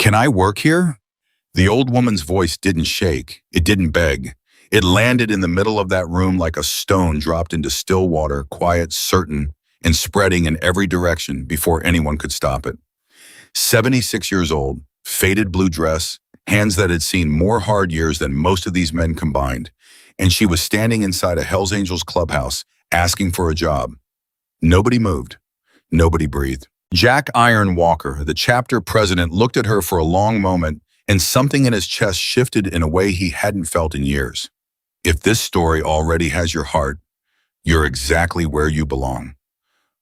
Can I work here? The old woman's voice didn't shake. It didn't beg. It landed in the middle of that room like a stone dropped into still water, quiet, certain, and spreading in every direction before anyone could stop it. 76 years old, faded blue dress, hands that had seen more hard years than most of these men combined, and she was standing inside a Hells Angels clubhouse, asking for a job. Nobody moved. Nobody breathed. Jack Iron Walker, the chapter president, looked at her for a long moment, and something in his chest shifted in a way he hadn't felt in years. If this story already has your heart, you're exactly where you belong.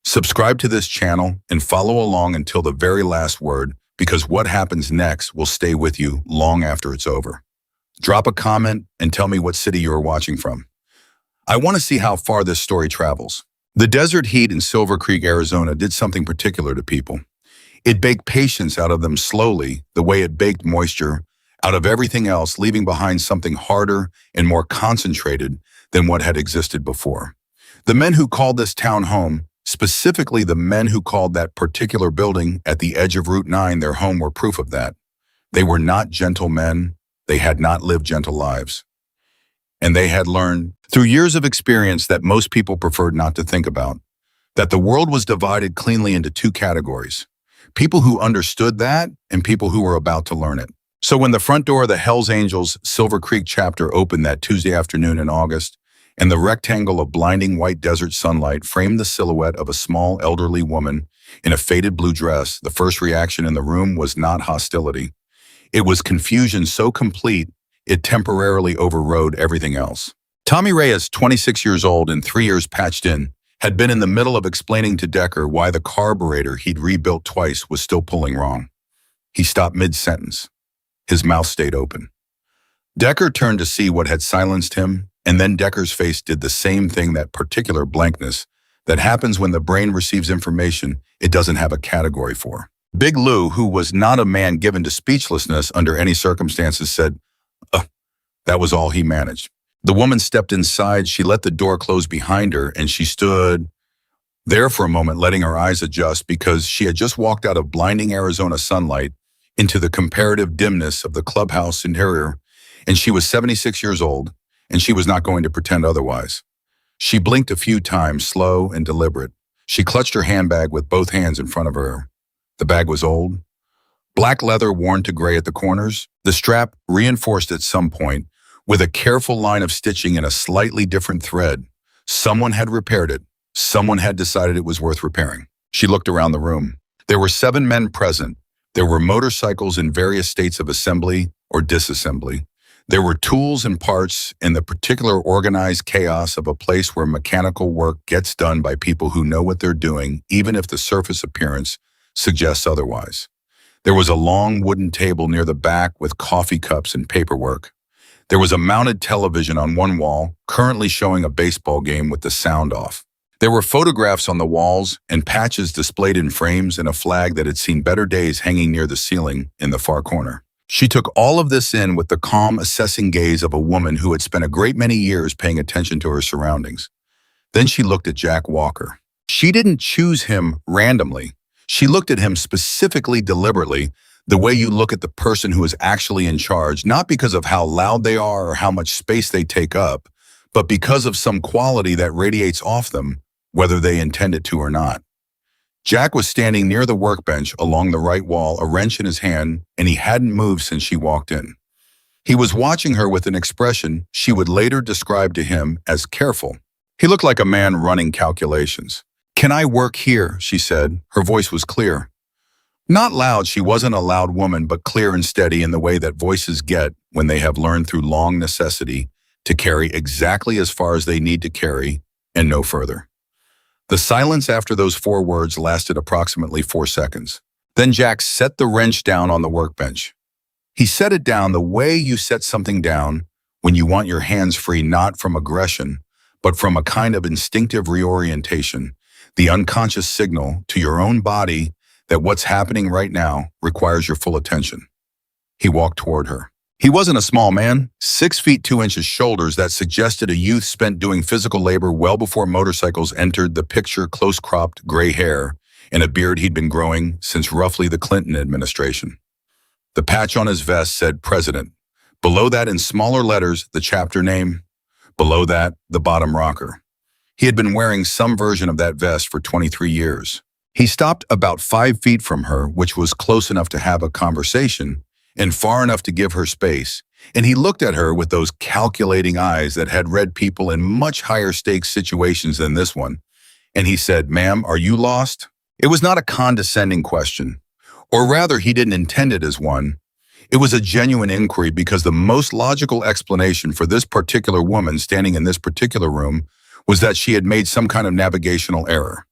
Subscribe to this channel and follow along until the very last word, because what happens next will stay with you long after it's over. Drop a comment and tell me what city you are watching from. I want to see how far this story travels. The desert heat in Silver Creek, Arizona did something particular to people. It baked patience out of them slowly, the way it baked moisture out of everything else, leaving behind something harder and more concentrated than what had existed before. The men who called this town home, specifically the men who called that particular building at the edge of Route 9 their home, were proof of that. They were not gentle men. They had not lived gentle lives. And they had learned, through years of experience that most people preferred not to think about, that the world was divided cleanly into two categories: people who understood that and people who were about to learn it. So when the front door of the Hells Angels Silver Creek chapter opened that Tuesday afternoon in August, and the rectangle of blinding white desert sunlight framed the silhouette of a small elderly woman in a faded blue dress, the first reaction in the room was not hostility. It was confusion so complete it temporarily overrode everything else. Tommy Reyes, 26 years old and 3 years patched in, had been in the middle of explaining to Decker why the carburetor he'd rebuilt twice was still pulling wrong. He stopped mid-sentence. His mouth stayed open. Decker turned to see what had silenced him, and then Decker's face did the same thing, that particular blankness that happens when the brain receives information it doesn't have a category for. Big Lou, who was not a man given to speechlessness under any circumstances, said, that was all he managed. The woman stepped inside, she let the door close behind her, and she stood there for a moment, letting her eyes adjust, because she had just walked out of blinding Arizona sunlight into the comparative dimness of the clubhouse interior, and she was 76 years old, and she was not going to pretend otherwise. She blinked a few times, slow and deliberate. She clutched her handbag with both hands in front of her. The bag was old, black leather worn to gray at the corners, the strap reinforced at some point with a careful line of stitching in a slightly different thread. Someone had repaired it. Someone had decided it was worth repairing. She looked around the room. There were 7 men present. There were motorcycles in various states of assembly or disassembly. There were tools and parts in the particular organized chaos of a place where mechanical work gets done by people who know what they're doing, even if the surface appearance suggests otherwise. There was a long wooden table near the back with coffee cups and paperwork. There was a mounted television on one wall, currently showing a baseball game with the sound off. There were photographs on the walls and patches displayed in frames, and a flag that had seen better days hanging near the ceiling in the far corner. She took all of this in with the calm, assessing gaze of a woman who had spent a great many years paying attention to her surroundings. Then she looked at Jack Walker. She didn't choose him randomly. She looked at him specifically, deliberately, the way you look at the person who is actually in charge, not because of how loud they are or how much space they take up, but because of some quality that radiates off them, whether they intend it to or not. Jack was standing near the workbench along the right wall, a wrench in his hand, and he hadn't moved since she walked in. He was watching her with an expression she would later describe to him as careful. He looked like a man running calculations. "Can I work here?" she said. Her voice was clear. Not loud, she wasn't a loud woman, but clear and steady in the way that voices get when they have learned through long necessity to carry exactly as far as they need to carry and no further. The silence after those 4 words lasted approximately 4 seconds. Then Jack set the wrench down on the workbench. He set it down the way you set something down when you want your hands free, not from aggression, but from a kind of instinctive reorientation, the unconscious signal to your own body that what's happening right now requires your full attention. He walked toward her. He wasn't a small man, 6 feet 2 inches shoulders that suggested a youth spent doing physical labor well before motorcycles entered the picture, close-cropped gray hair and a beard he'd been growing since roughly the Clinton administration. The patch on his vest said President. Below that, in smaller letters, the chapter name. Below that, the bottom rocker. He had been wearing some version of that vest for 23 years. He stopped about 5 feet from her, which was close enough to have a conversation and far enough to give her space, and he looked at her with those calculating eyes that had read people in much higher stakes situations than this one, and he said, "Ma'am, are you lost?" It was not a condescending question, or rather he didn't intend it as one. It was a genuine inquiry because the most logical explanation for this particular woman standing in this particular room was that she had made some kind of navigational error.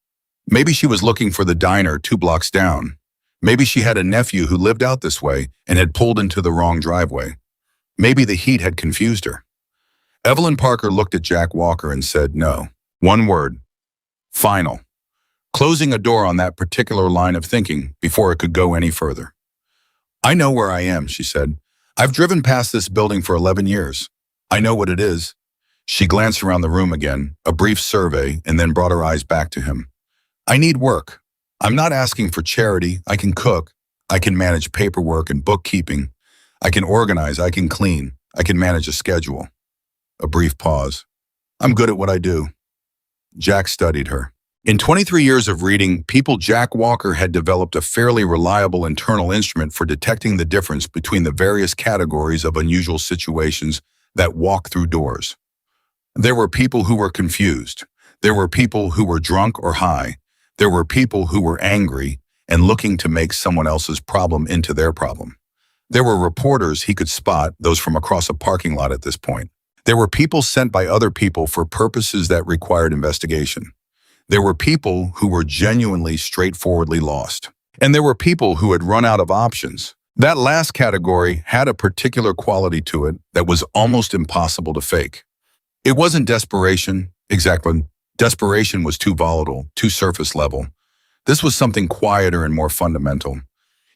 Maybe she was looking for the diner 2 blocks down. Maybe she had a nephew who lived out this way and had pulled into the wrong driveway. Maybe the heat had confused her. Evelyn Parker looked at Jack Walker and said no. One word. Final. Closing a door on that particular line of thinking before it could go any further. "I know where I am," she said. "I've driven past this building for 11 years. I know what it is." She glanced around the room again, a brief survey, and then brought her eyes back to him. "I need work. I'm not asking for charity. I can cook. I can manage paperwork and bookkeeping. I can organize. I can clean. I can manage a schedule." A brief pause. "I'm good at what I do." Jack studied her. In 23 years of reading people, Jack Walker had developed a fairly reliable internal instrument for detecting the difference between the various categories of unusual situations that walk through doors. There were people who were confused. There were people who were drunk or high. There were people who were angry and looking to make someone else's problem into their problem. There were reporters he could spot, those from across a parking lot at this point. There were people sent by other people for purposes that required investigation. There were people who were genuinely straightforwardly lost. And there were people who had run out of options. That last category had a particular quality to it that was almost impossible to fake. It wasn't desperation, exactly. Desperation was too volatile, too surface level. This was something quieter and more fundamental.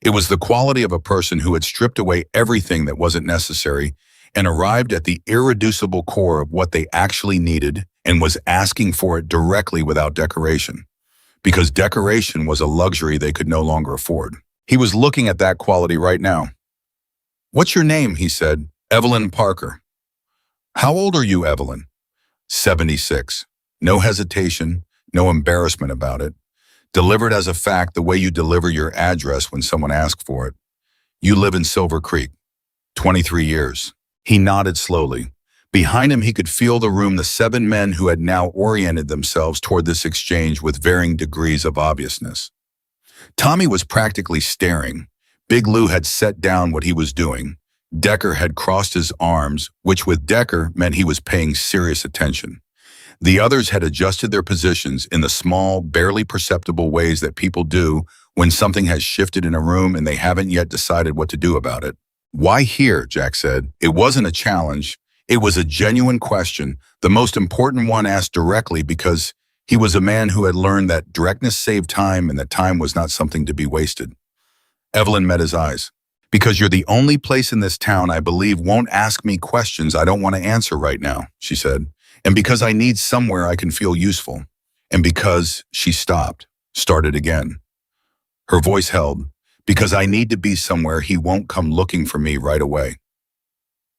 It was the quality of a person who had stripped away everything that wasn't necessary and arrived at the irreducible core of what they actually needed and was asking for it directly without decoration. Because decoration was a luxury they could no longer afford. He was looking at that quality right now. "What's your name?" he said. "Evelyn Parker." "How old are you, Evelyn?" 76. No hesitation, no embarrassment about it. Delivered as a fact the way you deliver your address when someone asks for it. "You live in Silver Creek." 23 years. He nodded slowly. Behind him he could feel the room, the 7 men who had now oriented themselves toward this exchange with varying degrees of obviousness. Tommy was practically staring. Big Lou had set down what he was doing. Decker had crossed his arms, which with Decker meant he was paying serious attention. The others had adjusted their positions in the small, barely perceptible ways that people do when something has shifted in a room and they haven't yet decided what to do about it. "Why here?" Jack said. It wasn't a challenge. It was a genuine question, the most important one asked directly because he was a man who had learned that directness saved time and that time was not something to be wasted. Evelyn met his eyes. "Because you're the only place in this town I believe won't ask me questions I don't want to answer right now," she said. "And because I need somewhere I can feel useful. And because," she stopped, started again. Her voice held, "because I need to be somewhere he won't come looking for me right away."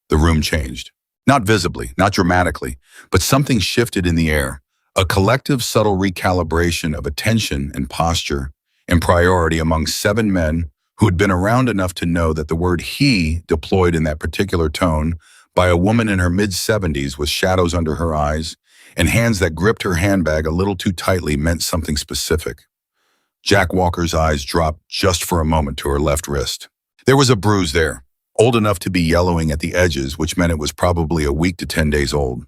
The room changed. Not visibly, not dramatically, but something shifted in the air, a collective subtle recalibration of attention and posture and priority among 7 men who had been around enough to know that the word he deployed in that particular tone by a woman in her mid-70s with shadows under her eyes and hands that gripped her handbag a little too tightly meant something specific. Jack Walker's eyes dropped just for a moment to her left wrist. There was a bruise there, old enough to be yellowing at the edges, which meant it was probably a week to 10 days old.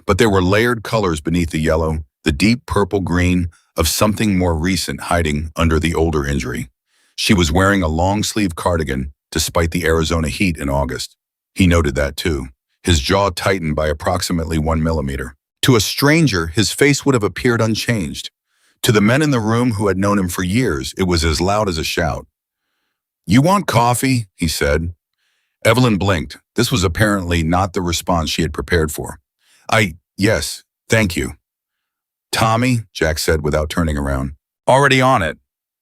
But there were layered colors beneath the yellow, the deep purple-green of something more recent hiding under the older injury. She was wearing a long-sleeve cardigan despite the Arizona heat in August. He noted that too. His jaw tightened by approximately 1 millimeter. To a stranger, his face would have appeared unchanged. To the men in the room who had known him for years, it was as loud as a shout. "You want coffee?" he said. Evelyn blinked. This was apparently not the response she had prepared for. Yes, thank you." "Tommy," Jack said without turning around. "Already on it,"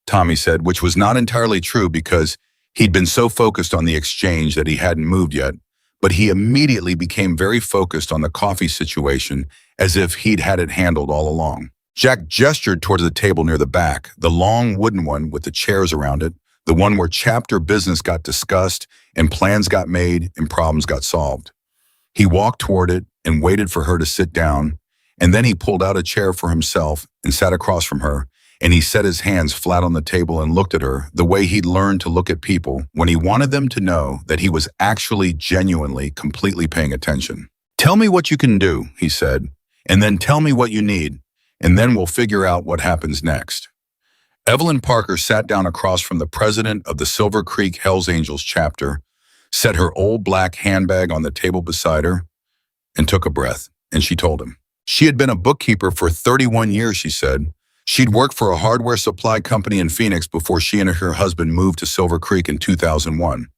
Tommy said, which was not entirely true because He'd been so focused on the exchange that he hadn't moved yet, but he immediately became very focused on the coffee situation as if he'd had it handled all along. Jack gestured towards the table near the back, the long wooden one with the chairs around it, the one where chapter business got discussed and plans got made and problems got solved. He walked toward it and waited for her to sit down, and then he pulled out a chair for himself and sat across from her, and he set his hands flat on the table and looked at her the way he'd learned to look at people when he wanted them to know that he was actually genuinely, completely paying attention. "Tell me what you can do," he said, "and then tell me what you need, and then we'll figure out what happens next." Evelyn Parker sat down across from the president of the Silver Creek Hells Angels chapter, set her old black handbag on the table beside her, and took a breath, and she told him. She had been a bookkeeper for 31 years, she said. She'd worked for a hardware supply company in Phoenix before she and her husband moved to Silver Creek in 2001.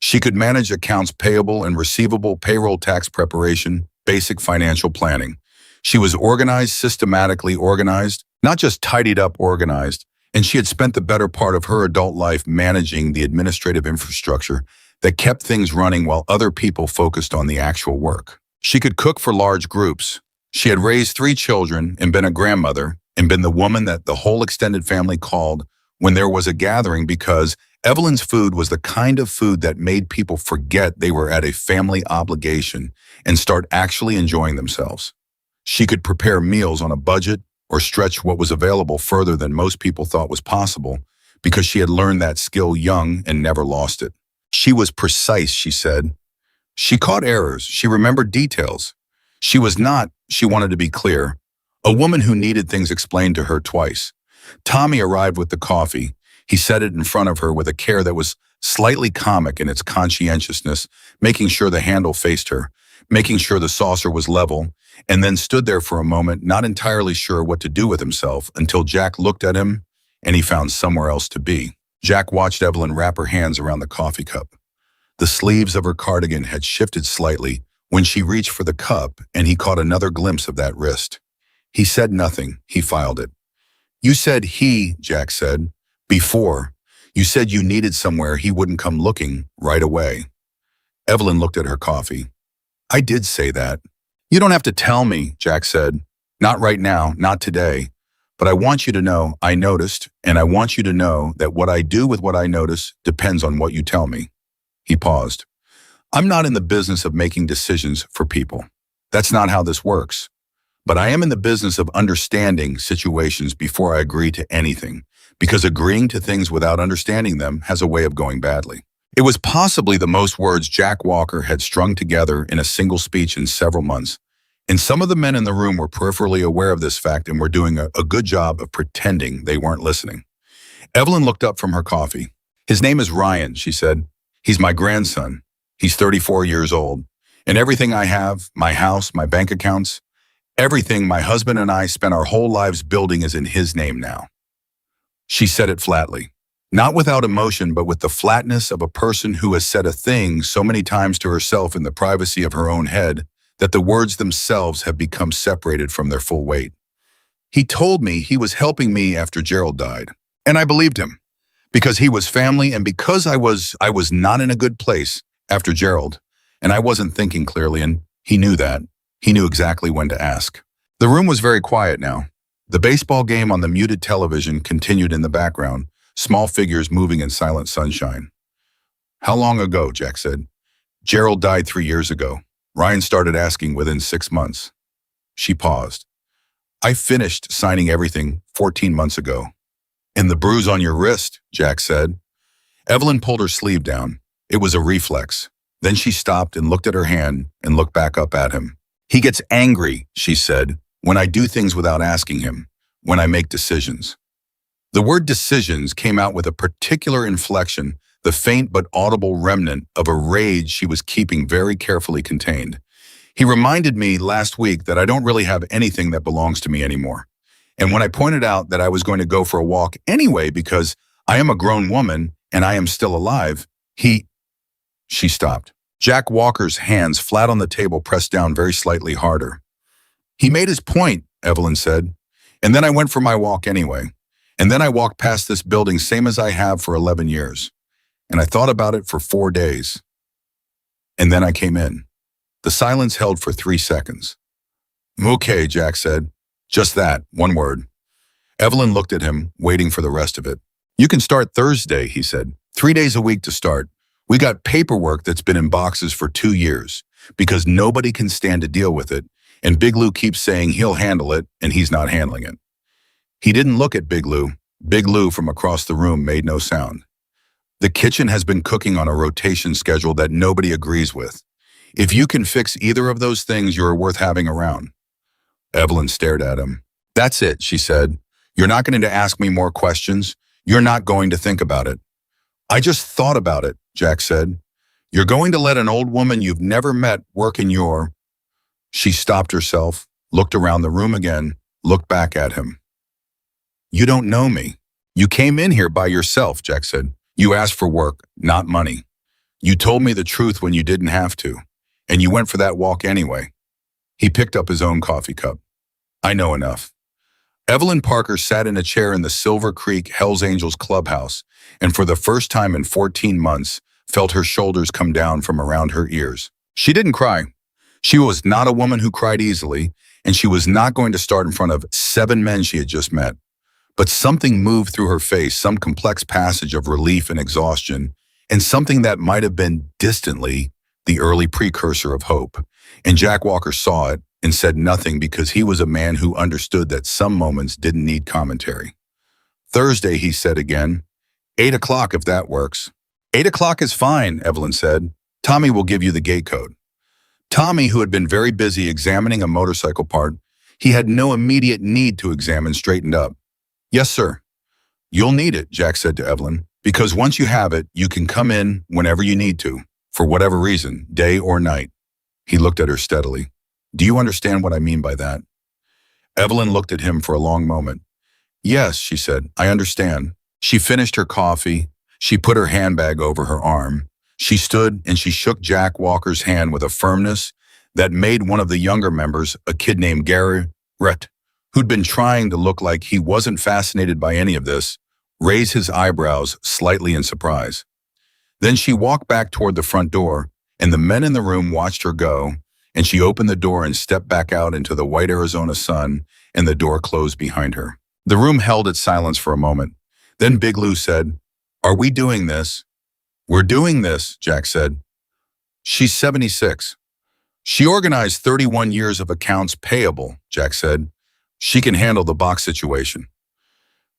She could manage accounts payable and receivable, payroll tax preparation, basic financial planning. She was organized, systematically organized, not just tidied up organized, and she had spent the better part of her adult life managing the administrative infrastructure that kept things running while other people focused on the actual work. She could cook for large groups. She had raised 3 children and been a grandmother and been the woman that the whole extended family called when there was a gathering because Evelyn's food was the kind of food that made people forget they were at a family obligation and start actually enjoying themselves. She could prepare meals on a budget or stretch what was available further than most people thought was possible because she had learned that skill young and never lost it. She was precise, she said. She caught errors. She remembered details. She was not, she wanted to be clear, a woman who needed things explained to her twice. Tommy arrived with the coffee. He set it in front of her with a care that was slightly comic in its conscientiousness, making sure the handle faced her, making sure the saucer was level, and then stood there for a moment, not entirely sure what to do with himself until Jack looked at him and he found somewhere else to be. Jack watched Evelyn wrap her hands around the coffee cup. The sleeves of her cardigan had shifted slightly when she reached for the cup, and he caught another glimpse of that wrist. He said nothing. He filed it. "You said he," Jack said, "before. You said you needed somewhere he wouldn't come looking right away." Evelyn looked at her coffee. "I did say that." "You don't have to tell me," Jack said. "Not right now, not today. But I want you to know I noticed, and I want you to know that what I do with what I notice depends on what you tell me." He paused. "I'm not in the business of making decisions for people. That's not how this works. But I am in the business of understanding situations before I agree to anything, because agreeing to things without understanding them has a way of going badly." It was possibly the most words Jack Walker had strung together in a single speech in several months, and some of the men in the room were peripherally aware of this fact and were doing a good job of pretending they weren't listening. Evelyn looked up from her coffee. "His name is Ryan," she said. "He's my grandson. He's 34 years old. And everything I have, my house, my bank accounts, everything my husband and I spent our whole lives building is in his name now." She said it flatly, not without emotion, but with the flatness of a person who has said a thing so many times to herself in the privacy of her own head that the words themselves have become separated from their full weight. "He told me he was helping me after Gerald died, and I believed him, because he was family and because I was not in a good place after Gerald, and I wasn't thinking clearly, and he knew that. He knew exactly when to ask." The room was very quiet now. The baseball game on the muted television continued in the background, small figures moving in silent sunshine. "How long ago?" Jack said. "Gerald died 3 years ago. Ryan started asking within 6 months." She paused. "I finished signing everything 14 months ago." "And the bruise on your wrist," Jack said. Evelyn pulled her sleeve down. It was a reflex. Then she stopped and looked at her hand and looked back up at him. "He gets angry," she said, "when I do things without asking him, when I make decisions." The word decisions came out with a particular inflection, the faint but audible remnant of a rage she was keeping very carefully contained. "He reminded me last week that I don't really have anything that belongs to me anymore. And when I pointed out that I was going to go for a walk anyway because I am a grown woman and I am still alive, She stopped. Jack Walker's hands flat on the table pressed down very slightly harder. "He made his point," Evelyn said. "And then I went for my walk anyway. And then I walked past this building same as I have for 11 years. and I thought about it for 4 days. And then I came in. The silence held for 3 seconds. Okay, Jack said. Just that, one word. Evelyn looked at him, waiting for the rest of it. You can start Thursday, he said. 3 days a week to start. We got paperwork that's been in boxes for 2 years because nobody can stand to deal with it, and Big Lou keeps saying he'll handle it, and he's not handling it. He didn't look at Big Lou. Big Lou from across the room made no sound. The kitchen has been cooking on a rotation schedule that nobody agrees with. If you can fix either of those things, you're worth having around. Evelyn stared at him. That's it, she said. You're not going to ask me more questions. You're not going to think about it. I just thought about it, Jack said. You're going to let an old woman you've never met work in your... She stopped herself, looked around the room again, looked back at him. You don't know me. You came in here by yourself, Jack said. You asked for work, not money. You told me the truth when you didn't have to, and you went for that walk anyway. He picked up his own coffee cup. I know enough. Evelyn Parker sat in a chair in the Silver Creek Hells Angels clubhouse, and for the first time in 14 months, felt her shoulders come down from around her ears. She didn't cry. She was not a woman who cried easily, and she was not going to start in front of 7 men she had just met. But something moved through her face, some complex passage of relief and exhaustion, and something that might have been distantly the early precursor of hope. And Jack Walker saw it and said nothing because he was a man who understood that some moments didn't need commentary. Thursday, he said again. 8 o'clock if that works. 8 o'clock is fine, Evelyn said. Tommy will give you the gate code. Tommy, who had been very busy examining a motorcycle part he had no immediate need to examine, straightened up. Yes, sir. You'll need it, Jack said to Evelyn, because once you have it, you can come in whenever you need to, for whatever reason, day or night. He looked at her steadily. Do you understand what I mean by that? Evelyn looked at him for a long moment. Yes, she said, I understand. She finished her coffee. She put her handbag over her arm. She stood and she shook Jack Walker's hand with a firmness that made one of the younger members, a kid named Gary Rhett, who'd been trying to look like he wasn't fascinated by any of this, raise his eyebrows slightly in surprise. Then she walked back toward the front door, and the men in the room watched her go, and she opened the door and stepped back out into the white Arizona sun, and the door closed behind her. The room held its silence for a moment. Then Big Lou said, Are we doing this? We're doing this, Jack said. She's 76. She organized 31 years of accounts payable, Jack said. She can handle the box situation.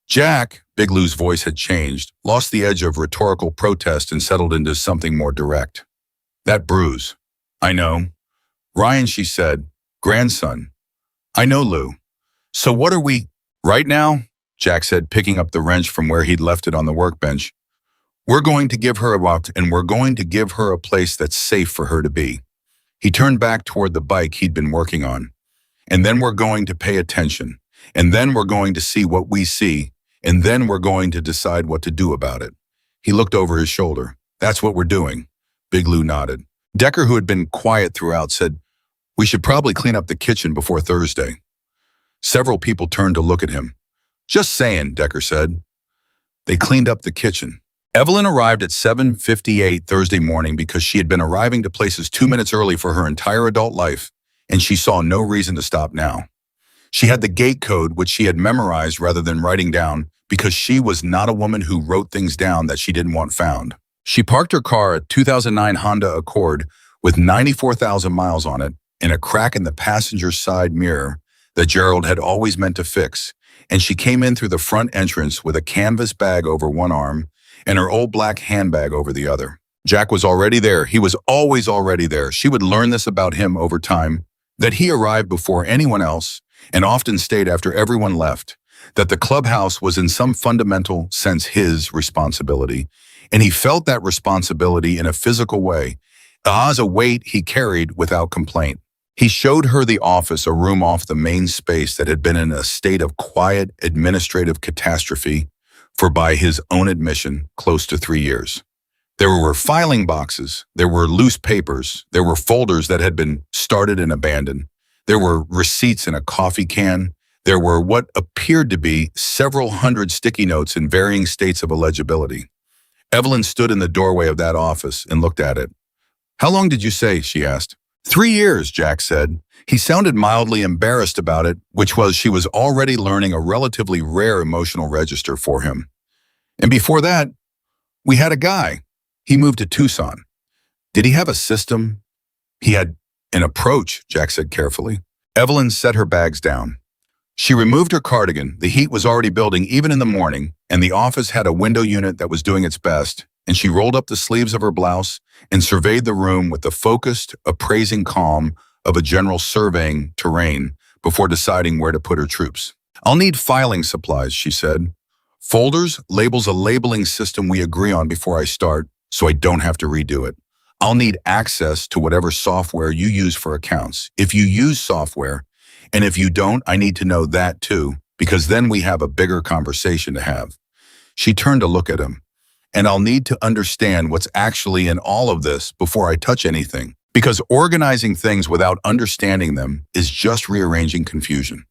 Jack, Big Lou's voice had changed, lost the edge of rhetorical protest and settled into something more direct. That bruise. I know. Ryan, she said, grandson. I know, Lou. So what are we... Right now, Jack said, picking up the wrench from where he'd left it on the workbench. We're going to give her a walk, and we're going to give her a place that's safe for her to be. He turned back toward the bike he'd been working on. And then we're going to pay attention. And then we're going to see what we see. And then we're going to decide what to do about it. He looked over his shoulder. That's what we're doing. Big Lou nodded. Decker, who had been quiet throughout, said, We should probably clean up the kitchen before Thursday. Several people turned to look at him. Just saying, Decker said. They cleaned up the kitchen. Evelyn arrived at 7:58 Thursday morning because she had been arriving to places 2 minutes early for her entire adult life, and she saw no reason to stop now. She had the gate code, which she had memorized rather than writing down, because she was not a woman who wrote things down that she didn't want found. She parked her car, a 2009 Honda Accord with 94,000 miles on it, and a crack in the passenger side mirror that Gerald had always meant to fix, and she came in through the front entrance with a canvas bag over one arm and her old black handbag over the other. Jack was already there. He was always already there. She would learn this about him over time, that he arrived before anyone else and often stayed after everyone left, that the clubhouse was in some fundamental sense his responsibility, and he felt that responsibility in a physical way, as a weight he carried without complaint. He showed her the office, a room off the main space that had been in a state of quiet administrative catastrophe for, by his own admission, close to 3 years. There were filing boxes, there were loose papers, there were folders that had been started and abandoned, there were receipts in a coffee can, there were what appeared to be several hundred sticky notes in varying states of illegibility. Evelyn stood in the doorway of that office and looked at it. How long did you say? She asked. 3 years, Jack said. He sounded mildly embarrassed about it, which was she was already learning a relatively rare emotional register for him. And before that, we had a guy. He moved to Tucson. Did he have a system? He had an approach, Jack said carefully. Evelyn set her bags down. She removed her cardigan. The heat was already building even in the morning, and the office had a window unit that was doing its best, and she rolled up the sleeves of her blouse and surveyed the room with the focused, appraising calm of a general surveying terrain before deciding where to put her troops. I'll need filing supplies, she said. Folders, labels, a labeling system we agree on before I start, so I don't have to redo it. I'll need access to whatever software you use for accounts, if you use software, and if you don't, I need to know that too, because then we have a bigger conversation to have. She turned to look at him. And I'll need to understand what's actually in all of this before I touch anything, because organizing things without understanding them is just rearranging confusion.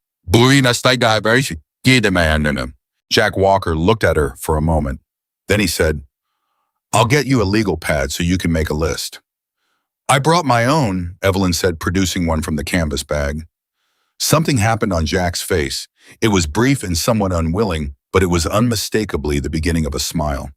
Jack Walker looked at her for a moment. Then he said, I'll get you a legal pad so you can make a list. I brought my own, Evelyn said, producing one from the canvas bag. Something happened on Jack's face. It was brief and somewhat unwilling, but it was unmistakably the beginning of a smile.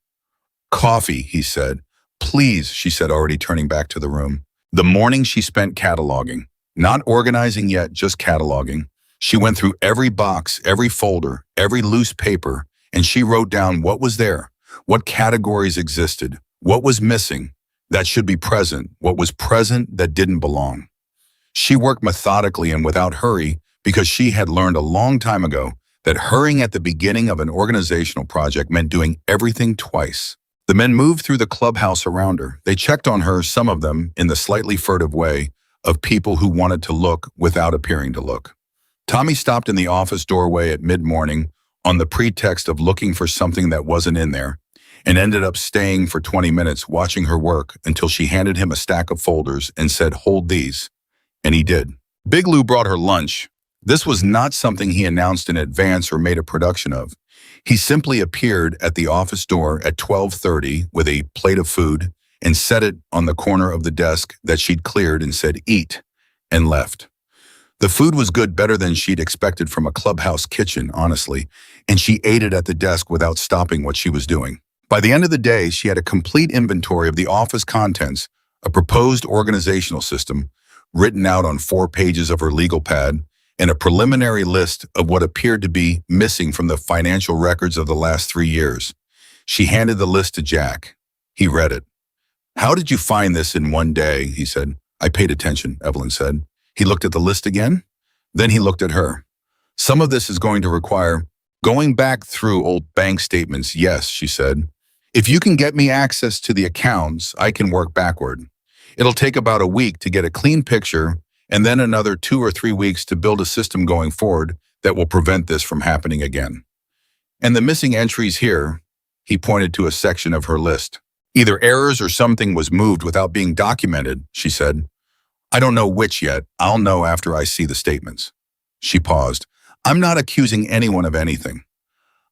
Coffee, he said. Please, she said, already turning back to the room. The morning she spent cataloging. Not organizing yet, just cataloging. She went through every box, every folder, every loose paper, and she wrote down what was there, what categories existed, what was missing, that should be present, what was present that didn't belong. She worked methodically and without hurry because she had learned a long time ago that hurrying at the beginning of an organizational project meant doing everything twice. The men moved through the clubhouse around her. They checked on her, some of them in the slightly furtive way of people who wanted to look without appearing to look. Tommy stopped in the office doorway at mid-morning on the pretext of looking for something that wasn't in there, and ended up staying for 20 minutes watching her work until she handed him a stack of folders and said, hold these. And he did. Big Lou brought her lunch. This was not something he announced in advance or made a production of. He simply appeared at the office door at 12:30 with a plate of food and set it on the corner of the desk that she'd cleared and said, eat, and left. The food was good, better than she'd expected from a clubhouse kitchen, honestly, and she ate it at the desk without stopping what she was doing. By the end of the day, she had a complete inventory of the office contents, a proposed organizational system, written out on 4 pages of her legal pad, and a preliminary list of what appeared to be missing from the financial records of the last 3 years. She handed the list to Jack. He read it. How did you find this in one day? He said. I paid attention, Evelyn said. He looked at the list again. Then he looked at her. Some of this is going to require going back through old bank statements, yes, she said. If you can get me access to the accounts, I can work backward. It'll take about a week to get a clean picture and then another 2 or 3 weeks to build a system going forward that will prevent this from happening again. And the missing entries here, he pointed to a section of her list. Either errors or something was moved without being documented, she said. I don't know which yet. I'll know after I see the statements. She paused. I'm not accusing anyone of anything.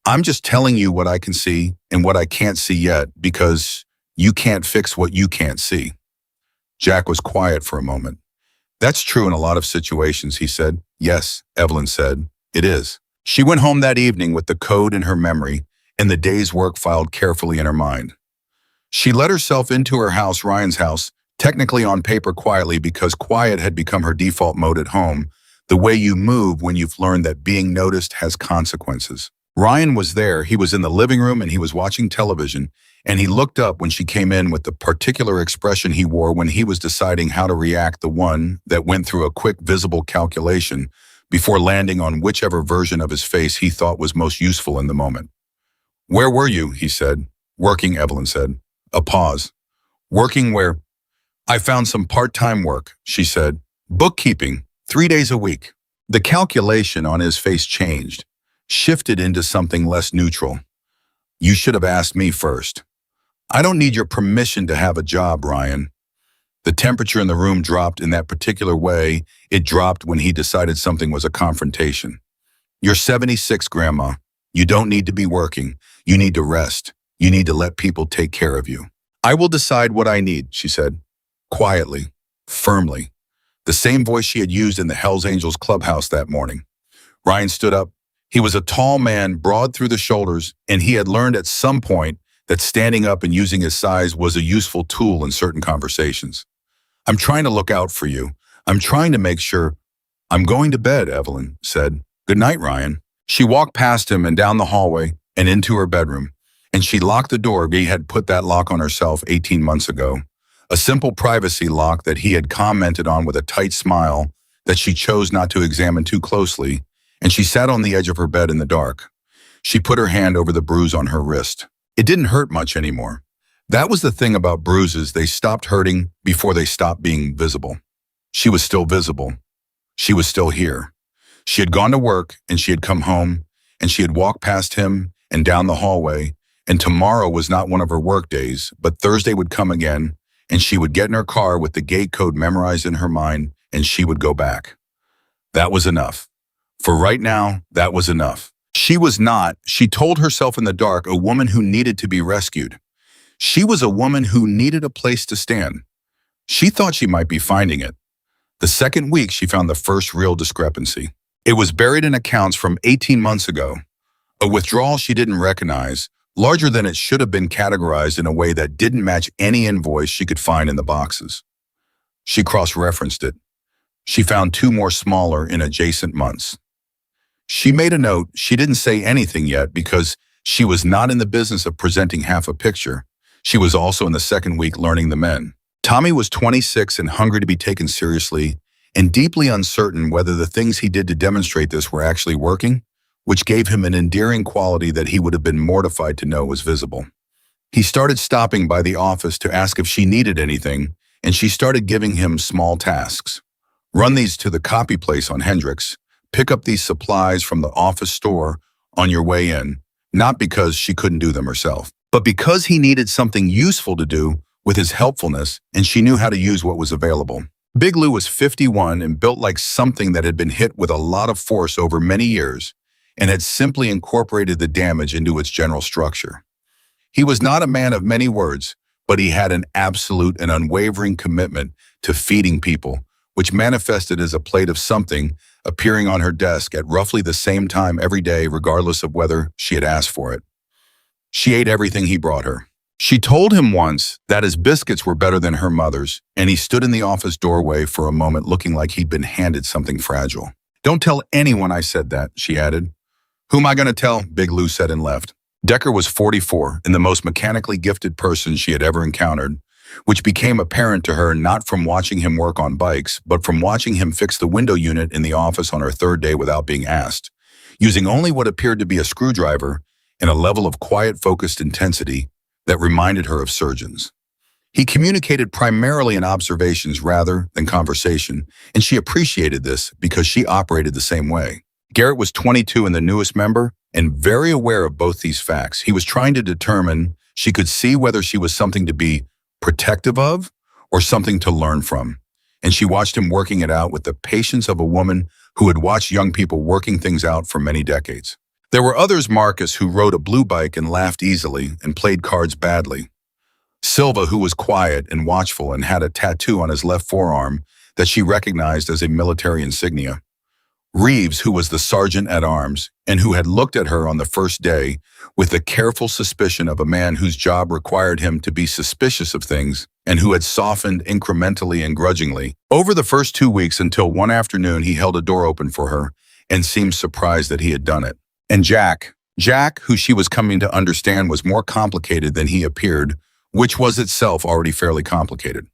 I'm just telling you what I can see and what I can't see yet because you can't fix what you can't see. Jack was quiet for a moment. That's true in a lot of situations, he said. Yes, Evelyn said. It is. She went home that evening with the code in her memory and the day's work filed carefully in her mind. She let herself into her house, Ryan's house, technically on paper quietly because quiet had become her default mode at home, the way you move when you've learned that being noticed has consequences. Ryan was there. He was in the living room and he was watching television, and he looked up when she came in with the particular expression he wore when he was deciding how to react, the one that went through a quick visible calculation before landing on whichever version of his face he thought was most useful in the moment. Where were you? He said. Working, Evelyn said. A pause. Working where? I found some part-time work, she said. Bookkeeping, 3 days a week. The calculation on his face changed, shifted into something less neutral. You should have asked me first. I don't need your permission to have a job, Ryan. The temperature in the room dropped in that particular way it dropped when he decided something was a confrontation. You're 76, Grandma. You don't need to be working. You need to rest. You need to let people take care of you. I will decide what I need, she said, quietly, firmly, the same voice she had used in the Hells Angels clubhouse that morning. Ryan stood up. He was a tall man, broad through the shoulders, and he had learned at some point that standing up and using his size was a useful tool in certain conversations. I'm trying to look out for you. I'm trying to make sure. I'm going to bed, Evelyn said. Good night, Ryan. She walked past him and down the hallway and into her bedroom, and she locked the door. He had put that lock on herself 18 months ago. A simple privacy lock that he had commented on with a tight smile that she chose not to examine too closely, and she sat on the edge of her bed in the dark. She put her hand over the bruise on her wrist. It didn't hurt much anymore. That was the thing about bruises, they stopped hurting before they stopped being visible. She was still visible. She was still here. She had gone to work and she had come home and she had walked past him and down the hallway, and tomorrow was not one of her work days, but Thursday would come again and she would get in her car with the gate code memorized in her mind and she would go back. That was enough. For right now, that was enough. She was not, she told herself in the dark, a woman who needed to be rescued. She was a woman who needed a place to stand. She thought she might be finding it. The second week, she found the first real discrepancy. It was buried in accounts from 18 months ago. A withdrawal she didn't recognize, larger than it should have been categorized in a way that didn't match any invoice she could find in the boxes. She cross-referenced it. She found two more smaller in adjacent months. She made a note. She didn't say anything yet because she was not in the business of presenting half a picture. She was also in the second week learning the men. Tommy was 26 and hungry to be taken seriously and deeply uncertain whether the things he did to demonstrate this were actually working, which gave him an endearing quality that he would have been mortified to know was visible. He started stopping by the office to ask if she needed anything, and she started giving him small tasks. Run these to the copy place on Hendricks. Pick up these supplies from the office store on your way in, not because she couldn't do them herself, but because he needed something useful to do with his helpfulness, and she knew how to use what was available. Big Lou was 51 and built like something that had been hit with a lot of force over many years and had simply incorporated the damage into its general structure. He was not a man of many words, but he had an absolute and unwavering commitment to feeding people, which manifested as a plate of something appearing on her desk at roughly the same time every day, regardless of whether she had asked for it. She ate everything he brought her. She told him once that his biscuits were better than her mother's, and he stood in the office doorway for a moment looking like he'd been handed something fragile. Don't tell anyone I said that, she added. Who am I going to tell? Big Lou said and left. Decker was 44 and the most mechanically gifted person she had ever encountered, which became apparent to her not from watching him work on bikes, but from watching him fix the window unit in the office on her third day without being asked, using only what appeared to be a screwdriver and a level of quiet, focused intensity that reminded her of surgeons. He communicated primarily in observations rather than conversation, and she appreciated this because she operated the same way. Garrett was 22 and the newest member, and very aware of both these facts. He was trying to determine she could see whether she was something to be protective of or something to learn from. And she watched him working it out with the patience of a woman who had watched young people working things out for many decades. There were others, Marcus, who rode a blue bike and laughed easily and played cards badly. Silva, who was quiet and watchful and had a tattoo on his left forearm that she recognized as a military insignia. Reeves, who was the sergeant-at-arms and who had looked at her on the first day with the careful suspicion of a man whose job required him to be suspicious of things and who had softened incrementally and grudgingly. Over the first 2 weeks until one afternoon he held a door open for her and seemed surprised that he had done it. And Jack, who she was coming to understand was more complicated than he appeared, which was itself already fairly complicated.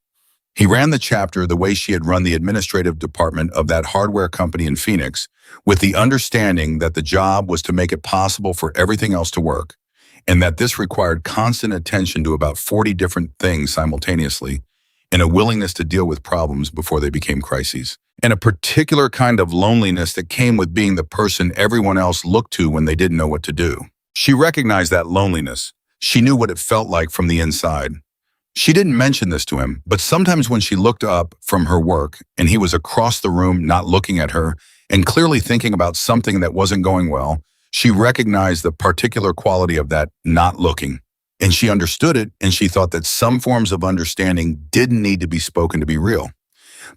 He ran the chapter the way she had run the administrative department of that hardware company in Phoenix, with the understanding that the job was to make it possible for everything else to work, and that this required constant attention to about 40 different things simultaneously, and a willingness to deal with problems before they became crises, and a particular kind of loneliness that came with being the person everyone else looked to when they didn't know what to do. She recognized that loneliness. She knew what it felt like from the inside. She didn't mention this to him, but sometimes when she looked up from her work and he was across the room not looking at her and clearly thinking about something that wasn't going well, she recognized the particular quality of that not looking. And she understood it, and she thought that some forms of understanding didn't need to be spoken to be real.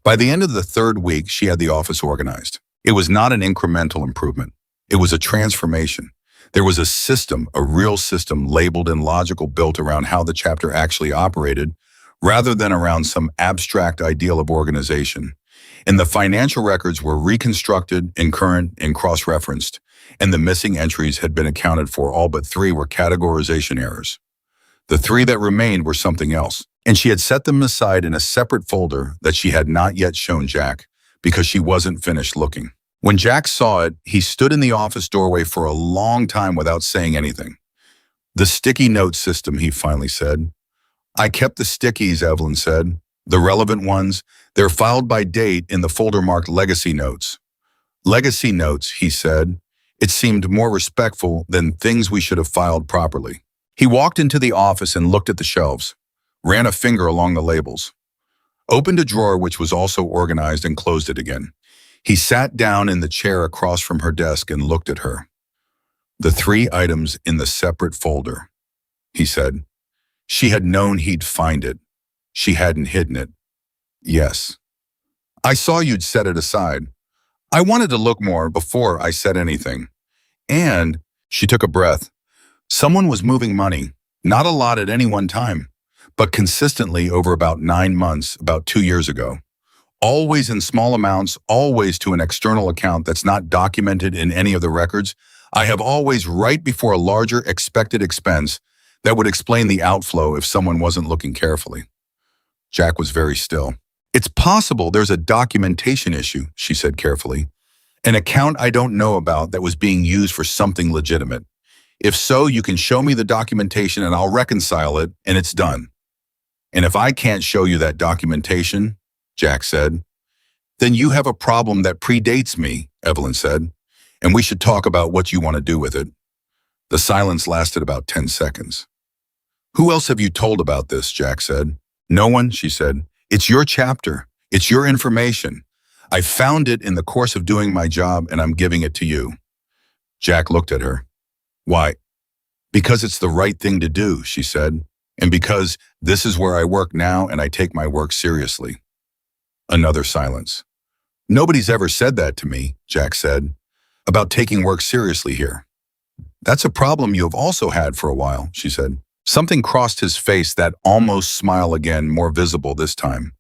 By the end of the third week, she had the office organized. It was not an incremental improvement. It was a transformation. There was a system, a real system labeled and logical built around how the chapter actually operated, rather than around some abstract ideal of organization. And the financial records were reconstructed and current and cross-referenced, and the missing entries had been accounted for. All but 3 were categorization errors. The 3 that remained were something else, and she had set them aside in a separate folder that she had not yet shown Jack because she wasn't finished looking. When Jack saw it, he stood in the office doorway for a long time without saying anything. "The sticky note system," he finally said. "I kept the stickies," Evelyn said. "The relevant ones. They're filed by date in the folder marked Legacy Notes." "Legacy Notes," he said. It seemed more respectful than things we should have filed properly. He walked into the office and looked at the shelves, ran a finger along the labels, opened a drawer which was also organized and closed it again. He sat down in the chair across from her desk and looked at her. "The 3 items in the separate folder," he said. She had known he'd find it. She hadn't hidden it. "Yes. I saw you'd set it aside. I wanted to look more before I said anything. And," she took a breath, "someone was moving money, not a lot at any one time, but consistently over about 9 months, about 2 years ago. Always in small amounts, always to an external account that's not documented in any of the records. I have always right before a larger expected expense that would explain the outflow if someone wasn't looking carefully." Jack was very still. "It's possible there's a documentation issue," she said carefully. "An account I don't know about that was being used for something legitimate. If so, you can show me the documentation and I'll reconcile it, and it's done. And if I can't show you that documentation," Jack said, "then you have a problem that predates me," Evelyn said, "and we should talk about what you want to do with it." The silence lasted about 10 seconds. "Who else have you told about this?" Jack said. "No one," she said. "It's your chapter. It's your information. I found it in the course of doing my job, and I'm giving it to you." Jack looked at her. "Why?" "Because it's the right thing to do," she said, "and because this is where I work now and I take my work seriously." Another silence. "Nobody's ever said that to me," Jack said, "about taking work seriously here." "That's a problem you have also had for a while," she said. Something crossed his face, that almost smile again, more visible this time.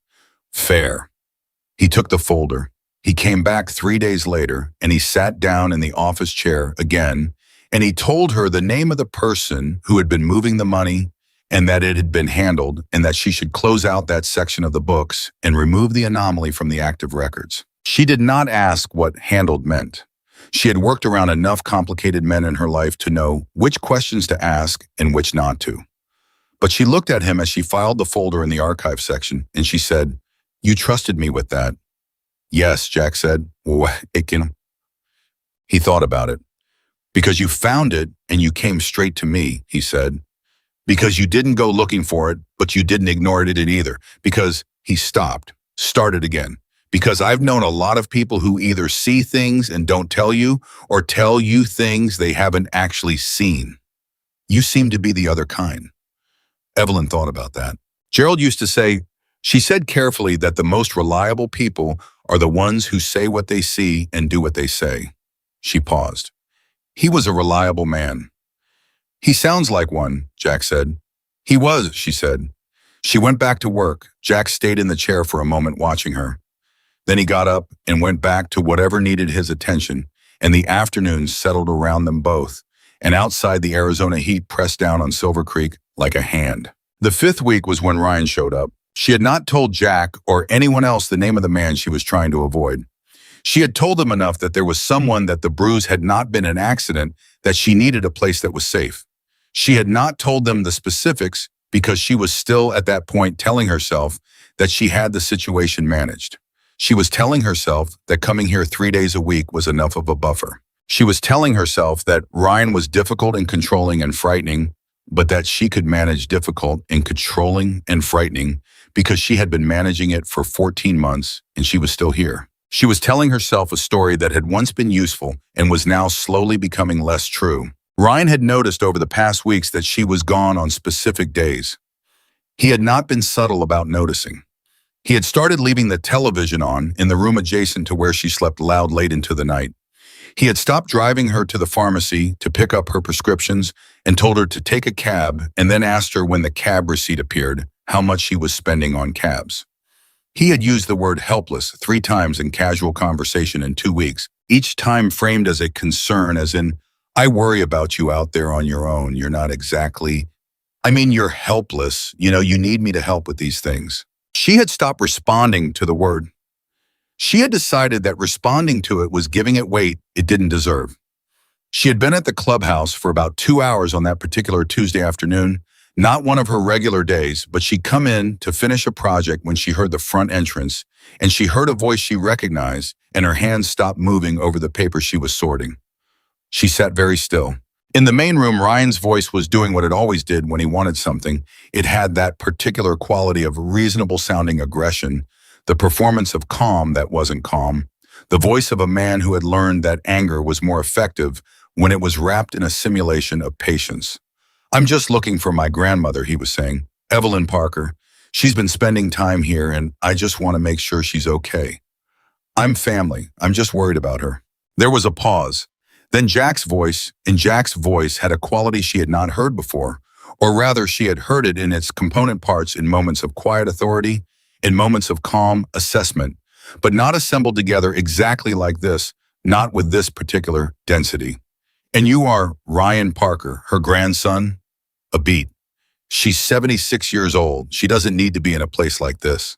"Fair." He took the folder. He came back 3 days later, and he sat down in the office chair again, and he told her the name of the person who had been moving the money and that it had been handled and that she should close out that section of the books and remove the anomaly from the active records. She did not ask what handled meant. She had worked around enough complicated men in her life to know which questions to ask and which not to. But she looked at him as she filed the folder in the archive section, and she said, "You trusted me with that." "Yes," Jack said. He thought about it. "Because you found it and you came straight to me," he said. "Because you didn't go looking for it, but you didn't ignore it either. Because," he stopped, started again. "Because I've known a lot of people who either see things and don't tell you, or tell you things they haven't actually seen. You seem to be the other kind." Evelyn thought about that. Gerald used to say, she said carefully, that the most reliable people are the ones who say what they see and do what they say. She paused. He was a reliable man. "He sounds like one," Jack said. "He was," she said. She went back to work. Jack stayed in the chair for a moment watching her. Then he got up and went back to whatever needed his attention, and the afternoon settled around them both, and outside the Arizona heat pressed down on Silver Creek like a hand. The 5th week was when Ryan showed up. She had not told Jack or anyone else the name of the man she was trying to avoid. She had told them enough that there was someone, that the bruise had not been an accident, that she needed a place that was safe. She had not told them the specifics because she was still at that point telling herself that she had the situation managed. She was telling herself that coming here 3 days a week was enough of a buffer. She was telling herself that Ryan was difficult and controlling and frightening, but that she could manage difficult and controlling and frightening because she had been managing it for 14 months and she was still here. She was telling herself a story that had once been useful and was now slowly becoming less true. Ryan had noticed over the past weeks that she was gone on specific days. He had not been subtle about noticing. He had started leaving the television on in the room adjacent to where she slept loud late into the night. He had stopped driving her to the pharmacy to pick up her prescriptions and told her to take a cab and then asked her when the cab receipt appeared how much she was spending on cabs. He had used the word helpless 3 times in casual conversation in 2 weeks, each time framed as a concern, as in, I worry about you out there on your own. You're not exactly, you're helpless. You need me to help with these things. She had stopped responding to the word. She had decided that responding to it was giving it weight it didn't deserve. She had been at the clubhouse for about 2 hours on that particular Tuesday afternoon, not one of her regular days, but she'd come in to finish a project when she heard the front entrance, and she heard a voice she recognized, and her hands stopped moving over the paper she was sorting. She sat very still. In the main room, Ryan's voice was doing what it always did when he wanted something. It had that particular quality of reasonable-sounding aggression, the performance of calm that wasn't calm, the voice of a man who had learned that anger was more effective when it was wrapped in a simulation of patience. I'm just looking for my grandmother, he was saying. Evelyn Parker. She's been spending time here, and I just want to make sure she's okay. I'm family. I'm just worried about her. There was a pause. Then Jack's voice had a quality she had not heard before, or rather she had heard it in its component parts in moments of quiet authority, in moments of calm assessment, but not assembled together exactly like this, not with this particular density. And you are Ryan Parker, her grandson? A beat. She's 76 years old. She doesn't need to be in a place like this.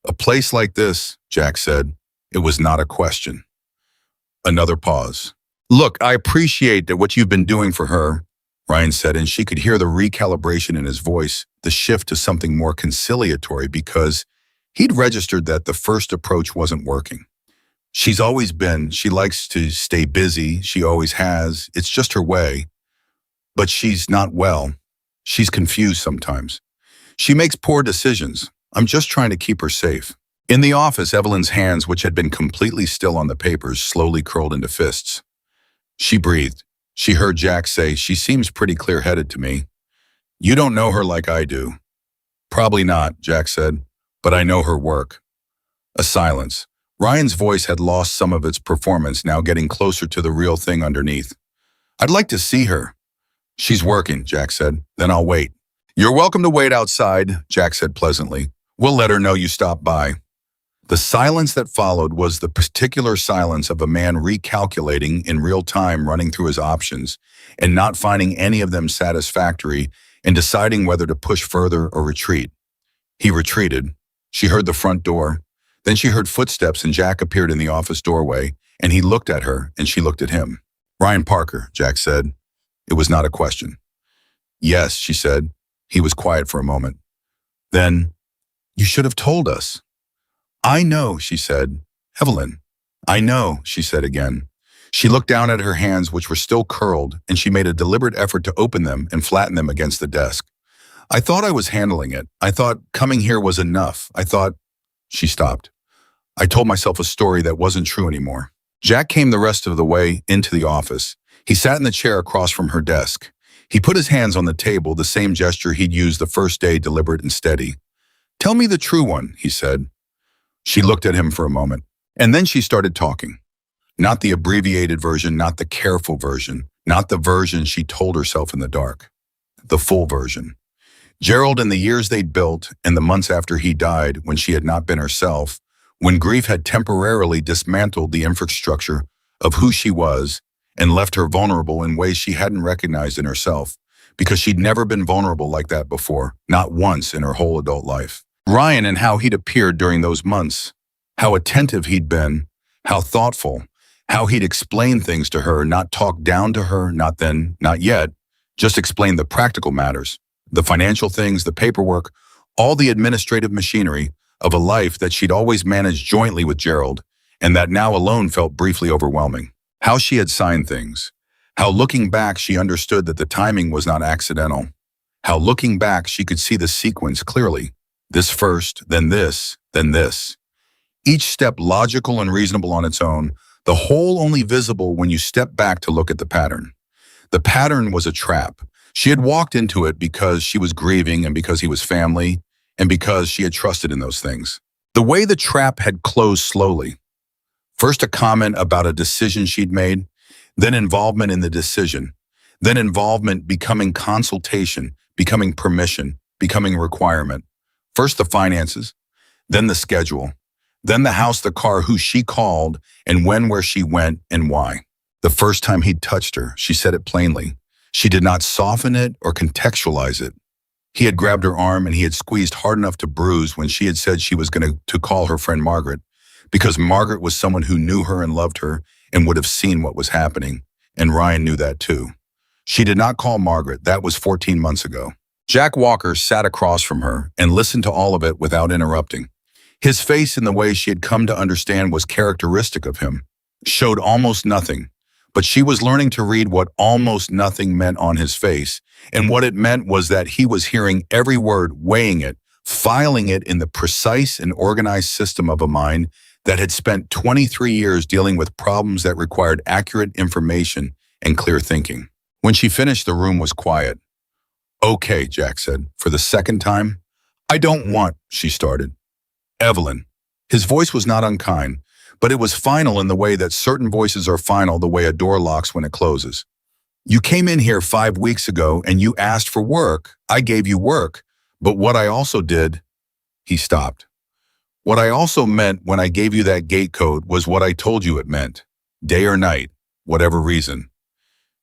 A place like this, Jack said. It was not a question. Another pause. Look, I appreciate that what you've been doing for her, Ryan said, and she could hear the recalibration in his voice, the shift to something more conciliatory, because he'd registered that the first approach wasn't working. She likes to stay busy, she always has, it's just her way. But she's not well. She's confused sometimes. She makes poor decisions. I'm just trying to keep her safe. In the office, Evelyn's hands, which had been completely still on the papers, slowly curled into fists. She breathed. She heard Jack say, she seems pretty clear-headed to me. You don't know her like I do. Probably not, Jack said, but I know her work. A silence. Ryan's voice had lost some of its performance, now getting closer to the real thing underneath. I'd like to see her. She's working, Jack said. Then I'll wait. You're welcome to wait outside, Jack said pleasantly. We'll let her know you stopped by. The silence that followed was the particular silence of a man recalculating in real time, running through his options and not finding any of them satisfactory and deciding whether to push further or retreat. He retreated. She heard the front door. Then she heard footsteps and Jack appeared in the office doorway, and he looked at her and she looked at him. Ryan Parker, Jack said. It was not a question. Yes, she said. He was quiet for a moment. Then, you should have told us. I know, she said. Evelyn. I know, she said again. She looked down at her hands, which were still curled, and she made a deliberate effort to open them and flatten them against the desk. I thought I was handling it. I thought coming here was enough. She stopped. I told myself a story that wasn't true anymore. Jack came the rest of the way into the office. He sat in the chair across from her desk. He put his hands on the table, the same gesture he'd used the first day, deliberate and steady. Tell me the true one, he said. She looked at him for a moment, and then she started talking. Not the abbreviated version, not the careful version, not the version she told herself in the dark. The full version. Gerald and the years they'd built, and the months after he died, when she had not been herself, when grief had temporarily dismantled the infrastructure of who she was and left her vulnerable in ways she hadn't recognized in herself, because she'd never been vulnerable like that before, not once in her whole adult life. Ryan and how he'd appeared during those months, how attentive he'd been, how thoughtful, how he'd explained things to her, not talked down to her, not then, not yet, just explained the practical matters, the financial things, the paperwork, all the administrative machinery of a life that she'd always managed jointly with Gerald, and that now alone felt briefly overwhelming. How she had signed things. How looking back she understood that the timing was not accidental. How looking back she could see the sequence clearly. This first, then this, then this. Each step logical and reasonable on its own, the whole only visible when you step back to look at the pattern. The pattern was a trap. She had walked into it because she was grieving and because he was family and because she had trusted in those things. The way the trap had closed slowly. First a comment about a decision she'd made, then involvement in the decision, then involvement becoming consultation, becoming permission, becoming requirement. First the finances, then the schedule, then the house, the car, who she called, and when, where she went, and why. The first time he'd touched her, she said it plainly. She did not soften it or contextualize it. He had grabbed her arm and he had squeezed hard enough to bruise when she had said she was going to call her friend Margaret, because Margaret was someone who knew her and loved her and would have seen what was happening, and Ryan knew that too. She did not call Margaret. That was 14 months ago. Jack Walker sat across from her and listened to all of it without interrupting. His face, in the way she had come to understand was characteristic of him, showed almost nothing, but she was learning to read what almost nothing meant on his face, and what it meant was that he was hearing every word, weighing it, filing it in the precise and organized system of a mind that had spent 23 years dealing with problems that required accurate information and clear thinking. When she finished, the room was quiet. "Okay," Jack said, for the second time. "I don't want," she started. "Evelyn." His voice was not unkind, but it was final in the way that certain voices are final, the way a door locks when it closes. "You came in here 5 weeks ago and you asked for work. I gave you work. But what I also did," he stopped. "What I also meant when I gave you that gate code was what I told you it meant. Day or night, whatever reason."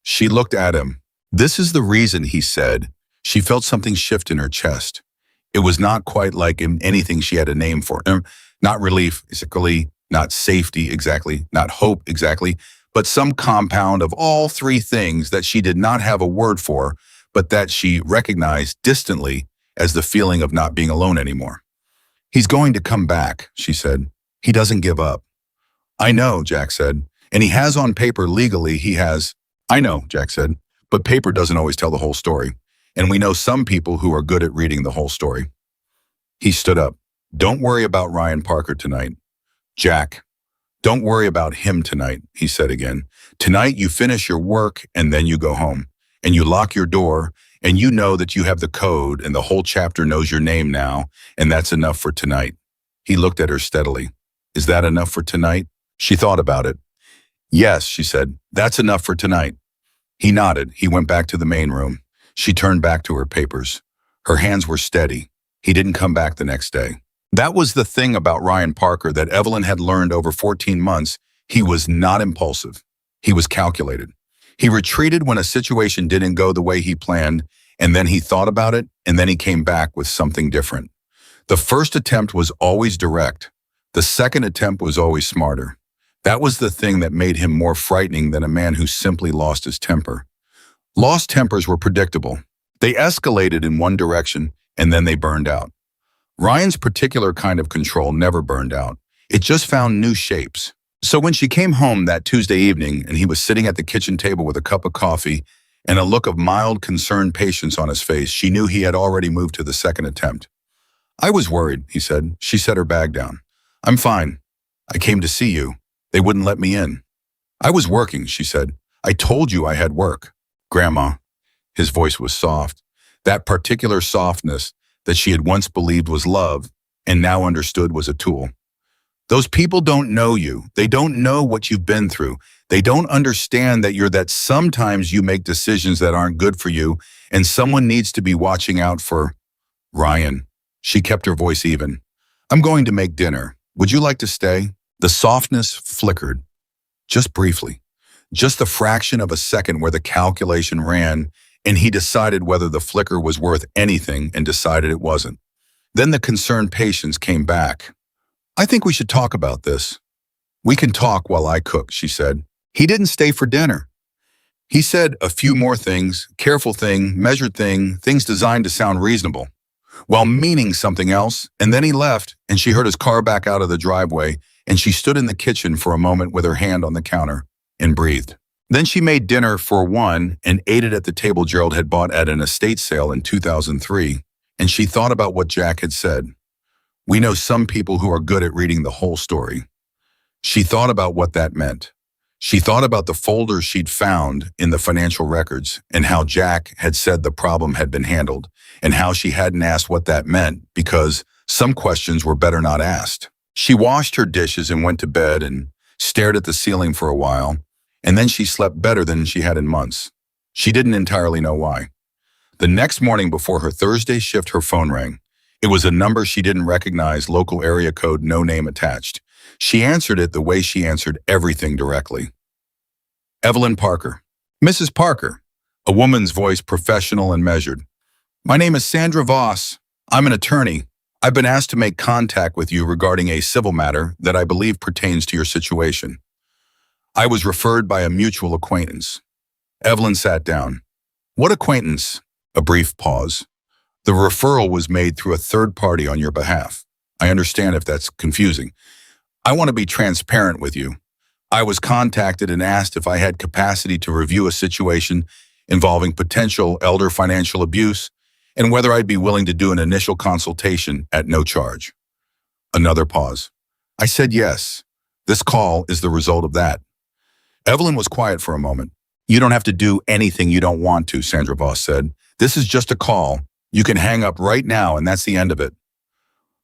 She looked at him. "This is the reason," he said. She felt something shift in her chest. It was not quite like anything she had a name for. Not relief, exactly, not safety, exactly, not hope, exactly, but some compound of all three things that she did not have a word for, but that she recognized distantly as the feeling of not being alone anymore. "He's going to come back," she said. "He doesn't give up." "I know," Jack said. "And he has on paper, legally, he has." "I know," Jack said. "But paper doesn't always tell the whole story. And we know some people who are good at reading the whole story." He stood up. "Don't worry about Ryan Parker tonight." "Jack, don't worry about him tonight," he said again. "Tonight you finish your work and then you go home. And you lock your door and you know that you have the code and the whole chapter knows your name now, and that's enough for tonight." He looked at her steadily. "Is that enough for tonight?" She thought about it. "Yes," she said, "that's enough for tonight." He nodded. He went back to the main room. She turned back to her papers. Her hands were steady. He didn't come back the next day. That was the thing about Ryan Parker that Evelyn had learned over 14 months. He was not impulsive. He was calculated. He retreated when a situation didn't go the way he planned, and then he thought about it, and then he came back with something different. The first attempt was always direct. The second attempt was always smarter. That was the thing that made him more frightening than a man who simply lost his temper. Lost tempers were predictable. They escalated in one direction, and then they burned out. Ryan's particular kind of control never burned out. It just found new shapes. So when she came home that Tuesday evening and he was sitting at the kitchen table with a cup of coffee and a look of mild, concerned patience on his face, she knew he had already moved to the second attempt. "I was worried," he said. She set her bag down. "I'm fine. I came to see you. They wouldn't let me in." "I was working," she said. "I told you I had work." "Grandma." His voice was soft. That particular softness that she had once believed was love and now understood was a tool. "Those people don't know you. They don't know what you've been through. They don't understand that sometimes you make decisions that aren't good for you, and someone needs to be watching out for Ryan." She kept her voice even. "I'm going to make dinner. Would you like to stay?" The softness flickered, just briefly. Just the fraction of a second where the calculation ran, and he decided whether the flicker was worth anything and decided it wasn't. Then the concerned patience came back. "I think we should talk about this." "We can talk while I cook," she said. He didn't stay for dinner. He said a few more things, careful thing, measured thing, things designed to sound reasonable, while meaning something else, and then he left, and she heard his car back out of the driveway, and she stood in the kitchen for a moment with her hand on the counter and breathed. Then she made dinner for one and ate it at the table Gerald had bought at an estate sale in 2003, and she thought about what Jack had said. We know some people who are good at reading the whole story. She thought about what that meant. She thought about the folders she'd found in the financial records and how Jack had said the problem had been handled and how she hadn't asked what that meant because some questions were better not asked. She washed her dishes and went to bed and stared at the ceiling for a while, and then she slept better than she had in months. She didn't entirely know why. The next morning before her Thursday shift, her phone rang. It was a number she didn't recognize, local area code, no name attached. She answered it the way she answered everything directly. Evelyn Parker. Mrs. Parker. A woman's voice, professional and measured. My name is Sandra Voss. I'm an attorney. I've been asked to make contact with you regarding a civil matter that I believe pertains to your situation. I was referred by a mutual acquaintance. Evelyn sat down. What acquaintance? A brief pause. The referral was made through a third party on your behalf. I understand if that's confusing. I want to be transparent with you. I was contacted and asked if I had capacity to review a situation involving potential elder financial abuse and whether I'd be willing to do an initial consultation at no charge. Another pause. I said yes. This call is the result of that. Evelyn was quiet for a moment. You don't have to do anything you don't want to, Sandra Voss said. This is just a call. You can hang up right now and that's the end of it.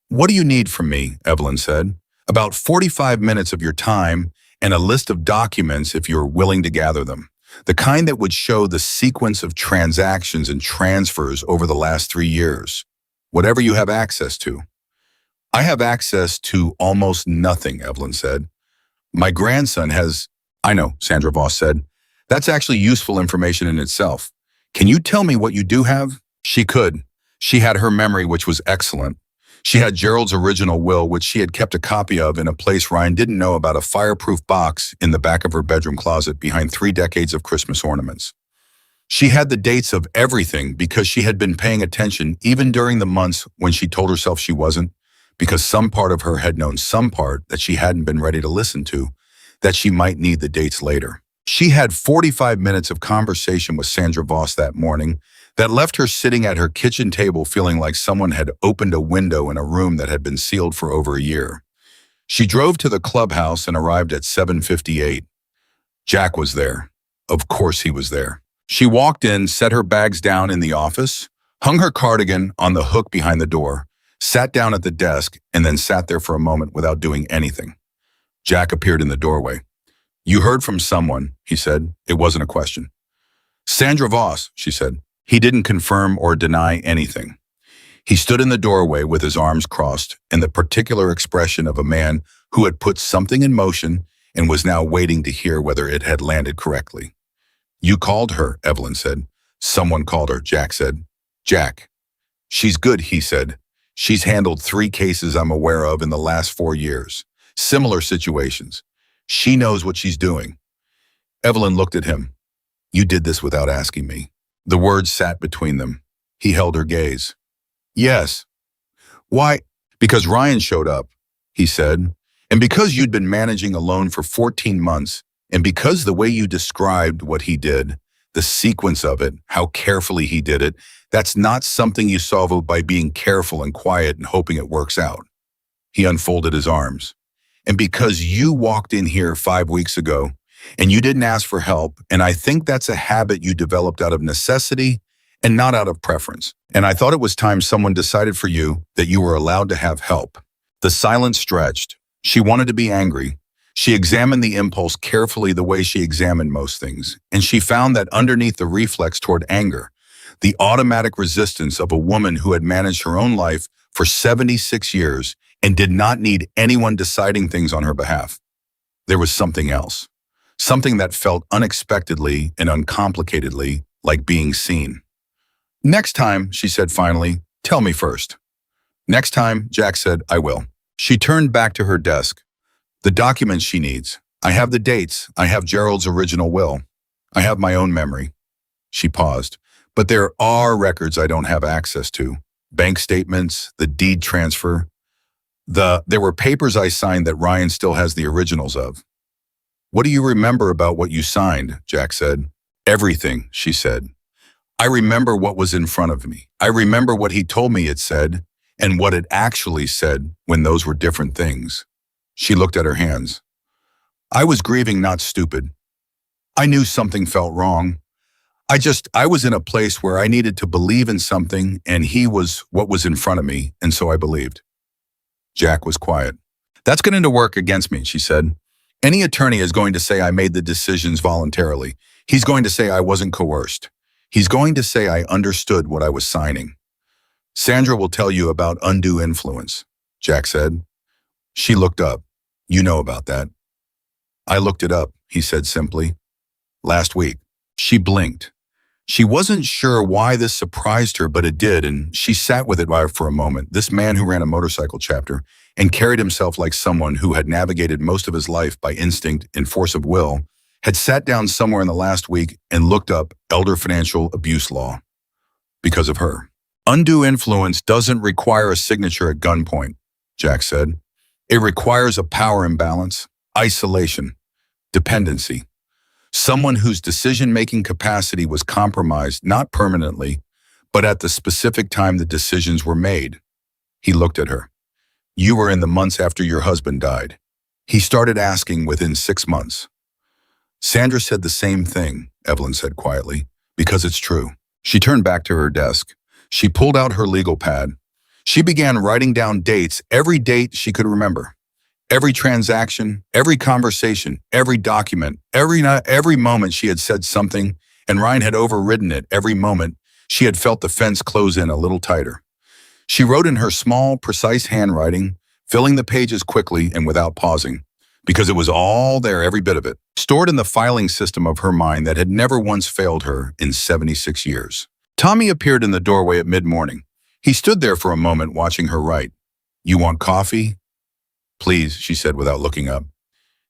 What do you need from me? Evelyn said. About 45 minutes of your time and a list of documents if you're willing to gather them. The kind that would show the sequence of transactions and transfers over the last 3 years. Whatever you have access to. I have access to almost nothing, Evelyn said. My grandson has... I know, Sandra Voss said. That's actually useful information in itself. Can you tell me what you do have? She could. She had her memory, which was excellent. She had Gerald's original will, which she had kept a copy of in a place Ryan didn't know about, a fireproof box in the back of her bedroom closet behind 3 decades of Christmas ornaments. She had the dates of everything because she had been paying attention even during the months when she told herself she wasn't, because some part of her had known some part that she hadn't been ready to listen to, that she might need the dates later. She had 45 minutes of conversation with Sandra Voss that morning that left her sitting at her kitchen table feeling like someone had opened a window in a room that had been sealed for over a year. She drove to the clubhouse and arrived at 7:58. Jack was there. Of course he was there. She walked in, set her bags down in the office, hung her cardigan on the hook behind the door, sat down at the desk, and then sat there for a moment without doing anything. Jack appeared in the doorway. You heard from someone, he said. It wasn't a question. Sandra Voss, she said. He didn't confirm or deny anything. He stood in the doorway with his arms crossed and the particular expression of a man who had put something in motion and was now waiting to hear whether it had landed correctly. You called her, Evelyn said. Someone called her, Jack said. Jack. She's good, he said. She's handled 3 cases I'm aware of in the last 4 years. Similar situations. She knows what she's doing. Evelyn looked at him. You did this without asking me. The words sat between them. He held her gaze. Yes. Why? Because Ryan showed up, he said. And because you'd been managing alone for 14 months, and because the way you described what he did, the sequence of it, how carefully he did it, that's not something you solve by being careful and quiet and hoping it works out. He unfolded his arms. And because you walked in here 5 weeks ago, and you didn't ask for help, and I think that's a habit you developed out of necessity and not out of preference. And I thought it was time someone decided for you that you were allowed to have help. The silence stretched. She wanted to be angry. She examined the impulse carefully the way she examined most things, and she found that underneath the reflex toward anger, the automatic resistance of a woman who had managed her own life for 76 years and did not need anyone deciding things on her behalf. There was something else. Something that felt unexpectedly and uncomplicatedly like being seen. Next time, she said finally, tell me first. Next time, Jack said, I will. She turned back to her desk. The documents she needs. I have the dates. I have Gerald's original will. I have my own memory. She paused. But there are records I don't have access to. Bank statements, the deed transfer. There were papers I signed that Ryan still has the originals of. What do you remember about what you signed? Jack said. Everything, she said. I remember what was in front of me. I remember what he told me it said and what it actually said when those were different things. She looked at her hands. I was grieving, not stupid. I knew something felt wrong. I was in a place where I needed to believe in something, and he was what was in front of me, and so I believed. Jack was quiet. That's going to work against me, she said. Any attorney is going to say I made the decisions voluntarily. He's going to say I wasn't coerced. He's going to say I understood what I was signing. Sandra will tell you about undue influence, Jack said. She looked up. You know about that. I looked it up, he said simply. Last week. She blinked. She wasn't sure why this surprised her, but it did, and she sat with it for a moment. This man who ran a motorcycle chapter and carried himself like someone who had navigated most of his life by instinct and force of will, had sat down somewhere in the last week and looked up elder financial abuse law because of her. Undue influence doesn't require a signature at gunpoint, Jack said. It requires a power imbalance, isolation, dependency. Someone whose decision-making capacity was compromised, not permanently, but at the specific time the decisions were made. He looked at her. You were in the months after your husband died. He started asking within 6 months. Sandra said the same thing, Evelyn said quietly, because it's true. She turned back to her desk. She pulled out her legal pad. She began writing down dates, every date she could remember. Every transaction, every conversation, every document, every moment she had said something, and Ryan had overridden it. Every moment she had felt the fence close in a little tighter. She wrote in her small, precise handwriting, filling the pages quickly and without pausing, because it was all there, every bit of it, stored in the filing system of her mind that had never once failed her in 76 years. Tommy appeared in the doorway at mid-morning. He stood there for a moment watching her write. You want coffee? Please, she said without looking up.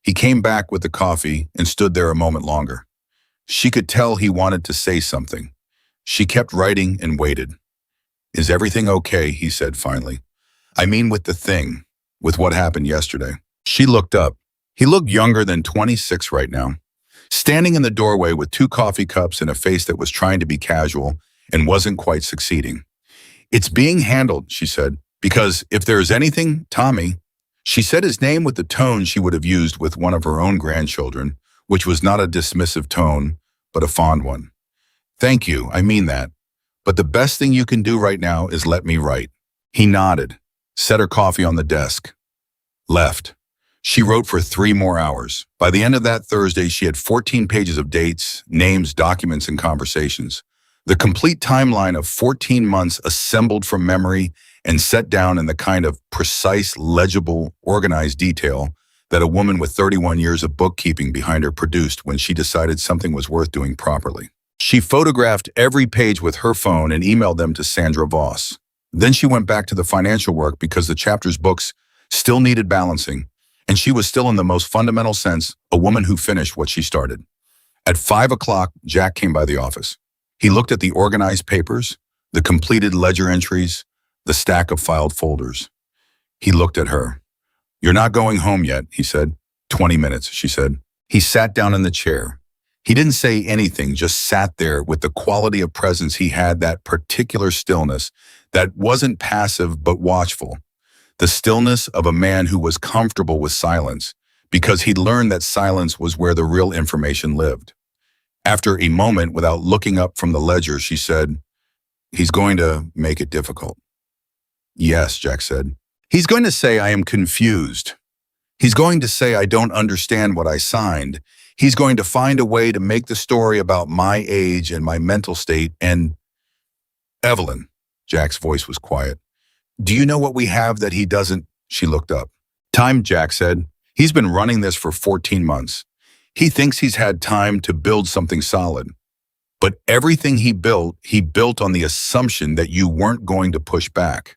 He came back with the coffee and stood there a moment longer. She could tell he wanted to say something. She kept writing and waited. Is everything okay? He said finally. I mean with the thing, with what happened yesterday. She looked up. He looked younger than 26 right now, standing in the doorway with 2 coffee cups and a face that was trying to be casual and wasn't quite succeeding. It's being handled, she said, because if there is anything, Tommy. She said his name with the tone she would have used with one of her own grandchildren, which was not a dismissive tone, but a fond one. Thank you, I mean that. But the best thing you can do right now is let me write. He nodded, set her coffee on the desk, left. She wrote for 3 more hours. By the end of that Thursday, she had 14 pages of dates, names, documents, and conversations. The complete timeline of 14 months assembled from memory and set down in the kind of precise, legible, organized detail that a woman with 31 years of bookkeeping behind her produced when she decided something was worth doing properly. She photographed every page with her phone and emailed them to Sandra Voss. Then she went back to the financial work because the chapter's books still needed balancing, and she was still in the most fundamental sense a woman who finished what she started. At 5 o'clock, Jack came by the office. He looked at the organized papers, the completed ledger entries, the stack of filed folders. He looked at her. You're not going home yet, he said. 20 minutes, she said. He sat down in the chair. He didn't say anything, just sat there with the quality of presence he had, that particular stillness that wasn't passive but watchful. The stillness of a man who was comfortable with silence because he'd learned that silence was where the real information lived. After a moment, without looking up from the ledger, she said, He's going to make it difficult. Yes, Jack said. He's going to say I am confused. He's going to say I don't understand what I signed. He's going to find a way to make the story about my age and my mental state and... Evelyn, Jack's voice was quiet. Do you know what we have that he doesn't? She looked up. Time, Jack said. He's been running this for 14 months. He thinks he's had time to build something solid. But everything he built on the assumption that you weren't going to push back,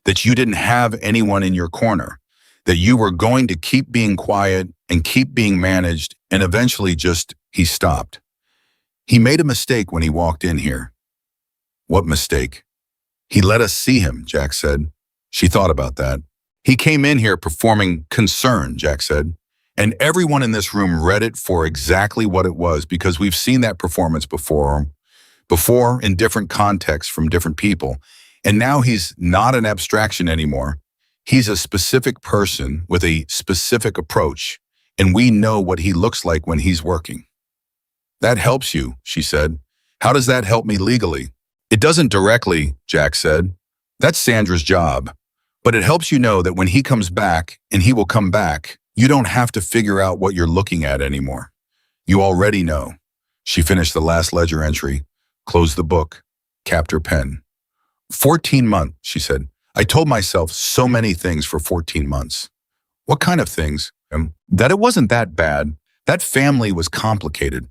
that you didn't have anyone in your corner, that you were going to keep being quiet and keep being managed, and eventually he stopped. He made a mistake when he walked in here. What mistake? He let us see him, Jack said. She thought about that. He came in here performing concern, Jack said. And everyone in this room read it for exactly what it was, because we've seen that performance before in different contexts from different people. And now he's not an abstraction anymore. He's a specific person with a specific approach. and we know what he looks like when he's working. That helps you, she said. How does that help me legally? It doesn't directly, Jack said. That's Sandra's job. But it helps you know that when he comes back, and he will come back, you don't have to figure out what you're looking at anymore. You already know. She finished the last ledger entry, closed the book, capped her pen. 14 months, she said. I told myself so many things for 14 months. What kind of things? That it wasn't that bad. That family was complicated.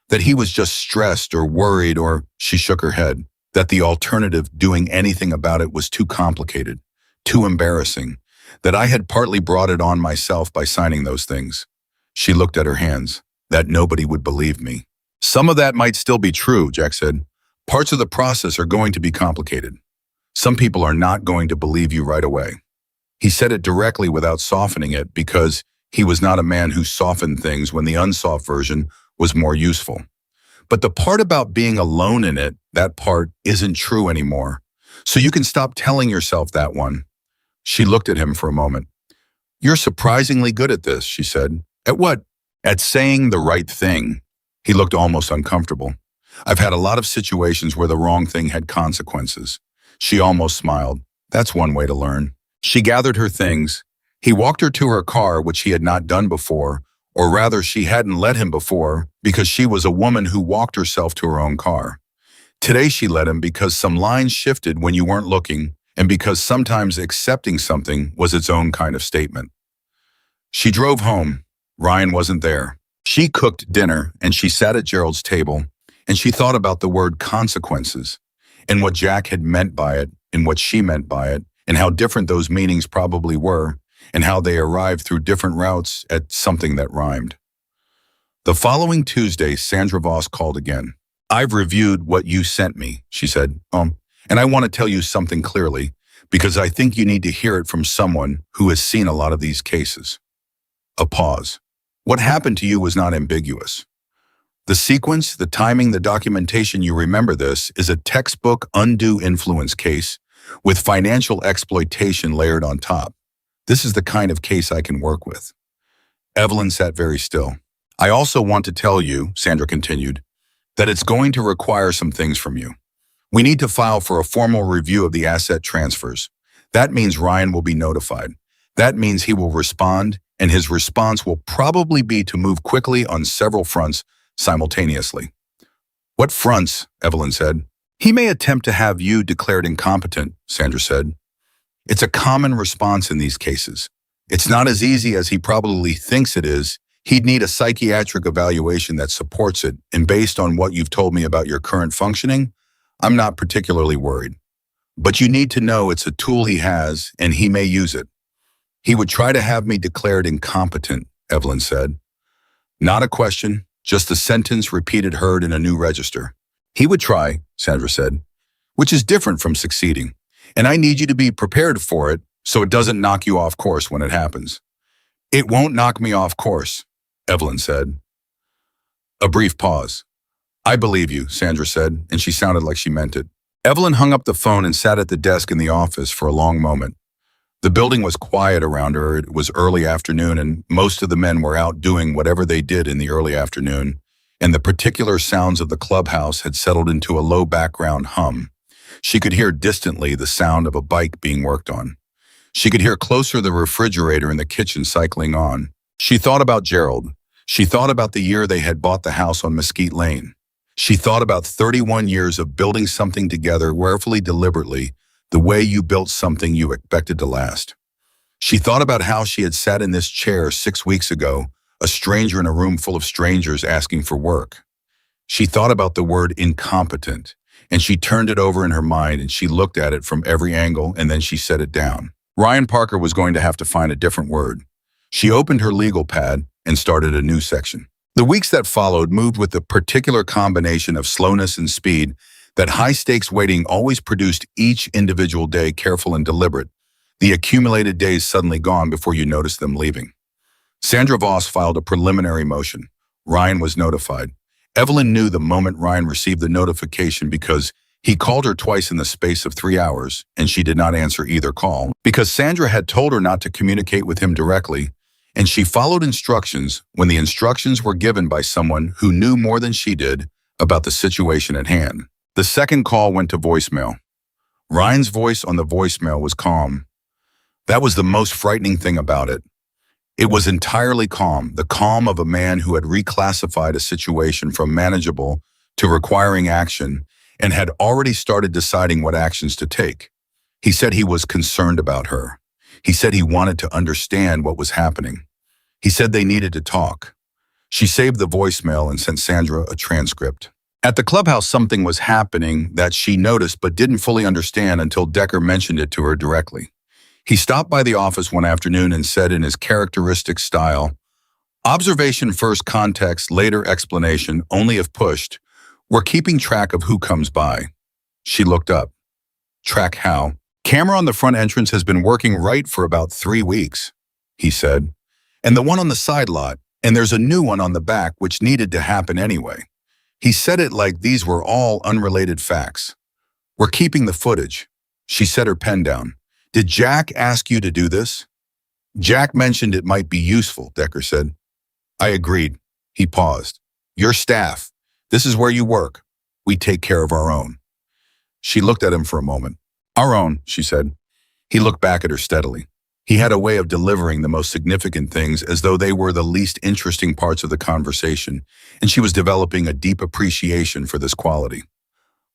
That he was just stressed or worried, or she shook her head. That the alternative, doing anything about it, was too complicated, too embarrassing. That I had partly brought it on myself by signing those things. She looked at her hands. That nobody would believe me. Some of that might still be true, Jack said. Parts of the process are going to be complicated. Some people are not going to believe you right away. He said it directly without softening it because he was not a man who softened things when the unsoft version was more useful. But the part about being alone in it, that part isn't true anymore. So you can stop telling yourself that one. She looked at him for a moment. You're surprisingly good at this, she said. At what? At saying the right thing. He looked almost uncomfortable. I've had a lot of situations where the wrong thing had consequences. She almost smiled. That's one way to learn. She gathered her things. He walked her to her car, which he had not done before, or rather she hadn't let him before because she was a woman who walked herself to her own car. Today she let him because some lines shifted when you weren't looking, and because sometimes accepting something was its own kind of statement. She drove home. Ryan wasn't there. She cooked dinner, and she sat at Gerald's table, and she thought about the word consequences, and what Jack had meant by it, and what she meant by it, and how different those meanings probably were, and how they arrived through different routes at something that rhymed. The following Tuesday, Sandra Voss called again. I've reviewed what you sent me, she said, and I want to tell you something clearly, because I think you need to hear it from someone who has seen a lot of these cases. A pause. What happened to you was not ambiguous. The sequence, the timing, the documentation, you remember this, is a textbook undue influence case with financial exploitation layered on top. This is the kind of case I can work with. Evelyn sat very still. I also want to tell you, Sandra continued, that it's going to require some things from you. We need to file for a formal review of the asset transfers. That means Ryan will be notified. That means he will respond, and his response will probably be to move quickly on several fronts simultaneously. What fronts? Evelyn said. He may attempt to have you declared incompetent, Sandra said. It's a common response in these cases. It's not as easy as he probably thinks it is. He'd need a psychiatric evaluation that supports it, and based on what you've told me about your current functioning, I'm not particularly worried. But you need to know it's a tool he has, and he may use it. He would try to have me declared incompetent, Evelyn said. Not a question, just a sentence repeated heard in a new register. He would try, Sandra said, which is different from succeeding. And I need you to be prepared for it so it doesn't knock you off course when it happens. It won't knock me off course, Evelyn said. A brief pause. I believe you, Sandra said, and she sounded like she meant it. Evelyn hung up the phone and sat at the desk in the office for a long moment. The building was quiet around her. It was early afternoon, and most of the men were out doing whatever they did in the early afternoon, and the particular sounds of the clubhouse had settled into a low background hum. She could hear distantly the sound of a bike being worked on. She could hear closer the refrigerator in the kitchen cycling on. She thought about Gerald. She thought about the year they had bought the house on Mesquite Lane. She thought about 31 years of building something together carefully, deliberately, the way you built something you expected to last. She thought about how she had sat in this chair 6 weeks ago, a stranger in a room full of strangers asking for work. She thought about the word incompetent, and she turned it over in her mind and she looked at it from every angle, and then she set it down. Ryan Parker was going to have to find a different word. She opened her legal pad and started a new section. The weeks that followed moved with the particular combination of slowness and speed that high-stakes waiting always produced, each individual day careful and deliberate, the accumulated days suddenly gone before you noticed them leaving. Sandra Voss filed a preliminary motion. Ryan was notified. Evelyn knew the moment Ryan received the notification because he called her twice in the space of 3 hours, and she did not answer either call because Sandra had told her not to communicate with him directly, and she followed instructions when the instructions were given by someone who knew more than she did about the situation at hand. The second call went to voicemail. Ryan's voice on the voicemail was calm. That was the most frightening thing about it. It was entirely calm, the calm of a man who had reclassified a situation from manageable to requiring action and had already started deciding what actions to take. He said he was concerned about her. He said he wanted to understand what was happening. He said they needed to talk. She saved the voicemail and sent Sandra a transcript. At the clubhouse, something was happening that she noticed but didn't fully understand until Decker mentioned it to her directly. He stopped by the office one afternoon and said in his characteristic style, "Observation first, context, later explanation, only if pushed. We're keeping track of who comes by." She looked up. "Track how?" "Camera on the front entrance has been working right for about 3 weeks, he said. "And the one on the side lot, and there's a new one on the back which needed to happen anyway." He said it like these were all unrelated facts. "We're keeping the footage." She set her pen down. "Did Jack ask you to do this?" "Jack mentioned it might be useful," Decker said. "I agreed." He paused. "Your staff. This is where you work. We take care of our own." She looked at him for a moment. "Our own," she said. He looked back at her steadily. He had a way of delivering the most significant things as though they were the least interesting parts of the conversation, and she was developing a deep appreciation for this quality.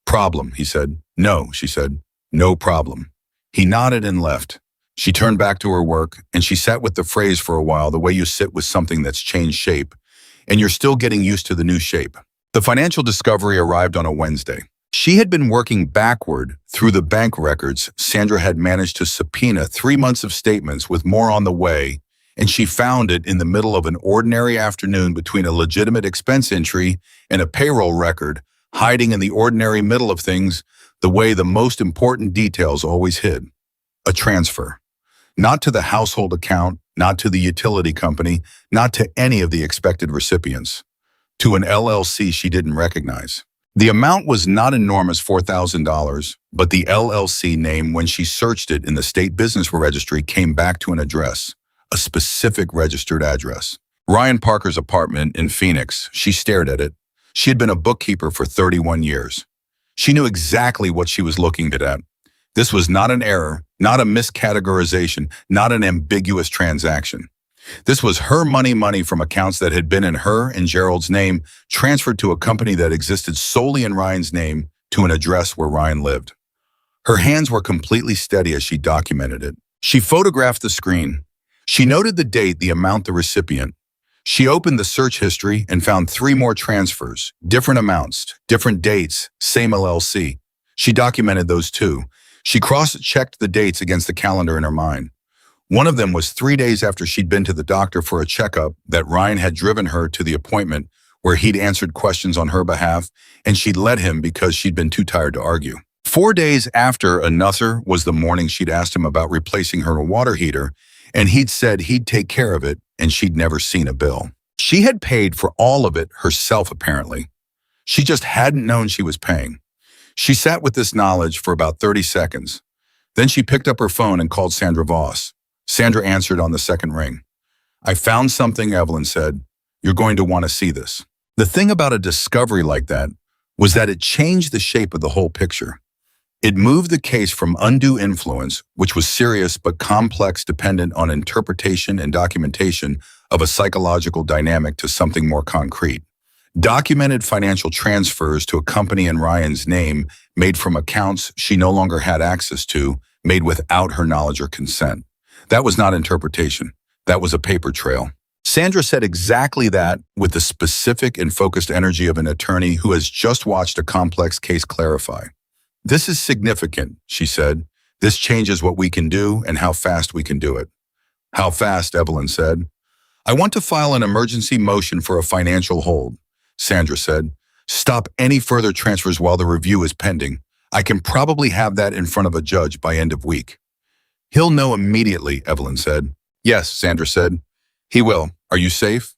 "Problem," he said. "No," she said. "No problem." He nodded and left. She turned back to her work, and she sat with the phrase for a while, the way you sit with something that's changed shape, and you're still getting used to the new shape. The financial discovery arrived on a Wednesday. She had been working backward through the bank records. Sandra had managed to subpoena 3 months of statements with more on the way, and she found it in the middle of an ordinary afternoon between a legitimate expense entry and a payroll record, hiding in the ordinary middle of things the way the most important details always hid. A transfer. Not to the household account, not to the utility company, not to any of the expected recipients. To an LLC she didn't recognize. The amount was not enormous, $4,000, but the LLC name, when she searched it in the state business registry, came back to an address, a specific registered address. Ryan Parker's apartment in Phoenix. She stared at it. She had been a bookkeeper for 31 years. She knew exactly what she was looking at. This was not an error, not a miscategorization, not an ambiguous transaction. This was her money from accounts that had been in her and Gerald's name, transferred to a company that existed solely in Ryan's name, to an address where Ryan lived. Her hands were completely steady as she documented it. She photographed the screen. She noted the date, the amount, the recipient. She opened the search history and found 3 more transfers, different amounts, different dates, same LLC. She documented those too. She cross-checked the dates against the calendar in her mind. One of them was 3 days after she'd been to the doctor for a checkup, that Ryan had driven her to the appointment where he'd answered questions on her behalf, and she'd let him because she'd been too tired to argue. 4 days after another was the morning she'd asked him about replacing her water heater, and he'd said he'd take care of it, and she'd never seen a bill. She had paid for all of it herself, apparently. She just hadn't known she was paying. She sat with this knowledge for about 30 seconds. Then she picked up her phone and called Sandra Voss. Sandra answered on the second ring. "I found something," Evelyn said. "You're going to want to see this." The thing about a discovery like that was that it changed the shape of the whole picture. It moved the case from undue influence, which was serious but complex, dependent on interpretation and documentation of a psychological dynamic, to something more concrete. Documented financial transfers to a company in Ryan's name, made from accounts she no longer had access to, made without her knowledge or consent. That was not interpretation. That was a paper trail. Sandra said exactly that, with the specific and focused energy of an attorney who has just watched a complex case clarify. "This is significant," she said. "This changes what we can do and how fast we can do it." "How fast?" Evelyn said. "I want to file an emergency motion for a financial hold," Sandra said. "Stop any further transfers while the review is pending. I can probably have that in front of a judge by end of week." "He'll know immediately," Evelyn said. "Yes," Sandra said. "He will. Are you safe?"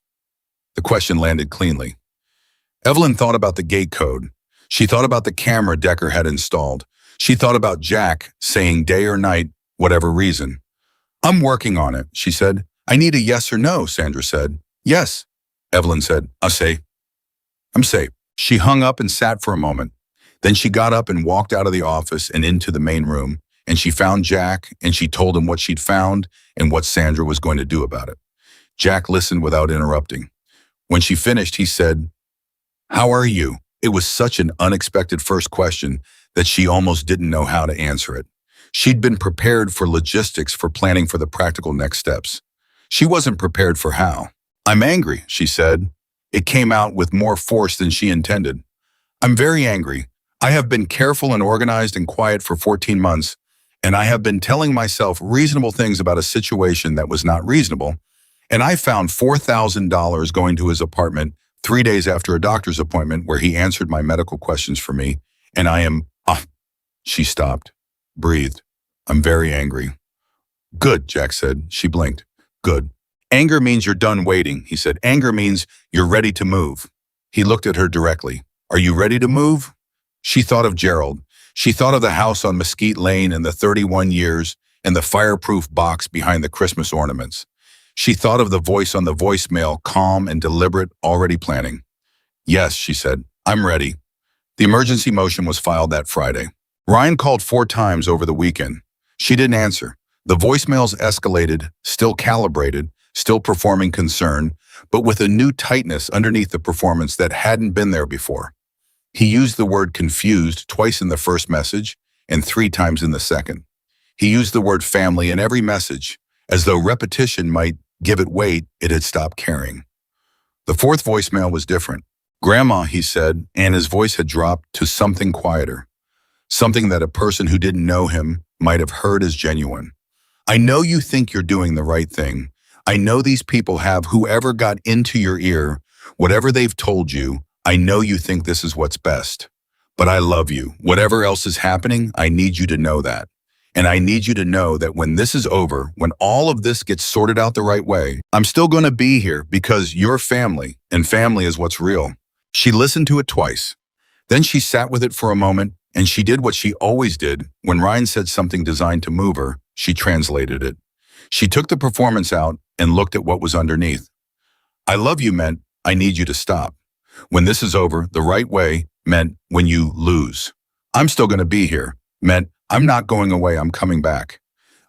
The question landed cleanly. Evelyn thought about the gate code. She thought about the camera Decker had installed. She thought about Jack saying day or night, whatever reason. "I'm working on it," she said. I need a yes or no, Sandra said. Yes, Evelyn said. I'm safe. She hung up and sat for a moment. Then she got up and walked out of the office and into the main room, and she found Jack, and she told him what she'd found and what Sandra was going to do about it. Jack listened without interrupting. When she finished, he said, "How are you?" It was such an unexpected first question that she almost didn't know how to answer it. She'd been prepared for logistics, for planning for the practical next steps. She wasn't prepared for how. "I'm angry," she said. It came out with more force than she intended. "I'm very angry. I have been careful and organized and quiet for 14 months, and I have been telling myself reasonable things about a situation that was not reasonable, and I found $4,000 going to his apartment 3 days after a doctor's appointment where he answered my medical questions for me, and I am..." She stopped, breathed. "I'm very angry." "Good," Jack said. She blinked. "Good. Anger means you're done waiting," he said. "Anger means you're ready to move." He looked at her directly. "Are you ready to move?" She thought of Gerald. She thought of the house on Mesquite Lane and the 31 years and the fireproof box behind the Christmas ornaments. She thought of the voice on the voicemail, calm and deliberate, already planning. "Yes," she said. "I'm ready." The emergency motion was filed that Friday. Ryan called 4 times over the weekend. She didn't answer. The voicemails escalated, still calibrated, still performing concern, but with a new tightness underneath the performance that hadn't been there before. He used the word confused twice in the first message and 3 times in the second. He used the word family in every message, as though repetition might give it weight it had stopped carrying. The 4th voicemail was different. "Grandma," he said, and his voice had dropped to something quieter, something that a person who didn't know him might have heard as genuine. "I know you think you're doing the right thing. I know these people have, whoever got into your ear, whatever they've told you, I know you think this is what's best. But I love you. Whatever else is happening, I need you to know that. And I need you to know that when this is over, when all of this gets sorted out the right way, I'm still going to be here because you're family, and family is what's real." She listened to it twice. Then she sat with it for a moment, and she did what she always did. When Ryan said something designed to move her, she translated it. She took the performance out and looked at what was underneath. "I love you" meant, "I need you to stop. When this is over, the right way" meant, "when you lose. I'm still going to be here" meant, "I'm not going away, I'm coming back.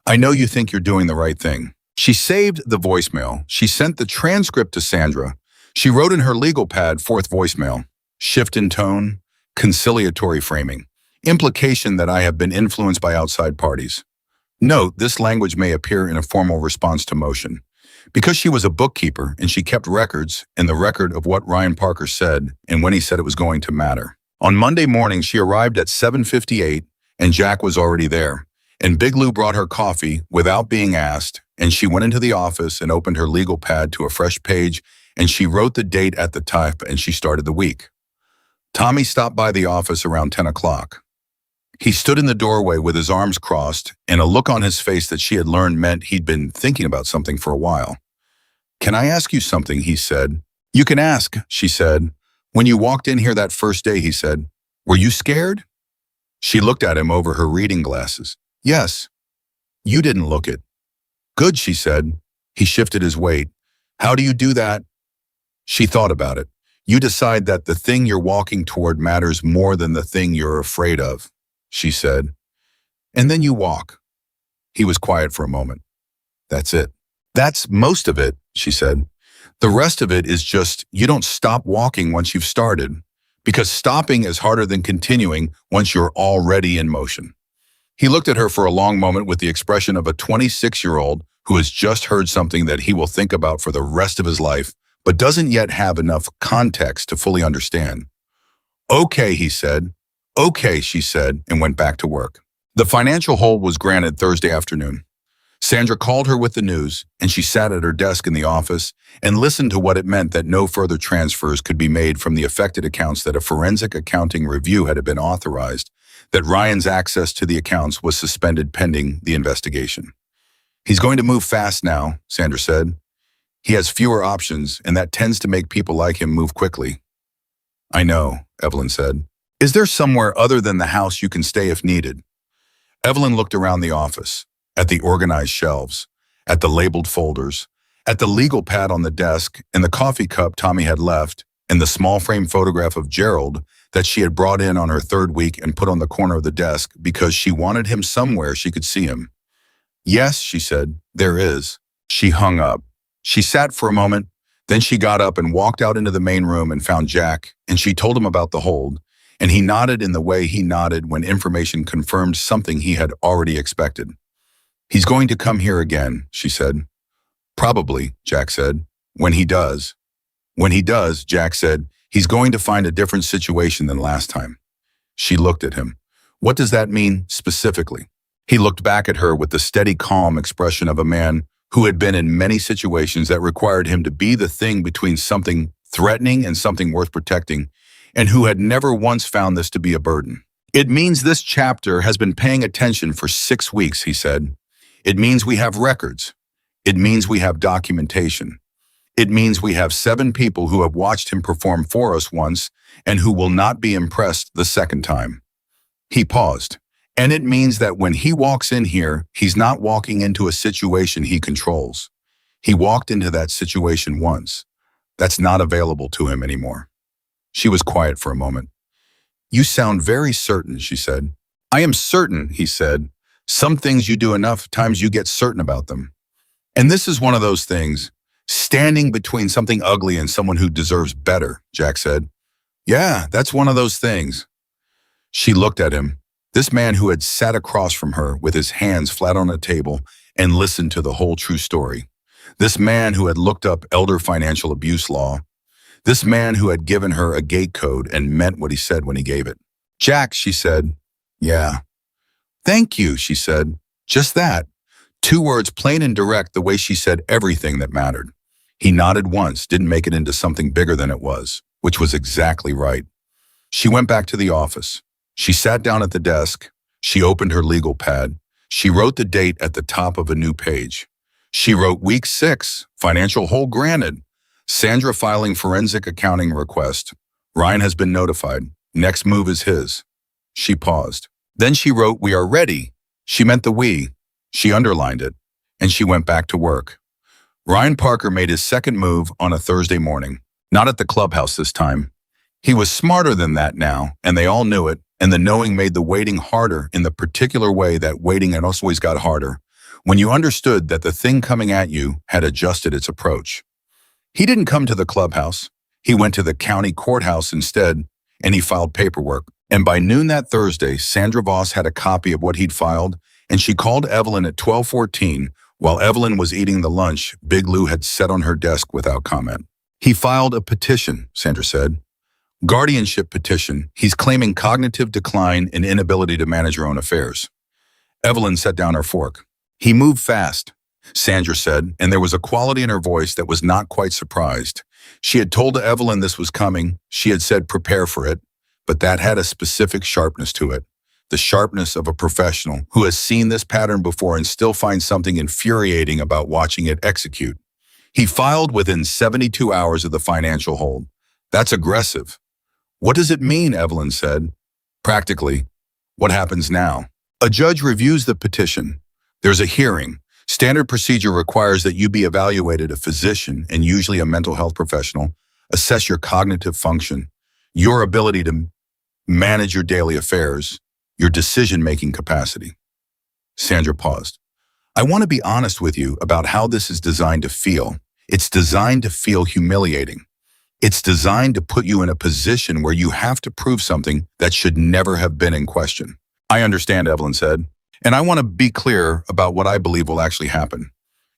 I know you think you're doing the right thing." She saved the voicemail. She sent the transcript to Sandra. She wrote in her legal pad, 4th voicemail, "Shift in tone, conciliatory framing, implication that I have been influenced by outside parties. Note, this language may appear in a formal response to motion." Because she was a bookkeeper and she kept records, and the record of what Ryan Parker said and when he said it was going to matter. On Monday morning, she arrived at 7:58 and Jack was already there. And Big Lou brought her coffee without being asked, and she went into the office and opened her legal pad to a fresh page, and she wrote the date at the top, and she started the week. Tommy stopped by the office around 10 o'clock. He stood in the doorway with his arms crossed and a look on his face that she had learned meant he'd been thinking about something for a while. "Can I ask you something?" he said. "You can ask," she said. "When you walked in here that first day," he said, "were you scared?" She looked at him over her reading glasses. "Yes." "You didn't look it." "Good," she said. He shifted his weight. "How do you do that?" She thought about it. "You decide that the thing you're walking toward matters more than the thing you're afraid of," she said. "And then you walk." He was quiet for a moment. "That's it." "That's most of it," she said. "The rest of it is just you don't stop walking once you've started, because stopping is harder than continuing once you're already in motion." He looked at her for a long moment with the expression of a 26-year-old who has just heard something that he will think about for the rest of his life, but doesn't yet have enough context to fully understand. "Okay," he said. "Okay," she said, and went back to work. The financial hold was granted Thursday afternoon. Sandra called her with the news, and she sat at her desk in the office and listened to what it meant that no further transfers could be made from the affected accounts, that a forensic accounting review had been authorized, that Ryan's access to the accounts was suspended pending the investigation. "He's going to move fast now," Sandra said. "He has fewer options, and that tends to make people like him move quickly." "I know," Evelyn said. "Is there somewhere other than the house you can stay if needed?" Evelyn looked around the office, at the organized shelves, at the labeled folders, At the legal pad on the desk, and the coffee cup Tommy had left, and the small frame photograph of Gerald that she had brought in on her third week and put on the corner of the desk because she wanted him somewhere she could see him. Yes, she said, there is. She hung up. She sat for a moment, then she got up and walked out into the main room and found Jack, and she told him about the hold, and he nodded in the way he nodded when information confirmed something he had already expected. He's going to come here again, she said. Probably, Jack said. When he does. When he does, Jack said, he's going to find a different situation than last time. She looked at him. What does that mean specifically? He looked back at her with the steady, calm expression of a man who had been in many situations that required him to be the thing between something threatening and something worth protecting, and who had never once found this to be a burden. It means this chapter has been paying attention for 6 weeks, he said. It means we have records. It means we have documentation. It means we have 7 people who have watched him perform for us once and who will not be impressed the second time. He paused. And it means that when he walks in here, he's not walking into a situation he controls. He walked into that situation once. That's not available to him anymore. She was quiet for a moment. You sound very certain, she said. I am certain, he said. Some things you do enough times you get certain about them. And this is one of those things, standing between something ugly and someone who deserves better, Jack said. Yeah, that's one of those things. She looked at him. This man who had sat across from her with his hands flat on a table and listened to the whole true story. This man who had looked up elder financial abuse law. This man who had given her a gate code and meant what he said when he gave it. Jack, she said. Yeah. Thank you, she said. Just that. 2 words plain and direct the way she said everything that mattered. He nodded once, didn't make it into something bigger than it was, which was exactly right. She went back to the office. She sat down at the desk. She opened her legal pad. She wrote the date at the top of a new page. She wrote week 6, financial hold granted. Sandra filing forensic accounting request. Ryan has been notified. Next move is his. She paused. Then she wrote, we are ready. She meant the we. She underlined it. And she went back to work. Ryan Parker made his second move on a Thursday morning. Not at the clubhouse this time. He was smarter than that now, and they all knew it. And the knowing made the waiting harder in the particular way that waiting had always got harder, when you understood that the thing coming at you had adjusted its approach. He didn't come to the clubhouse. He went to the county courthouse instead, and he filed paperwork. And by noon that Thursday, Sandra Voss had a copy of what he'd filed, and she called Evelyn at 12:14. While Evelyn was eating the lunch Big Lou had set on her desk without comment. He filed a petition, Sandra said. Guardianship petition. He's claiming cognitive decline and inability to manage her own affairs. Evelyn set down her fork. He moved fast, Sandra said, and there was a quality in her voice that was not quite surprised. She had told Evelyn this was coming. She had said prepare for it, but that had a specific sharpness to it. The sharpness of a professional who has seen this pattern before and still finds something infuriating about watching it execute. He filed within 72 hours of the financial hold. That's aggressive. What does it mean, Evelyn said. Practically, what happens now? A judge reviews the petition. There's a hearing. Standard procedure requires that you be evaluated, a physician, and usually a mental health professional, assess your cognitive function, your ability to manage your daily affairs, your decision-making capacity. Sandra paused. I want to be honest with you about how this is designed to feel. It's designed to feel humiliating. It's designed to put you in a position where you have to prove something that should never have been in question. I understand, Evelyn said, and I want to be clear about what I believe will actually happen.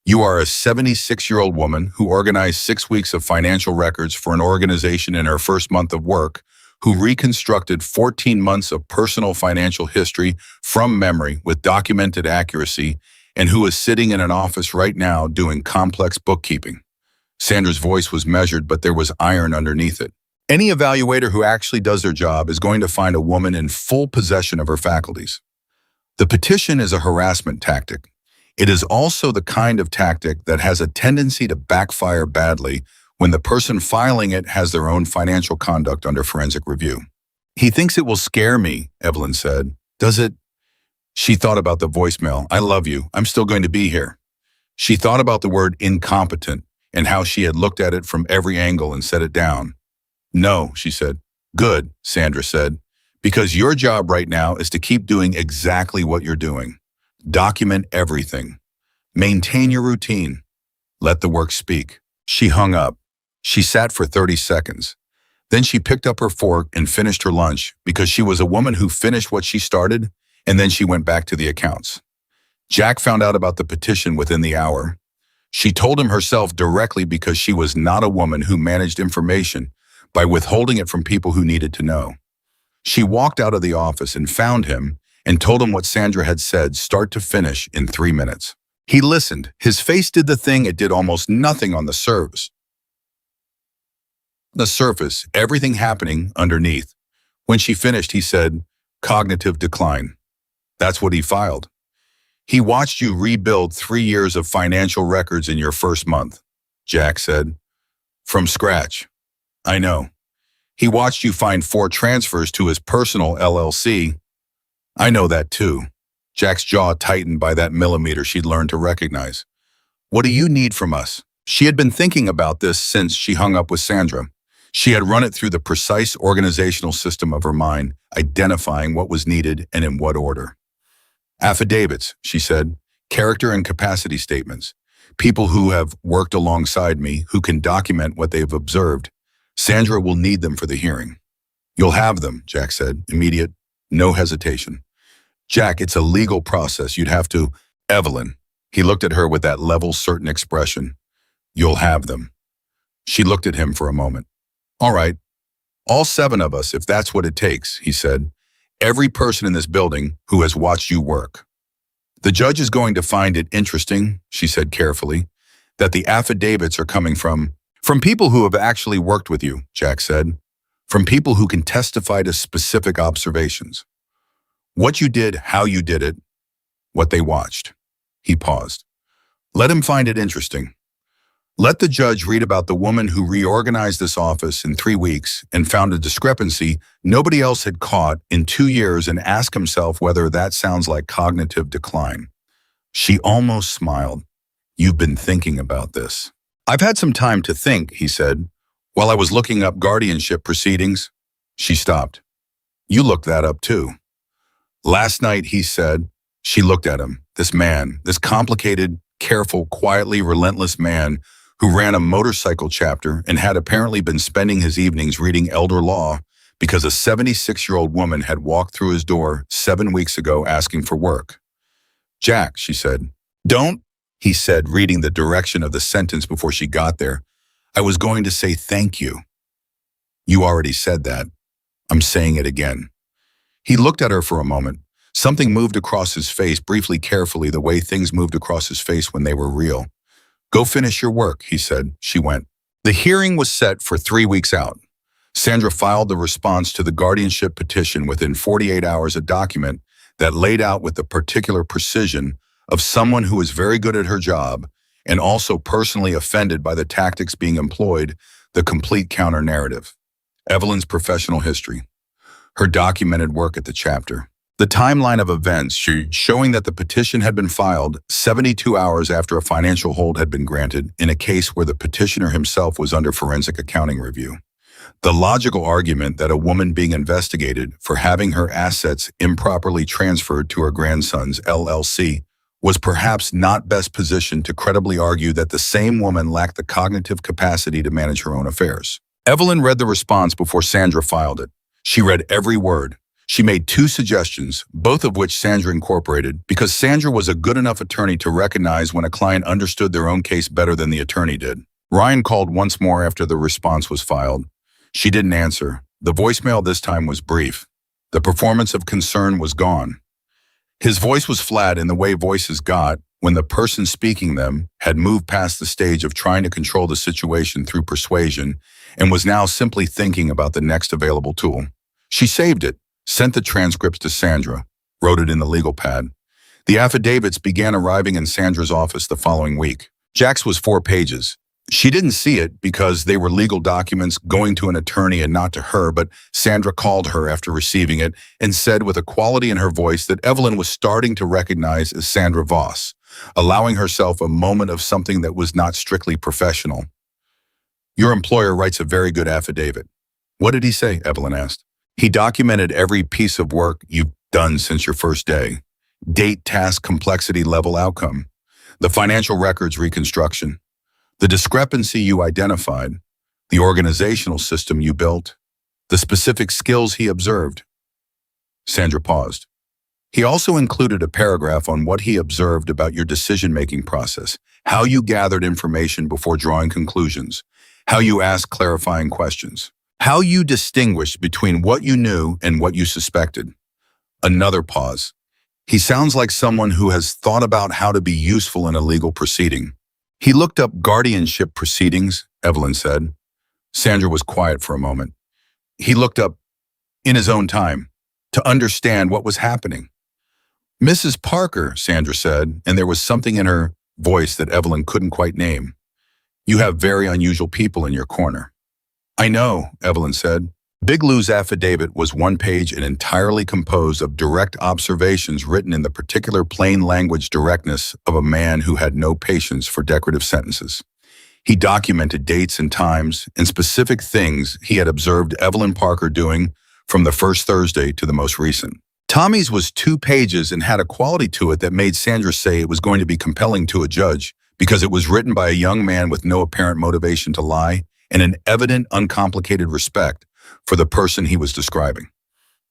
You are a 76-year-old woman who organized 6 weeks of financial records for an organization in her first month of work, who reconstructed 14 months of personal financial history from memory with documented accuracy, and who is sitting in an office right now doing complex bookkeeping. Sandra's voice was measured, but there was iron underneath it. Any evaluator who actually does their job is going to find a woman in full possession of her faculties. The petition is a harassment tactic. It is also the kind of tactic that has a tendency to backfire badly when the person filing it has their own financial conduct under forensic review. He thinks it will scare me, Evelyn said. Does it? She thought about the voicemail. I love you. I'm still going to be here. She thought about the word incompetent and how she had looked at it from every angle and set it down. No, she said. Good, Sandra said, because your job right now is to keep doing exactly what you're doing. Document everything. Maintain your routine. Let the work speak. She hung up. She sat for 30 seconds. Then she picked up her fork and finished her lunch because she was a woman who finished what she started, and then she went back to the accounts. Jack found out about the petition within the hour. She told him herself directly because she was not a woman who managed information by withholding it from people who needed to know. She walked out of the office and found him and told him what Sandra had said start to finish in 3 minutes. He listened. His face did the thing it did almost nothing on the surface. Everything happening underneath. When she finished, he said, cognitive decline. That's what he filed. He watched you rebuild 3 years of financial records in your first month, Jack said. From scratch. I know. He watched you find 4 transfers to his personal LLC. I know that too. Jack's jaw tightened by that millimeter she'd learned to recognize. What do you need from us? She had been thinking about this since she hung up with Sandra. She had run it through the precise organizational system of her mind, identifying what was needed and in what order. Affidavits, she said, character and capacity statements. People who have worked alongside me, who can document what they've observed. Sandra will need them for the hearing. You'll have them, Jack said, immediate, no hesitation. Jack, it's a legal process. You'd have to. Evelyn. He looked at her with that level, certain expression. You'll have them. She looked at him for a moment. All right. All 7 of us, if that's what it takes, he said. Every person in this building who has watched you work. The judge is going to find it interesting, she said carefully, that the affidavits are coming from people who have actually worked with you, Jack said. From people who can testify to specific observations. What you did, how you did it, what they watched. He paused. Let him find it interesting. Let the judge read about the woman who reorganized this office in 3 weeks and found a discrepancy nobody else had caught in 2 years and ask himself whether that sounds like cognitive decline. She almost smiled. You've been thinking about this. I've had some time to think, he said, while I was looking up guardianship proceedings. She stopped. You looked that up too. Last night, he said. She looked at him. This man, this complicated, careful, quietly relentless man who ran a motorcycle chapter and had apparently been spending his evenings reading elder law because a 76-year-old woman had walked through his door 7 weeks ago asking for work. Jack, she said. Don't, he said, reading the direction of the sentence before she got there. I was going to say thank you. You already said that. I'm saying it again. He looked at her for a moment. Something moved across his face briefly, carefully, the way things moved across his face when they were real. Go finish your work, he said. She went. The hearing was set for 3 weeks out. Sandra filed the response to the guardianship petition within 48 hours, a document that laid out with the particular precision of someone who is very good at her job and also personally offended by the tactics being employed, the complete counter-narrative. Evelyn's professional history. Her documented work at the chapter. The timeline of events showing that the petition had been filed 72 hours after a financial hold had been granted in a case where the petitioner himself was under forensic accounting review. The logical argument that a woman being investigated for having her assets improperly transferred to her grandson's LLC was perhaps not best positioned to credibly argue that the same woman lacked the cognitive capacity to manage her own affairs. Evelyn read the response before Sandra filed it. She read every word. She made 2 suggestions, both of which Sandra incorporated, because Sandra was a good enough attorney to recognize when a client understood their own case better than the attorney did. Ryan called once more after the response was filed. She didn't answer. The voicemail this time was brief. The performance of concern was gone. His voice was flat in the way voices got when the person speaking them had moved past the stage of trying to control the situation through persuasion and was now simply thinking about the next available tool. She saved it. Sent the transcripts to Sandra, wrote it in the legal pad. The affidavits began arriving in Sandra's office the following week. Jack's was 4 pages. She didn't see it because they were legal documents going to an attorney and not to her, but Sandra called her after receiving it and said with a quality in her voice that Evelyn was starting to recognize as Sandra Voss, allowing herself a moment of something that was not strictly professional. Your employer writes a very good affidavit. What did he say? Evelyn asked. He documented every piece of work you've done since your first day. Date, task, complexity, level, outcome. The financial records reconstruction. The discrepancy you identified. The organizational system you built. The specific skills he observed. Sandra paused. He also included a paragraph on what he observed about your decision-making process, how you gathered information before drawing conclusions, how you asked clarifying questions, how you distinguished between what you knew and what you suspected. Another pause. He sounds like someone who has thought about how to be useful in a legal proceeding. He looked up guardianship proceedings, Evelyn said. Sandra was quiet for a moment. He looked up in his own time to understand what was happening. Mrs. Parker, Sandra said, and there was something in her voice that Evelyn couldn't quite name. You have very unusual people in your corner. I know, Evelyn said. Big Lou's affidavit was one page and entirely composed of direct observations written in the particular plain language directness of a man who had no patience for decorative sentences. He documented dates and times and specific things he had observed Evelyn Parker doing from the first Thursday to the most recent. Tommy's was 2 pages and had a quality to it that made Sandra say it was going to be compelling to a judge because it was written by a young man with no apparent motivation to lie and an evident, uncomplicated respect for the person he was describing.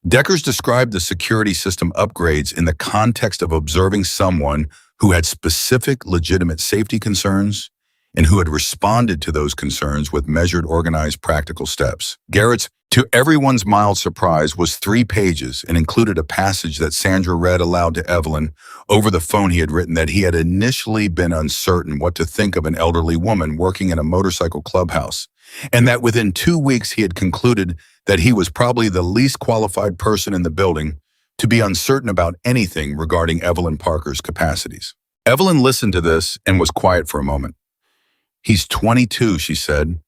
Deckers described the security system upgrades in the context of observing someone who had specific, legitimate safety concerns and who had responded to those concerns with measured, organized, practical steps. Garrett's, to everyone's mild surprise, was 3 pages and included a passage that Sandra read aloud to Evelyn over the phone. He had written that he had initially been uncertain what to think of an elderly woman working in a motorcycle clubhouse, and that within 2 weeks he had concluded that he was probably the least qualified person in the building to be uncertain about anything regarding Evelyn Parker's capacities. Evelyn listened to this and was quiet for a moment. He's 22, she said.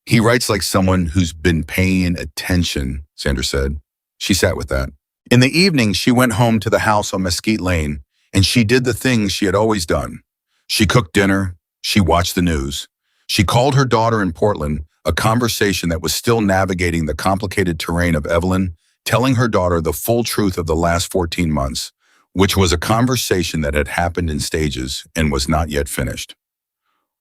He writes like someone who's been paying attention, Sandra said. She sat with that. In the evening, she went home to the house on Mesquite Lane, and she did the things she had always done. She cooked dinner. She watched the news. She called her daughter in Portland, a conversation that was still navigating the complicated terrain of Evelyn, telling her daughter the full truth of the last 14 months, which was a conversation that had happened in stages and was not yet finished.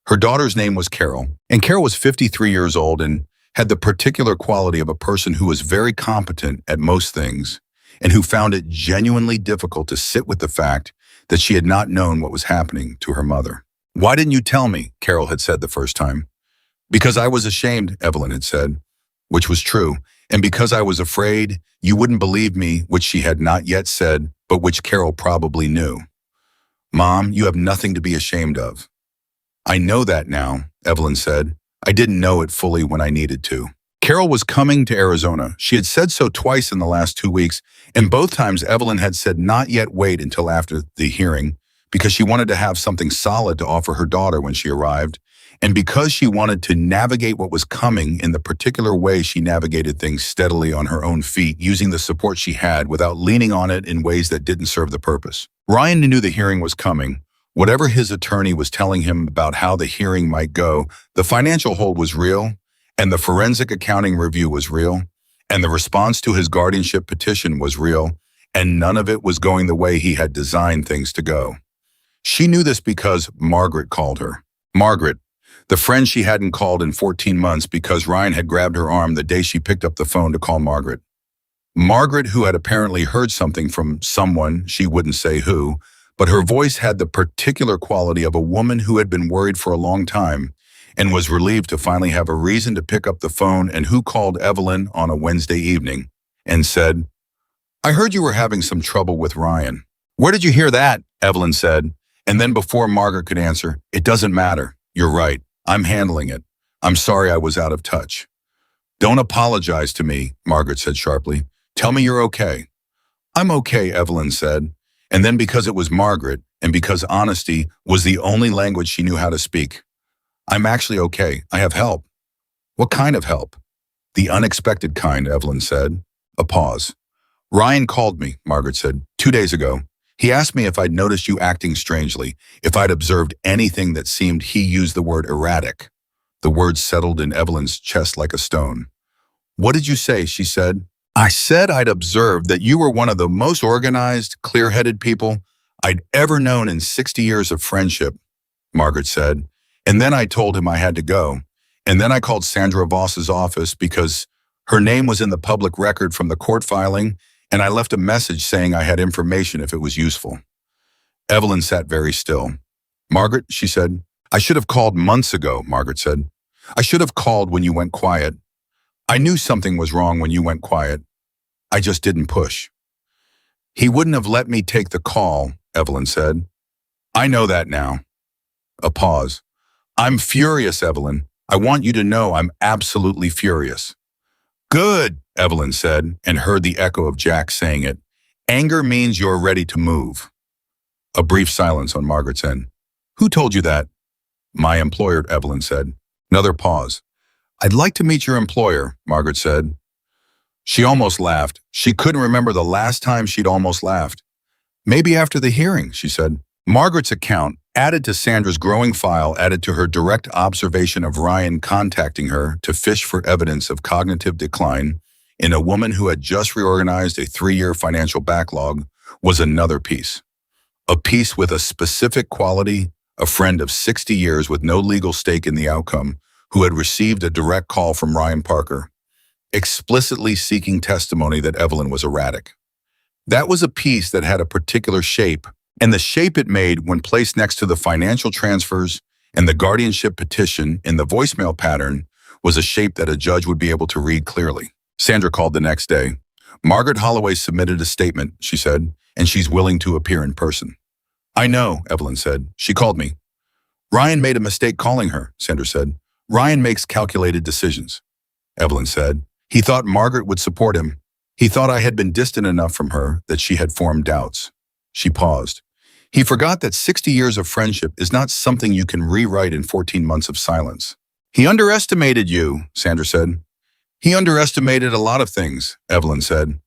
Her daughter's name was Carol, and Carol was 53 years old and had the particular quality of a person who was very competent at most things and who found it genuinely difficult to sit with the fact that she had not known what was happening to her mother. Why didn't you tell me? Carol had said the first time. Because I was ashamed, Evelyn had said, which was true, and because I was afraid you wouldn't believe me, which she had not yet said, but which Carol probably knew. Mom, you have nothing to be ashamed of. I know that now, Evelyn said. I didn't know it fully when I needed to. Carol was coming to Arizona. She had said so twice in the last 2 weeks, and both times Evelyn had said not yet wait until after the hearing because she wanted to have something solid to offer her daughter when she arrived, and because she wanted to navigate what was coming in the particular way she navigated things steadily on her own feet, using the support she had without leaning on it in ways that didn't serve the purpose. Ryan knew the hearing was coming. Whatever his attorney was telling him about how the hearing might go, the financial hold was real, and the forensic accounting review was real, and the response to his guardianship petition was real, and none of it was going the way he had designed things to go. She knew this because Margaret called her. Margaret, the friend she hadn't called in 14 months because Ryan had grabbed her arm the day she picked up the phone to call Margaret. Margaret, who had apparently heard something from someone, she wouldn't say who, but her voice had the particular quality of a woman who had been worried for a long time and was relieved to finally have a reason to pick up the phone, and who called Evelyn on a Wednesday evening and said, I heard you were having some trouble with Ryan. Where did you hear that? Evelyn said, and then before Margaret could answer, it doesn't matter. You're right. I'm handling it. I'm sorry I was out of touch. Don't apologize to me, Margaret said sharply. Tell me you're okay. I'm okay, Evelyn said. And then because it was Margaret, and because honesty was the only language she knew how to speak. I'm actually okay. I have help. What kind of help? The unexpected kind, Evelyn said. A pause. Ryan called me, Margaret said, 2 days ago. He asked me if I'd noticed you acting strangely, if I'd observed anything that seemed. He used the word erratic. The word settled in Evelyn's chest like a stone. What did you say? She said. I said I'd observed that you were one of the most organized, clear-headed people I'd ever known in 60 years of friendship, Margaret said. And then I told him I had to go. And then I called Sandra Voss's office because her name was in the public record from the court filing, and I left a message saying I had information if it was useful. Evelyn sat very still. Margaret, she said. I should have called months ago, Margaret said. I should have called when you went quiet. I knew something was wrong when you went quiet. I just didn't push. He wouldn't have let me take the call, Evelyn said. I know that now. A pause. I'm furious, Evelyn. I want you to know I'm absolutely furious. Good, Evelyn said, and heard the echo of Jack saying it. Anger means you're ready to move. A brief silence on Margaret's end. Who told you that? My employer, Evelyn said. Another pause. I'd like to meet your employer, Margaret said. She almost laughed. She couldn't remember the last time she'd almost laughed. Maybe after the hearing, she said. Margaret's account, added to Sandra's growing file, added to her direct observation of Ryan contacting her to fish for evidence of cognitive decline in a woman who had just reorganized a 3-year financial backlog, was another piece. A piece with a specific quality, a friend of 60 years with no legal stake in the outcome, who had received a direct call from Ryan Parker, explicitly seeking testimony that Evelyn was erratic. That was a piece that had a particular shape, and the shape it made when placed next to the financial transfers and the guardianship petition in the voicemail pattern was a shape that a judge would be able to read clearly. Sandra called the next day. Margaret Holloway submitted a statement, she said, and she's willing to appear in person. I know, Evelyn said. She called me. Ryan made a mistake calling her, Sandra said. Ryan makes calculated decisions, Evelyn said. He thought Margaret would support him. He thought I had been distant enough from her that she had formed doubts. She paused. He forgot that 60 years of friendship is not something you can rewrite in 14 months of silence. He underestimated you, Sandra said. He underestimated a lot of things, Evelyn said.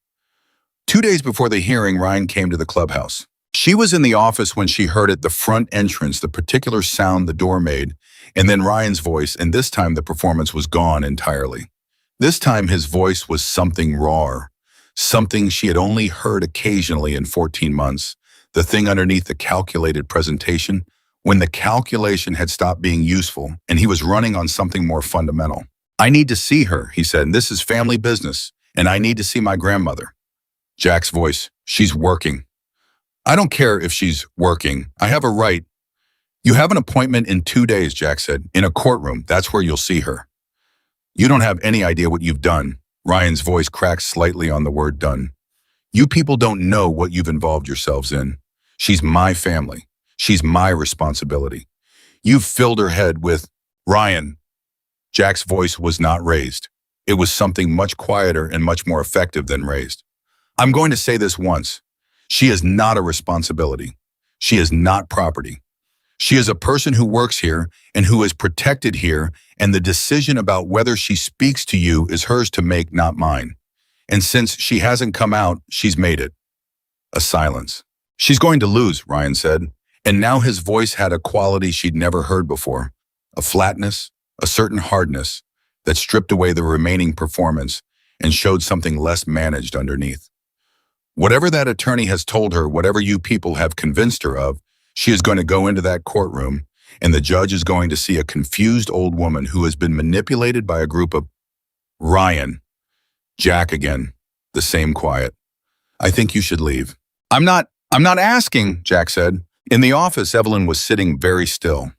2 days before the hearing, Ryan came to the clubhouse. She was in the office when she heard at the front entrance the particular sound the door made, and then Ryan's voice, and this time the performance was gone entirely. This time his voice was something raw, something she had only heard occasionally in 14 months, the thing underneath the calculated presentation, when the calculation had stopped being useful and he was running on something more fundamental. I need to see her, he said, and this is family business, and I need to see my grandmother. Jack's voice, she's working. I don't care if she's working. I have a right. You have an appointment in 2 days, Jack said, in a courtroom. That's where you'll see her. You don't have any idea what you've done. Ryan's voice cracked slightly on the word done. You people don't know what you've involved yourselves in. She's my family. She's my responsibility. You've filled her head with, Ryan. Jack's voice was not raised. It was something much quieter and much more effective than raised. I'm going to say this once. She is not a responsibility. She is not property. She is a person who works here and who is protected here, and the decision about whether she speaks to you is hers to make, not mine. And since she hasn't come out, she's made it. A silence. She's going to lose, Ryan said, and now his voice had a quality she'd never heard before, a flatness, a certain hardness that stripped away the remaining performance and showed something less managed underneath. Whatever that attorney has told her, whatever you people have convinced her of, she is going to go into that courtroom, and the judge is going to see a confused old woman who has been manipulated by a group of Ryan. Jack again, the same quiet. I think you should leave. I'm not asking, Jack said. In the office, Evelyn was sitting very still.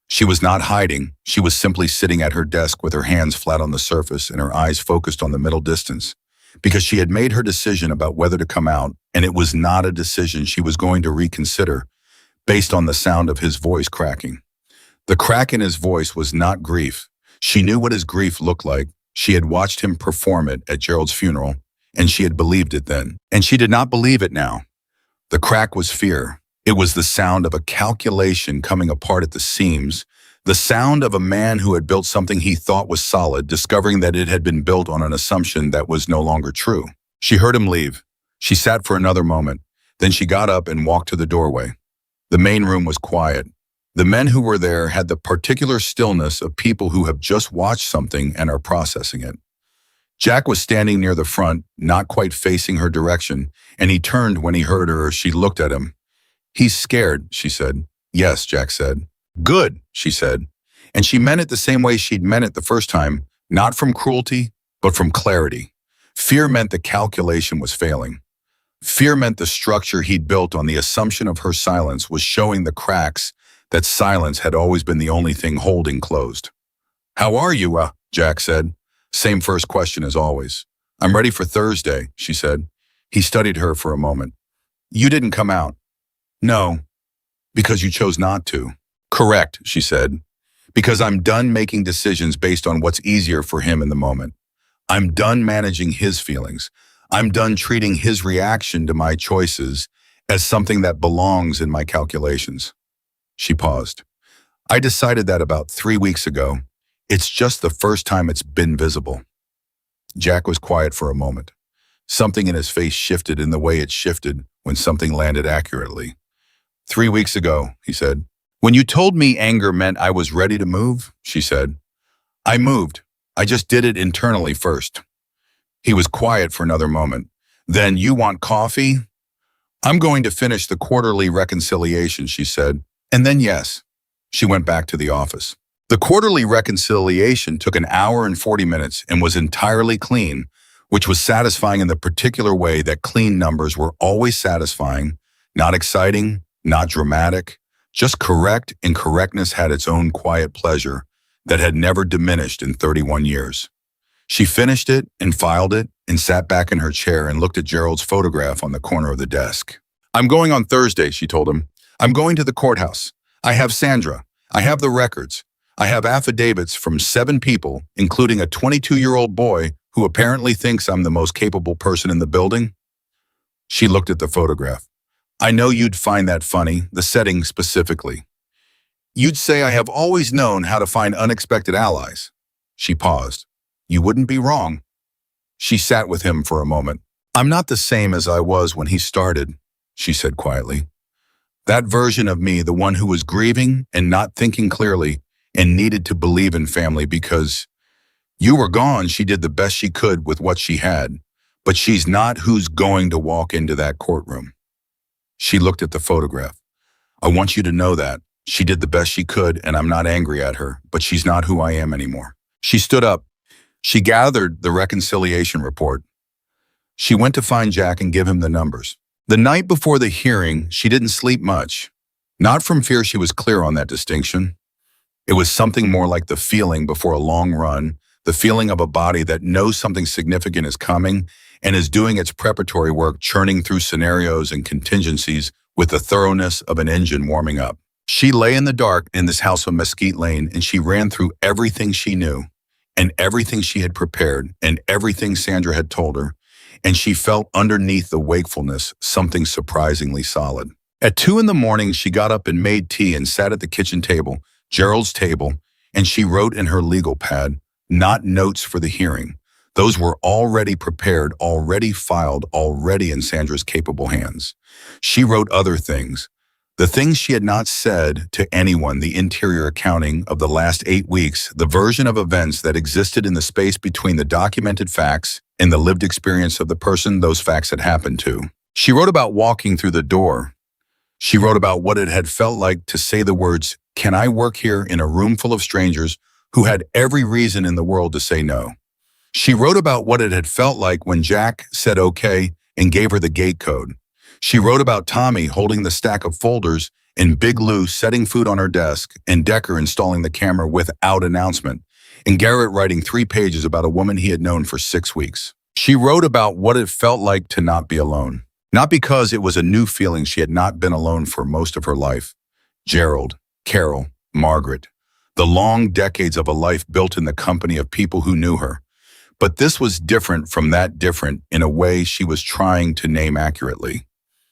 She was not hiding. She was simply sitting at her desk with her hands flat on the surface and her eyes focused on the middle distance, because she had made her decision about whether to come out, and it was not a decision she was going to reconsider based on the sound of his voice cracking. The crack in his voice was not grief. She knew what his grief looked like. She had watched him perform it at Gerald's funeral, and she had believed it then. And she did not believe it now. The crack was fear. It was the sound of a calculation coming apart at the seams, the sound of a man who had built something he thought was solid, discovering that it had been built on an assumption that was no longer true. She heard him leave. She sat for another moment, Then she got up and walked to the doorway. The main room was quiet. The men who were there had the particular stillness of people who have just watched something and are processing it. Jack was standing near the front, not quite facing her direction, and he turned when he heard her. She looked at him. "He's scared," she said. "Yes," Jack said. "Good," she said. And she meant it the same way she'd meant it the first time, not from cruelty, but from clarity. Fear meant the calculation was failing. Fear meant the structure he'd built on the assumption of her silence was showing the cracks that silence had always been the only thing holding closed. "How are you?" Jack said. Same first question as always. "I'm ready for Thursday," she said. He studied her for a moment. "You didn't come out." "No, because you chose not to." "Correct," she said. "Because I'm done making decisions based on what's easier for him in the moment. I'm done managing his feelings. I'm done treating his reaction to my choices as something that belongs in my calculations." She paused. "I decided that about 3 weeks ago. It's just the first time it's been visible." Jack was quiet for a moment. Something in his face shifted in the way it shifted when something landed accurately. "3 weeks ago," he said. "When you told me anger meant I was ready to move," she said. "I moved. I just did it internally first." He was quiet for another moment. "Then you want coffee?" "I'm going to finish the quarterly reconciliation," she said. "And then yes." She went back to the office. The quarterly reconciliation took an hour and 40 minutes and was entirely clean, which was satisfying in the particular way that clean numbers were always satisfying, not exciting, not dramatic, just correct, and correctness had its own quiet pleasure that had never diminished in 31 years. She finished it and filed it and sat back in her chair and looked at Gerald's photograph on the corner of the desk. "I'm going on Thursday," she told him. "I'm going to the courthouse. I have Sandra. I have the records. I have affidavits from 7 people, including a 22-year-old boy who apparently thinks I'm the most capable person in the building." She looked at the photograph. "I know you'd find that funny, the setting specifically. You'd say I have always known how to find unexpected allies." She paused. "You wouldn't be wrong." She sat with him for a moment. "I'm not the same as I was when he started," she said quietly. "That version of me, the one who was grieving and not thinking clearly and needed to believe in family because you were gone, she did the best she could with what she had, but she's not who's going to walk into that courtroom." She looked at the photograph. "I want you to know that. She did the best she could, and I'm not angry at her, but she's not who I am anymore." She stood up. She gathered the reconciliation report. She went to find Jack and give him the numbers. The night before the hearing, she didn't sleep much. Not from fear, she was clear on that distinction. It was something more like the feeling before a long run, the feeling of a body that knows something significant is coming and is doing its preparatory work, churning through scenarios and contingencies with the thoroughness of an engine warming up. She lay in the dark in this house on Mesquite Lane, and she ran through everything she knew and everything she had prepared and everything Sandra had told her, and she felt underneath the wakefulness something surprisingly solid. At 2 a.m, she got up and made tea and sat at the kitchen table, Gerald's table, and she wrote in her legal pad, not notes for the hearing. Those were already prepared, already filed, already in Sandra's capable hands. She wrote other things. The things she had not said to anyone, the interior accounting of the last 8 weeks, the version of events that existed in the space between the documented facts and the lived experience of the person those facts had happened to. She wrote about walking through the door. She wrote about what it had felt like to say the words, "Can I work here?" in a room full of strangers who had every reason in the world to say no. She wrote about what it had felt like when Jack said okay and gave her the gate code. She wrote about Tommy holding the stack of folders and Big Lou setting food on her desk and Decker installing the camera without announcement, and Garrett writing 3 pages about a woman he had known for 6 weeks. She wrote about what it felt like to not be alone. Not because it was a new feeling, she had not been alone for most of her life. Gerald, Carol, Margaret, the long decades of a life built in the company of people who knew her. But this was different from that different in a way she was trying to name accurately.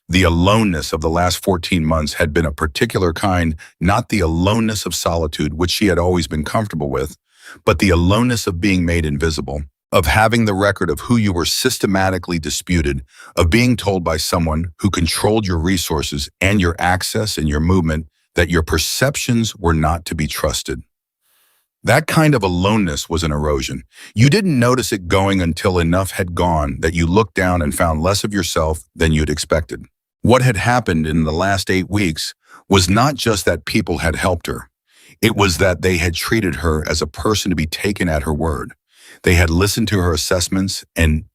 The aloneness of the last 14 months had been a particular kind, not the aloneness of solitude, which she had always been comfortable with, but the aloneness of being made invisible, of having the record of who you were systematically disputed, of being told by someone who controlled your resources and your access and your movement that your perceptions were not to be trusted. That kind of aloneness was an erosion. You didn't notice it going until enough had gone that you looked down and found less of yourself than you'd expected. What had happened in the last 8 weeks was not just that people had helped her. It was that they had treated her as a person to be taken at her word. They had listened to her assessments and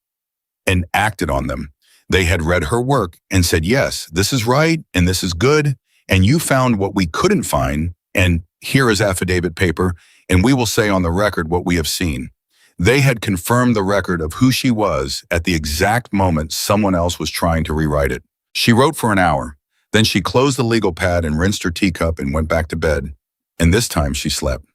acted on them. They had read her work and said, yes, this is right and this is good, and you found what we couldn't find, and here is affidavit paper, and we will say on the record what we have seen. They had confirmed the record of who she was at the exact moment someone else was trying to rewrite it. She wrote for an hour. Then she closed the legal pad and rinsed her teacup and went back to bed. And this time she slept.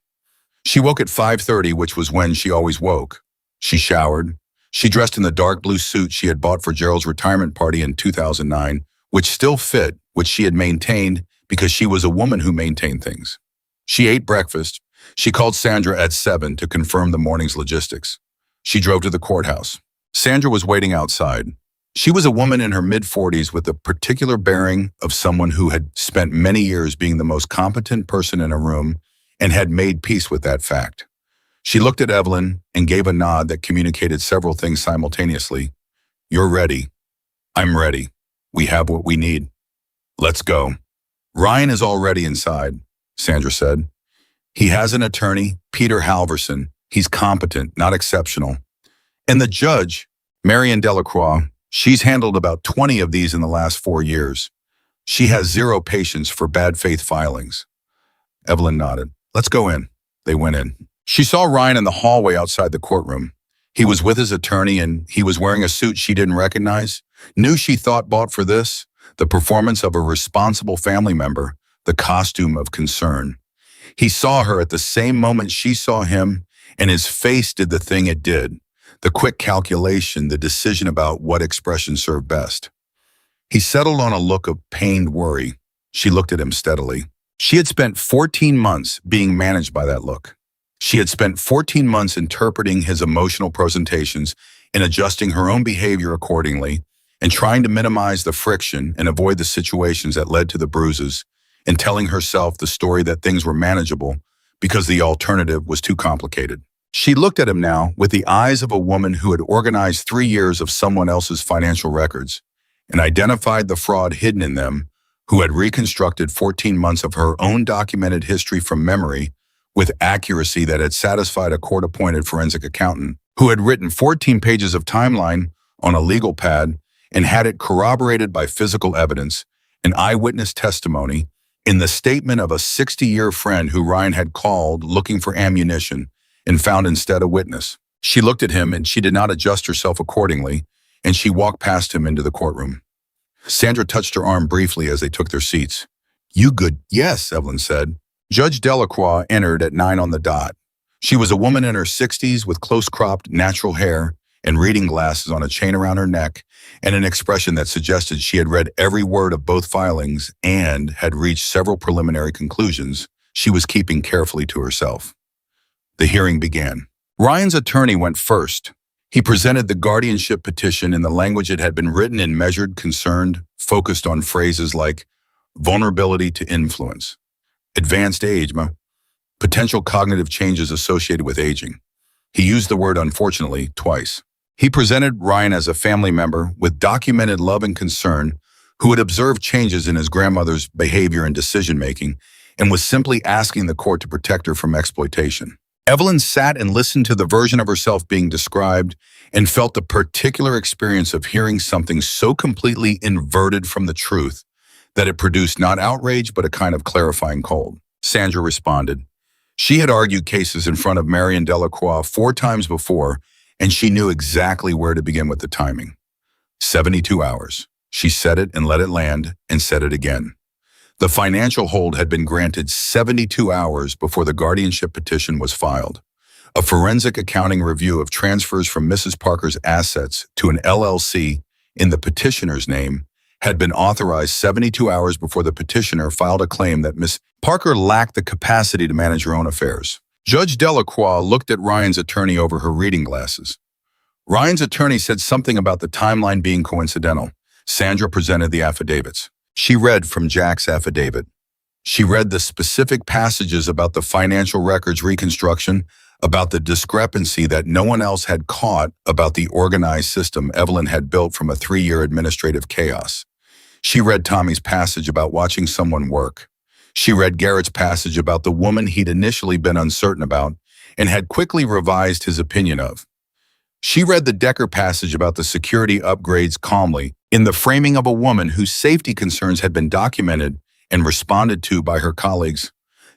She woke at 5:30, which was when she always woke. She showered. She dressed in the dark blue suit she had bought for Gerald's retirement party in 2009, which still fit, which she had maintained because she was a woman who maintained things. She ate breakfast. She called Sandra at 7 to confirm the morning's logistics. She drove to the courthouse. Sandra was waiting outside. She was a woman in her mid-40s with the particular bearing of someone who had spent many years being the most competent person in a room and had made peace with that fact. She looked at Evelyn and gave a nod that communicated several things simultaneously. You're ready. I'm ready. We have what we need. Let's go. Ryan is already inside, Sandra said. He has an attorney, Peter Halverson. He's competent, not exceptional. And the judge, Marion Delacroix, she's handled about 20 of these in the last 4 years. She has zero patience for bad faith filings. Evelyn nodded. Let's go in. They went in. She saw Ryan in the hallway outside the courtroom. He was with his attorney and he was wearing a suit she didn't recognize. New she thought bought for this, the performance of a responsible family member, the costume of concern. He saw her at the same moment she saw him, and his face did the thing it did. The quick calculation, the decision about what expression served best. He settled on a look of pained worry. She looked at him steadily. She had spent 14 months being managed by that look. She had spent 14 months interpreting his emotional presentations and adjusting her own behavior accordingly, and trying to minimize the friction and avoid the situations that led to the bruises, and telling herself the story that things were manageable because the alternative was too complicated. She looked at him now with the eyes of a woman who had organized 3 years of someone else's financial records and identified the fraud hidden in them, who had reconstructed 14 months of her own documented history from memory with accuracy that had satisfied a court-appointed forensic accountant, who had written 14 pages of timeline on a legal pad and had it corroborated by physical evidence, an eyewitness testimony, in the statement of a 60-year friend who Ryan had called looking for ammunition and found instead a witness. She looked at him and she did not adjust herself accordingly, and she walked past him into the courtroom. Sandra touched her arm briefly as they took their seats. You good? Yes, Evelyn said. Judge Delacroix entered at 9 on the dot. She was a woman in her 60s with close-cropped, natural hair and reading glasses on a chain around her neck, and an expression that suggested she had read every word of both filings and had reached several preliminary conclusions she was keeping carefully to herself. The hearing began. Ryan's attorney went first. He presented the guardianship petition in the language it had been written in, measured, concerned, focused on phrases like vulnerability to influence, advanced age, potential cognitive changes associated with aging. He used the word unfortunately twice. He presented Ryan as a family member with documented love and concern who had observed changes in his grandmother's behavior and decision-making and was simply asking the court to protect her from exploitation. Evelyn sat and listened to the version of herself being described and felt the particular experience of hearing something so completely inverted from the truth that it produced not outrage but a kind of clarifying cold. Sandra responded. She had argued cases in front of Marion Delacroix 4 times before, and she knew exactly where to begin with the timing. 72 hours. She said it and let it land and said it again. The financial hold had been granted 72 hours before the guardianship petition was filed. A forensic accounting review of transfers from Mrs. Parker's assets to an LLC in the petitioner's name had been authorized 72 hours before the petitioner filed a claim that Miss Parker lacked the capacity to manage her own affairs. Judge Delacroix looked at Ryan's attorney over her reading glasses. Ryan's attorney said something about the timeline being coincidental. Sandra presented the affidavits. She read from Jack's affidavit. She read the specific passages about the financial records reconstruction, about the discrepancy that no one else had caught, about the organized system Evelyn had built from a 3-year administrative chaos. She read Tommy's passage about watching someone work. She read Garrett's passage about the woman he'd initially been uncertain about and had quickly revised his opinion of. She read the Decker passage about the security upgrades calmly, in the framing of a woman whose safety concerns had been documented and responded to by her colleagues,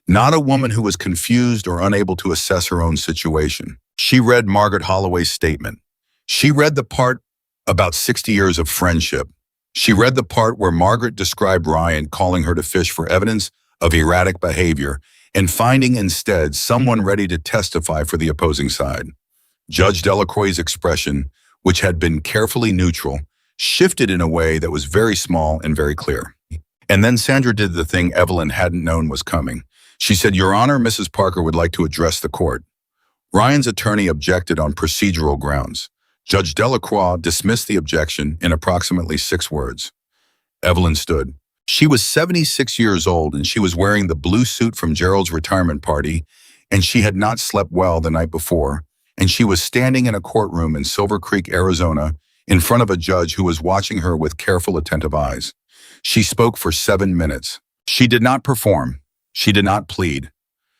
not a woman who was confused or unable to assess her own situation. She read Margaret Holloway's statement. She read the part about 60 years of friendship. She read the part where Margaret described Ryan calling her to fish for evidence of erratic behavior and finding instead someone ready to testify for the opposing side. Judge Delacroix's expression, which had been carefully neutral, shifted in a way that was very small and very clear. And then Sandra did the thing Evelyn hadn't known was coming. She said, "Your Honor, Mrs. Parker would like to address the court." Ryan's attorney objected on procedural grounds. Judge Delacroix dismissed the objection in approximately 6 words. Evelyn stood. She was 76 years old and she was wearing the blue suit from Gerald's retirement party, and she had not slept well the night before, and she was standing in a courtroom in Silver Creek, Arizona, in front of a judge who was watching her with careful, attentive eyes. She spoke for 7 minutes. She did not perform. She did not plead.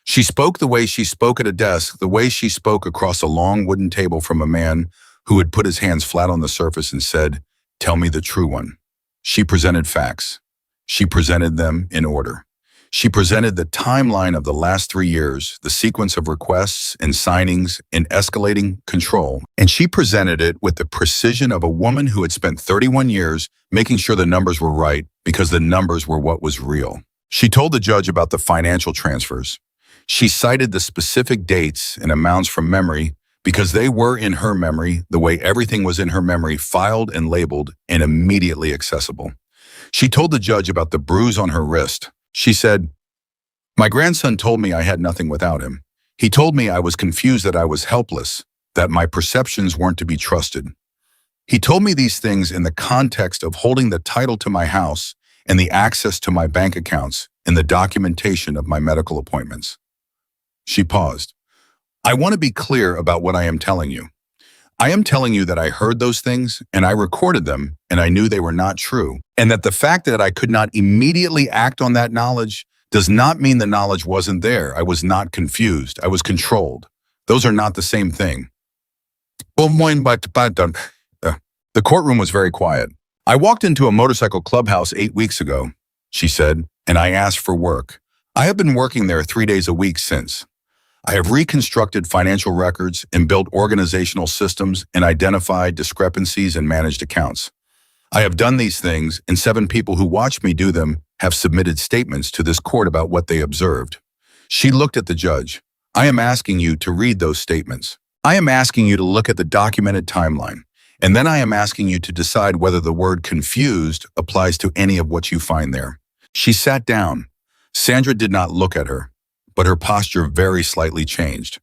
She spoke the way she spoke at a desk, the way she spoke across a long wooden table from a man who had put his hands flat on the surface and said, "Tell me the true one." She presented facts. She presented them in order. She presented the timeline of the last 3 years, the sequence of requests and signings and escalating control, and she presented it with the precision of a woman who had spent 31 years making sure the numbers were right because the numbers were what was real. She told the judge about the financial transfers. She cited the specific dates and amounts from memory because they were in her memory the way everything was in her memory, filed and labeled and immediately accessible. She told the judge about the bruise on her wrist. She said, "My grandson told me I had nothing without him. He told me I was confused, that I was helpless, that my perceptions weren't to be trusted. He told me these things in the context of holding the title to my house and the access to my bank accounts and the documentation of my medical appointments." She paused. "I want to be clear about what I am telling you. I am telling you that I heard those things and I recorded them and I knew they were not true, and that the fact that I could not immediately act on that knowledge does not mean the knowledge wasn't there. I was not confused. I was controlled. Those are not the same thing." The courtroom was very quiet. "I walked into a motorcycle clubhouse 8 weeks ago," she said, "and I asked for work. I have been working there 3 days a week since. I have reconstructed financial records and built organizational systems and identified discrepancies and managed accounts. I have done these things, and 7 people who watched me do them have submitted statements to this court about what they observed." She looked at the judge. "I am asking you to read those statements. I am asking you to look at the documented timeline, and then I am asking you to decide whether the word confused applies to any of what you find there." She sat down. Sandra did not look at her, but her posture very slightly changed.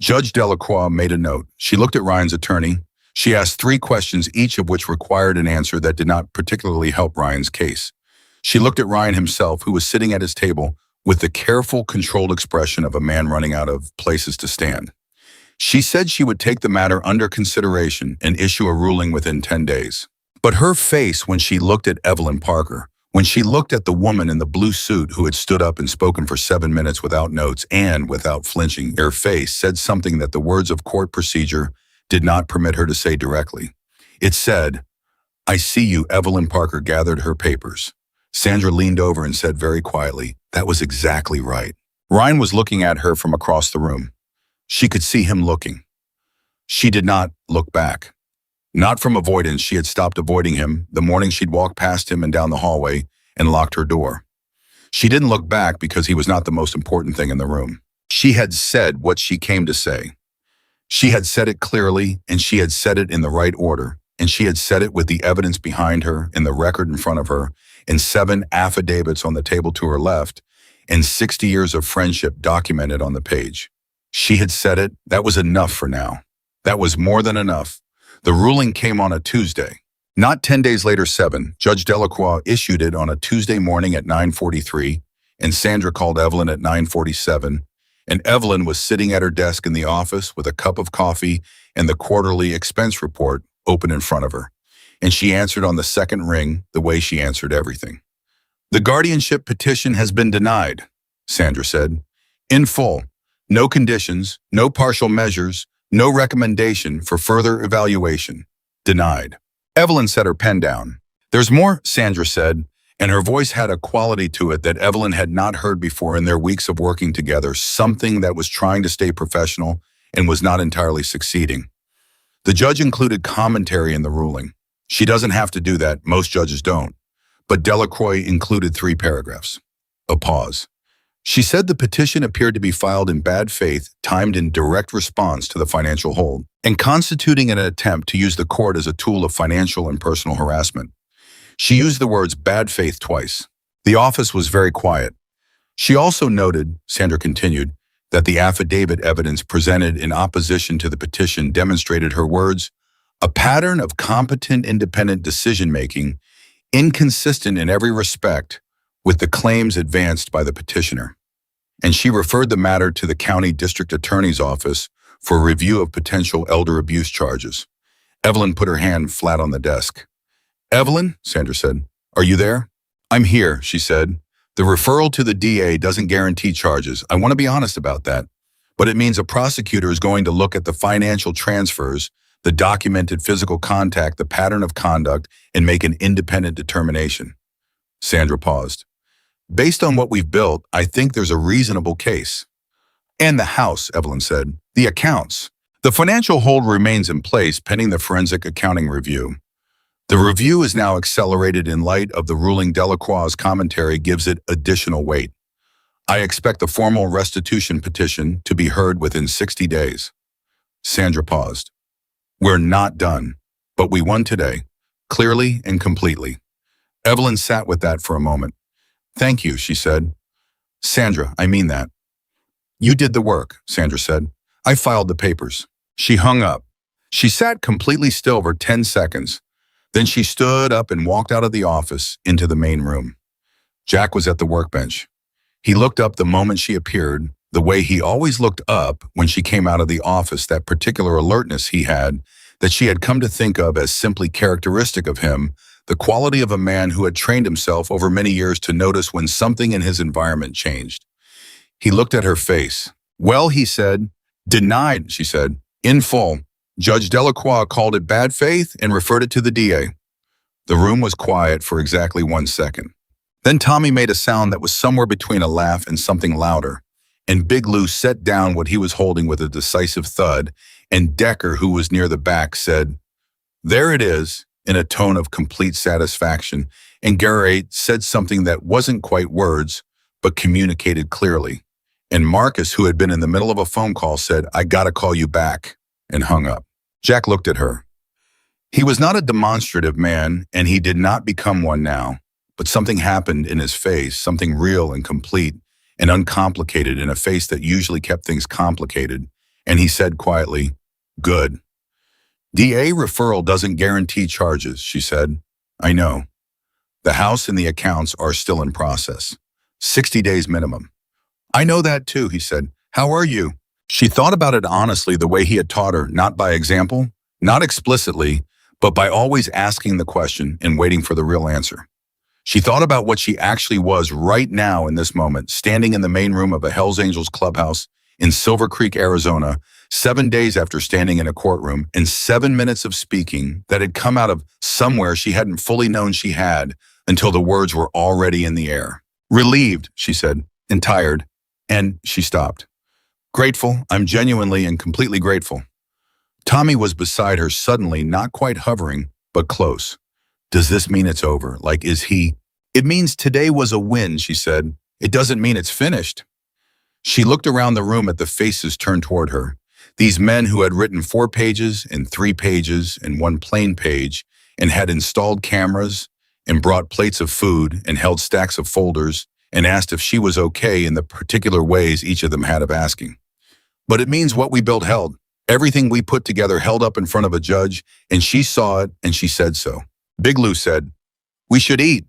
Judge Delacroix made a note. She looked at Ryan's attorney. She asked 3 questions, each of which required an answer that did not particularly help Ryan's case. She looked at Ryan himself, who was sitting at his table with the careful, controlled expression of a man running out of places to stand. She said she would take the matter under consideration and issue a ruling within 10 days. But her face when she looked at Evelyn Parker, when she looked at the woman in the blue suit who had stood up and spoken for 7 minutes without notes and without flinching, her face said something that the words of court procedure did not permit her to say directly. It said, "I see you." Evelyn Parker gathered her papers. Sandra leaned over and said very quietly, "That was exactly right." Ryan was looking at her from across the room. She could see him looking. She did not look back. Not from avoidance. She had stopped avoiding him the morning she'd walked past him and down the hallway and locked her door. She didn't look back because he was not the most important thing in the room. She had said what she came to say. She had said it clearly, and she had said it in the right order, and she had said it with the evidence behind her and the record in front of her, and 7 affidavits on the table to her left, and 60 years of friendship documented on the page. She had said it. That was enough for now. That was more than enough. The ruling came on a Tuesday. Not 10 days later, 7. Judge Delacroix issued it on a Tuesday morning at 9:43, and Sandra called Evelyn at 9:47, and Evelyn was sitting at her desk in the office with a cup of coffee and the quarterly expense report open in front of her. And she answered on the second ring the way she answered everything. "The guardianship petition has been denied," Sandra said. "In full. No conditions, no partial measures, no recommendation for further evaluation. Denied." Evelyn set her pen down. "There's more," Sandra said, and her voice had a quality to it that Evelyn had not heard before in their weeks of working together, something that was trying to stay professional and was not entirely succeeding. The judge included commentary in the ruling. She doesn't have to do that, most judges don't. But Delacroix included 3 paragraphs. A pause. She said the petition appeared to be filed in bad faith, timed in direct response to the financial hold, and constituting an attempt to use the court as a tool of financial and personal harassment. She used the words bad faith twice. The office was very quiet. She also noted, Sandra continued, that the affidavit evidence presented in opposition to the petition demonstrated her words, a pattern of competent independent decision-making, inconsistent in every respect with the claims advanced by the petitioner. And she referred the matter to the county district attorney's office for review of potential elder abuse charges. Evelyn put her hand flat on the desk. "Evelyn," Sandra said, "are you there?" "I'm here," she said. "The referral to the DA doesn't guarantee charges. I want to be honest about that. But it means a prosecutor is going to look at the financial transfers, the documented physical contact, the pattern of conduct, and make an independent determination." Sandra paused. "Based on what we've built, I think there's a reasonable case." "And the house," Evelyn said. "The accounts. The financial hold remains in place pending the forensic accounting review. The review is now accelerated in light of the ruling. Delacroix's commentary gives it additional weight. I expect the formal restitution petition to be heard within 60 days. Sandra paused. "We're not done, but we won today, clearly and completely." Evelyn sat with that for a moment. "Thank you," she said. "Sandra, I mean that." "You did the work," Sandra said. "I filed the papers." She hung up. She sat completely still for 10 seconds. Then she stood up and walked out of the office into the main room. Jack was at the workbench. He looked up the moment she appeared, the way he always looked up when she came out of the office, that particular alertness he had, that she had come to think of as simply characteristic of him, the quality of a man who had trained himself over many years to notice when something in his environment changed. He looked at her face. "Well," he said. "Denied," she said. "In full. Judge Delacroix called it bad faith and referred it to the DA. The room was quiet for exactly 1 second. Then Tommy made a sound that was somewhere between a laugh and something louder, and Big Lou set down what he was holding with a decisive thud, and Decker, who was near the back, said, "There it is," in a tone of complete satisfaction, and Garrett said something that wasn't quite words, but communicated clearly. And Marcus, who had been in the middle of a phone call, said, "I gotta call you back," and hung up. Jack looked at her. He was not a demonstrative man, and he did not become one now, but something happened in his face, something real and complete and uncomplicated in a face that usually kept things complicated, and he said quietly, "Good." "DA referral doesn't guarantee charges," she said. "I know. The house and the accounts are still in process. 60 days minimum." "I know that too," he said. "How are you?" She thought about it honestly, the way he had taught her, not by example, not explicitly, but by always asking the question and waiting for the real answer. She thought about what she actually was right now in this moment, standing in the main room of a Hells Angels clubhouse in Silver Creek, Arizona, 7 days after standing in a courtroom and 7 minutes of speaking that had come out of somewhere she hadn't fully known she had until the words were already in the air. "Relieved," she said, "and tired." And she stopped. "Grateful. I'm genuinely and completely grateful." Tommy was beside her suddenly, not quite hovering, but close. "Does this mean it's over? Like, is he?" "It means today was a win," she said. "It doesn't mean it's finished." She looked around the room at the faces turned toward her. These men who had written 4 pages and 3 pages and 1 plain page and had installed cameras and brought plates of food and held stacks of folders and asked if she was okay in the particular ways each of them had of asking. "But it means what we built held. Everything we put together held up in front of a judge, and she saw it and she said so. Big Lou said, "We should eat."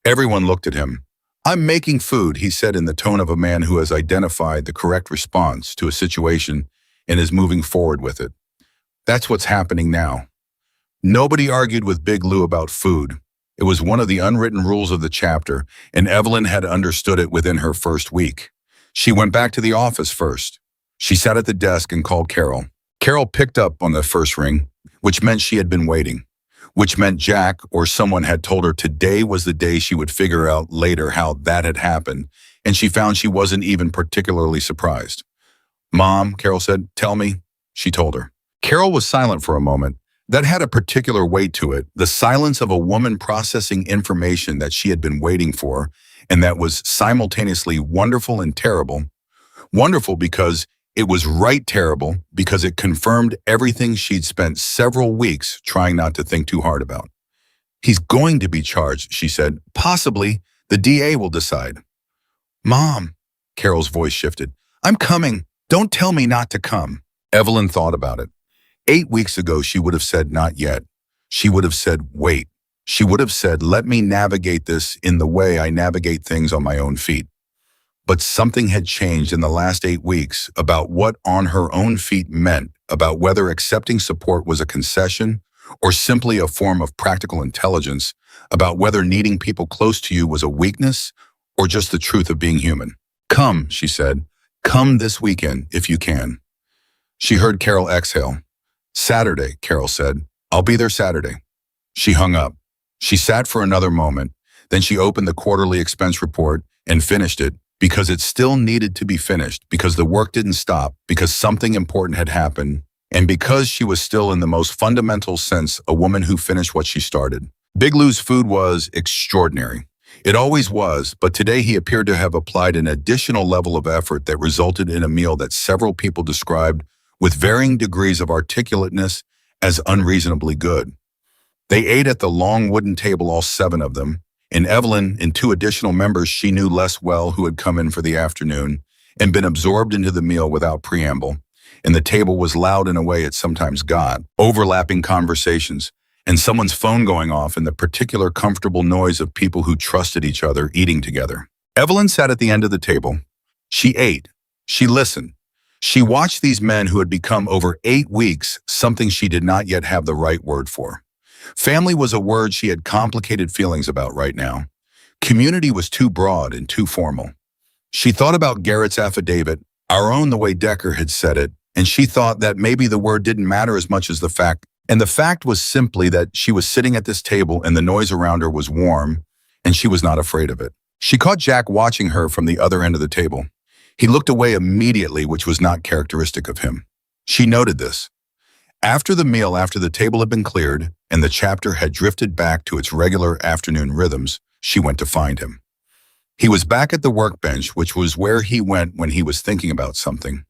Everyone looked at him. "I'm making food," he said in the tone of a man who has identified the correct response to a situation and is moving forward with it. That's what's happening now. Nobody argued with Big Lou about food. It was one of the unwritten rules of the chapter, and Evelyn had understood it within her first week. She went back to the office first. She sat at the desk and called Carol. Carol picked up on the first ring, which meant she had been waiting, which meant Jack or someone had told her today was the day she would figure out later how that had happened, and she found she wasn't even particularly surprised. "Mom," Carol said, "tell me," she told her. Carol was silent for a moment. That had a particular weight to it, the silence of a woman processing information that she had been waiting for, and that was simultaneously wonderful and terrible. Wonderful because it was right terrible, because it confirmed everything she'd spent several weeks trying not to think too hard about. "He's going to be charged," she said. "Possibly. The DA will decide." "Mom," Carol's voice shifted. "I'm coming. Don't tell me not to come." Evelyn thought about it. 8 weeks ago, she would have said, "Not yet." She would have said, "Wait." She would have said, "Let me navigate this in the way I navigate things on my own feet." But something had changed in the last 8 weeks about what on her own feet meant, about whether accepting support was a concession or simply a form of practical intelligence, about whether needing people close to you was a weakness or just the truth of being human. "Come," she said. "Come this weekend if you can." She heard Carol exhale. "Saturday," Carol said. "I'll be there Saturday." She hung up. She sat for another moment. Then she opened the quarterly expense report and finished it, because it still needed to be finished, because the work didn't stop, because something important had happened, and because she was still in the most fundamental sense a woman who finished what she started. Big Lou's food was extraordinary. It always was, but today he appeared to have applied an additional level of effort that resulted in a meal that several people described with varying degrees of articulateness as unreasonably good. They ate at the long wooden table, all 7 of them, and Evelyn and 2 additional members she knew less well who had come in for the afternoon and been absorbed into the meal without preamble, and the table was loud in a way it sometimes got, overlapping conversations, and someone's phone going off and the particular comfortable noise of people who trusted each other eating together. Evelyn sat at the end of the table. She ate. She listened. She watched these men who had become over 8 weeks something she did not yet have the right word for. Family was a word she had complicated feelings about right now. Community was too broad and too formal. She thought about Garrett's affidavit, our own the way Decker had said it, and she thought that maybe the word didn't matter as much as the fact, and the fact was simply that she was sitting at this table and the noise around her was warm, and she was not afraid of it. She caught Jack watching her from the other end of the table. He looked away immediately, which was not characteristic of him. She noted this. After the meal, after the table had been cleared and the chapter had drifted back to its regular afternoon rhythms, she went to find him. He was back at the workbench, which was where he went when he was thinking about something.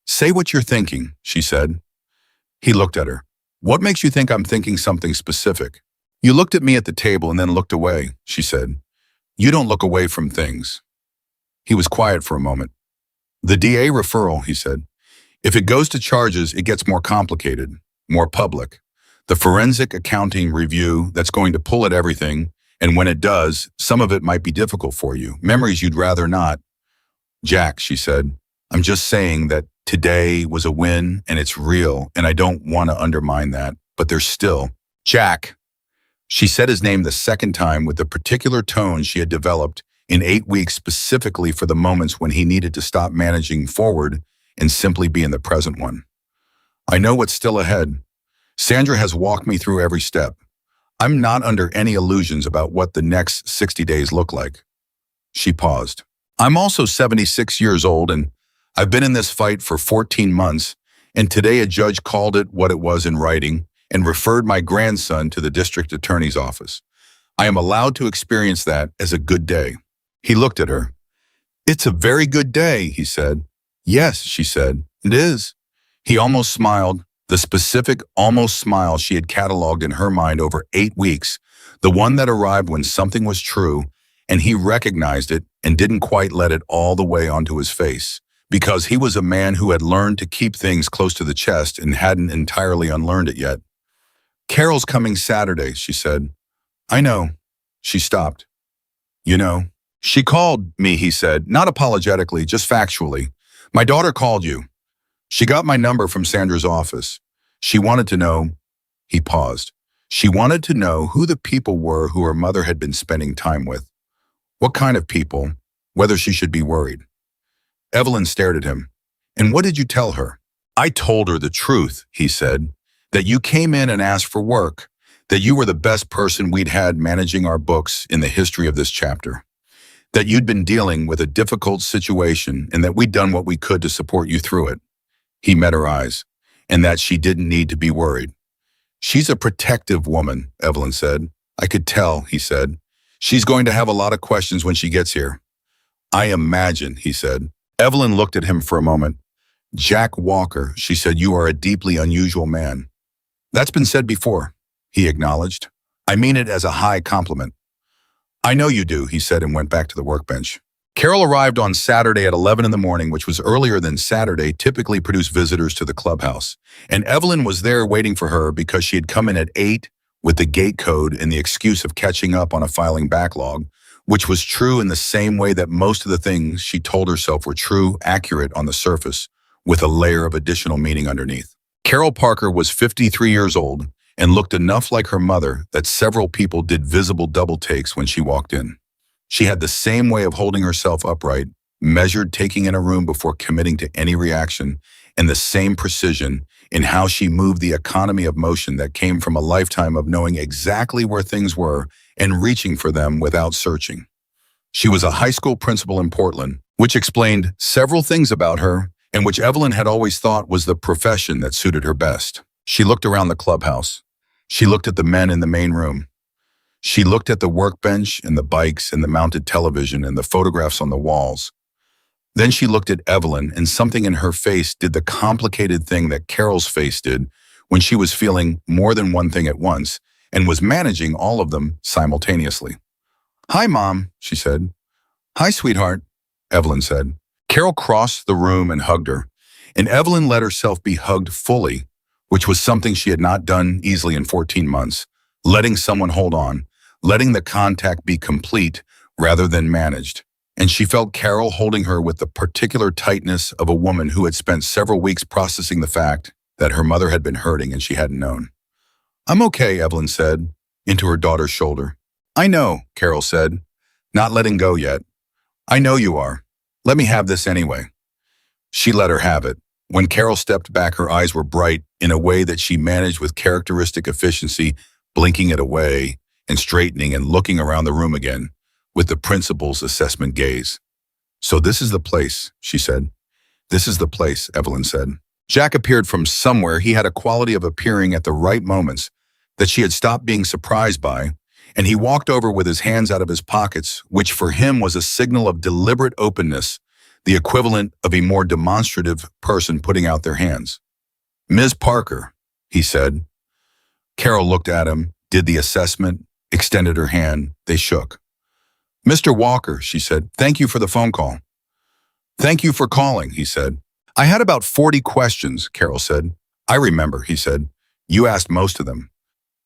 "Say what you're thinking," she said. He looked at her. "What makes you think I'm thinking something specific?" "You looked at me at the table and then looked away," she said. "You don't look away from things." He was quiet for a moment. "The DA referral," he said. "If it goes to charges, it gets more complicated, more public. The forensic accounting review that's going to pull at everything, and when it does, some of it might be difficult for you, memories you'd rather not." "Jack," she said, "I'm just saying that today was a win and it's real, and I don't want to undermine that, but there's still—" "Jack." She said his name the second time with the particular tone she had developed in 8 weeks specifically for the moments when he needed to stop managing forward and simply be in the present one. "I know what's still ahead. Sandra has walked me through every step. I'm not under any illusions about what the next 60 days look like." She paused. "I'm also 76 years old, and I've been in this fight for 14 months, and today a judge called it what it was in writing and referred my grandson to the district attorney's office. I am allowed to experience that as a good day." He looked at her. "It's a very good day," he said. "Yes," she said, "it is." He almost smiled, the specific almost smile she had cataloged in her mind over 8 weeks, the one that arrived when something was true, and he recognized it and didn't quite let it all the way onto his face, because he was a man who had learned to keep things close to the chest and hadn't entirely unlearned it yet. Carol's coming Saturday, she said. I know. She stopped. You know. She called me, he said, not apologetically, just factually. My daughter called you. She got my number from Sandra's office. She wanted to know, he paused. She wanted to know who the people were who her mother had been spending time with. What kind of people, whether she should be worried. Evelyn stared at him. And what did you tell her? I told her the truth, he said, that you came in and asked for work, that you were the best person we'd had managing our books in the history of this chapter, that you'd been dealing with a difficult situation and that we'd done what we could to support you through it. He met her eyes, and that she didn't need to be worried. She's a protective woman, Evelyn said. I could tell, he said. She's going to have a lot of questions when she gets here. I imagine, he said. Evelyn looked at him for a moment. Jack Walker, she said, you are a deeply unusual man. That's been said before, he acknowledged. I mean it as a high compliment. I know you do, he said and went back to the workbench. Carol arrived on Saturday at 11 in the morning, which was earlier than Saturday typically produced visitors to the clubhouse. And Evelyn was there waiting for her because she had come in at 8 with the gate code and the excuse of catching up on a filing backlog, which was true in the same way that most of the things she told herself were true, accurate on the surface, with a layer of additional meaning underneath. Carol Parker was 53 years old and looked enough like her mother that several people did visible double takes when she walked in. She had the same way of holding herself upright, measured taking in a room before committing to any reaction, and the same precision in how she moved the economy of motion that came from a lifetime of knowing exactly where things were and reaching for them without searching. She was a high school principal in Portland, which explained several things about her and which Evelyn had always thought was the profession that suited her best. She looked around the clubhouse. She looked at the men in the main room. She looked at the workbench and the bikes and the mounted television and the photographs on the walls. Then she looked at Evelyn, and something in her face did the complicated thing that Carol's face did when she was feeling more than one thing at once and was managing all of them simultaneously. Hi, Mom, she said. Hi, sweetheart, Evelyn said. Carol crossed the room and hugged her, and Evelyn let herself be hugged fully, which was something she had not done easily in 14 months, letting someone hold on, letting the contact be complete rather than managed. And she felt Carol holding her with the particular tightness of a woman who had spent several weeks processing the fact that her mother had been hurting and she hadn't known. I'm okay, Evelyn said, into her daughter's shoulder. I know, Carol said, not letting go yet. I know you are. Let me have this anyway. She let her have it. When Carol stepped back, her eyes were bright in a way that she managed with characteristic efficiency, blinking it away and straightening and looking around the room again with the principal's assessment gaze. So this is the place, she said. This is the place, Evelyn said. Jack appeared from somewhere. He had a quality of appearing at the right moments that she had stopped being surprised by, and he walked over with his hands out of his pockets, which for him was a signal of deliberate openness, the equivalent of a more demonstrative person putting out their hands. Ms. Parker, he said. Carol looked at him, did the assessment, extended her hand. They shook. Mr. Walker, she said, thank you for the phone call. Thank you for calling, he said. I had about 40 questions, Carol said. I remember, he said. You asked most of them.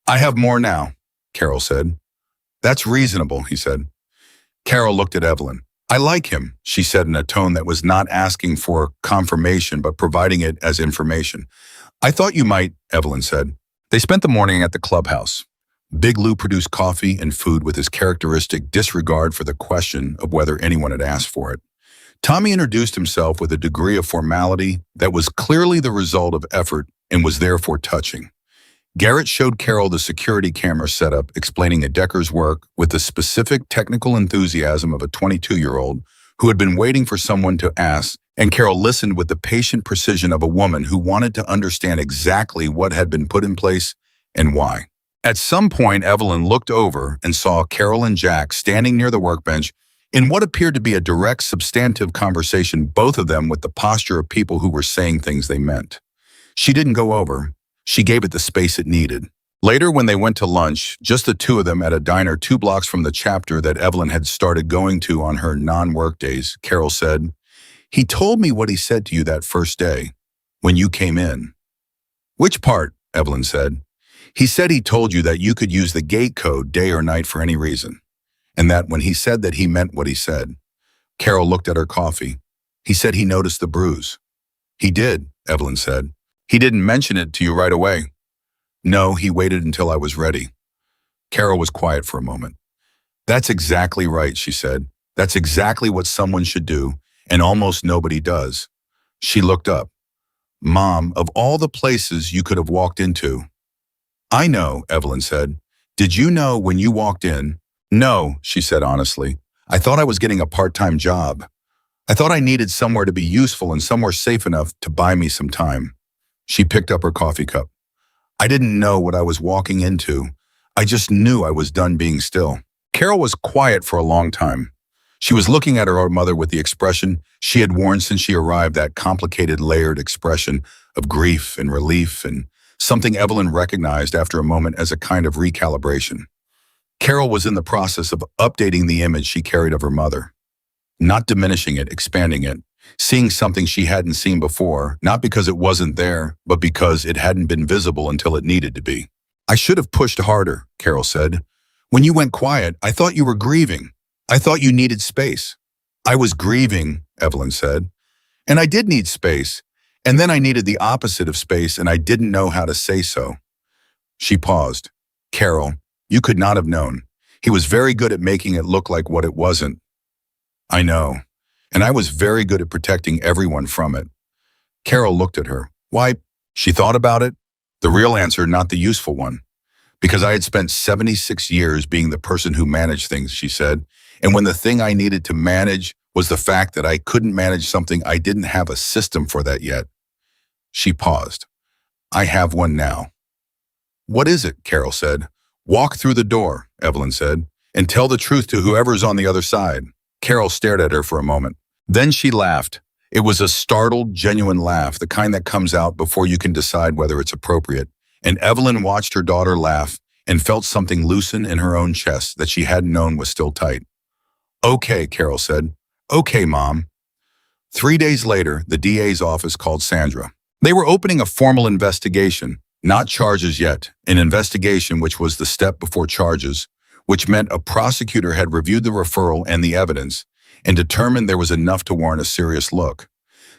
I have more now, Carol said. That's reasonable, he said. Carol looked at Evelyn. I like him, she said in a tone that was not asking for confirmation but providing it as information. I thought you might, Evelyn said. They spent the morning at the clubhouse. Big Lou produced coffee and food with his characteristic disregard for the question of whether anyone had asked for it. Tommy introduced himself with a degree of formality that was clearly the result of effort and was therefore touching. Garrett showed Carol the security camera setup, explaining Decker's work with the specific technical enthusiasm of a 22-year-old who had been waiting for someone to ask, and Carol listened with the patient precision of a woman who wanted to understand exactly what had been put in place and why. At some point, Evelyn looked over and saw Carol and Jack standing near the workbench in what appeared to be a direct, substantive conversation, both of them with the posture of people who were saying things they meant. She didn't go over. She gave it the space it needed. Later, when they went to lunch, just the two of them at a diner 2 blocks from the chapter that Evelyn had started going to on her non-work days, Carol said, He told me what he said to you that first day, when you came in. Which part? Evelyn said. He said he told you that you could use the gate code day or night for any reason, and that when he said that he meant what he said. Carol looked at her coffee. He said he noticed the bruise. He did, Evelyn said. He didn't mention it to you right away. No, he waited until I was ready. Carol was quiet for a moment. That's exactly right, she said. That's exactly what someone should do, and almost nobody does. She looked up. Mom, of all the places you could have walked into. I know, Evelyn said. Did you know when you walked in? No, she said honestly. I thought I was getting a part-time job. I thought I needed somewhere to be useful and somewhere safe enough to buy me some time. She picked up her coffee cup. I didn't know what I was walking into. I just knew I was done being still. Carol was quiet for a long time. She was looking at her mother with the expression she had worn since she arrived, that complicated, layered expression of grief and relief and something Evelyn recognized after a moment as a kind of recalibration. Carol was in the process of updating the image she carried of her mother, not diminishing it, expanding it, seeing something she hadn't seen before, not because it wasn't there, but because it hadn't been visible until it needed to be. I should have pushed harder, Carol said. When you went quiet, I thought you were grieving. I thought you needed space. I was grieving, Evelyn said. And I did need space. And then I needed the opposite of space, and I didn't know how to say so. She paused. Carol, you could not have known. He was very good at making it look like what it wasn't. I know. And I was very good at protecting everyone from it. Carol looked at her. Why? She thought about it. The real answer, not the useful one. Because I had spent 76 years being the person who managed things, she said. And when the thing I needed to manage was the fact that I couldn't manage something, I didn't have a system for that yet. She paused. I have one now. What is it? Carol said. Walk through the door, Evelyn said, and tell the truth to whoever's on the other side. Carol stared at her for a moment. Then she laughed. It was a startled, genuine laugh, the kind that comes out before you can decide whether it's appropriate. And Evelyn watched her daughter laugh and felt something loosen in her own chest that she hadn't known was still tight. Okay, Carol said. Okay, Mom. 3 days later, the DA's office called Sandra. They were opening a formal investigation, not charges yet, an investigation which was the step before charges, which meant a prosecutor had reviewed the referral and the evidence and determined there was enough to warrant a serious look.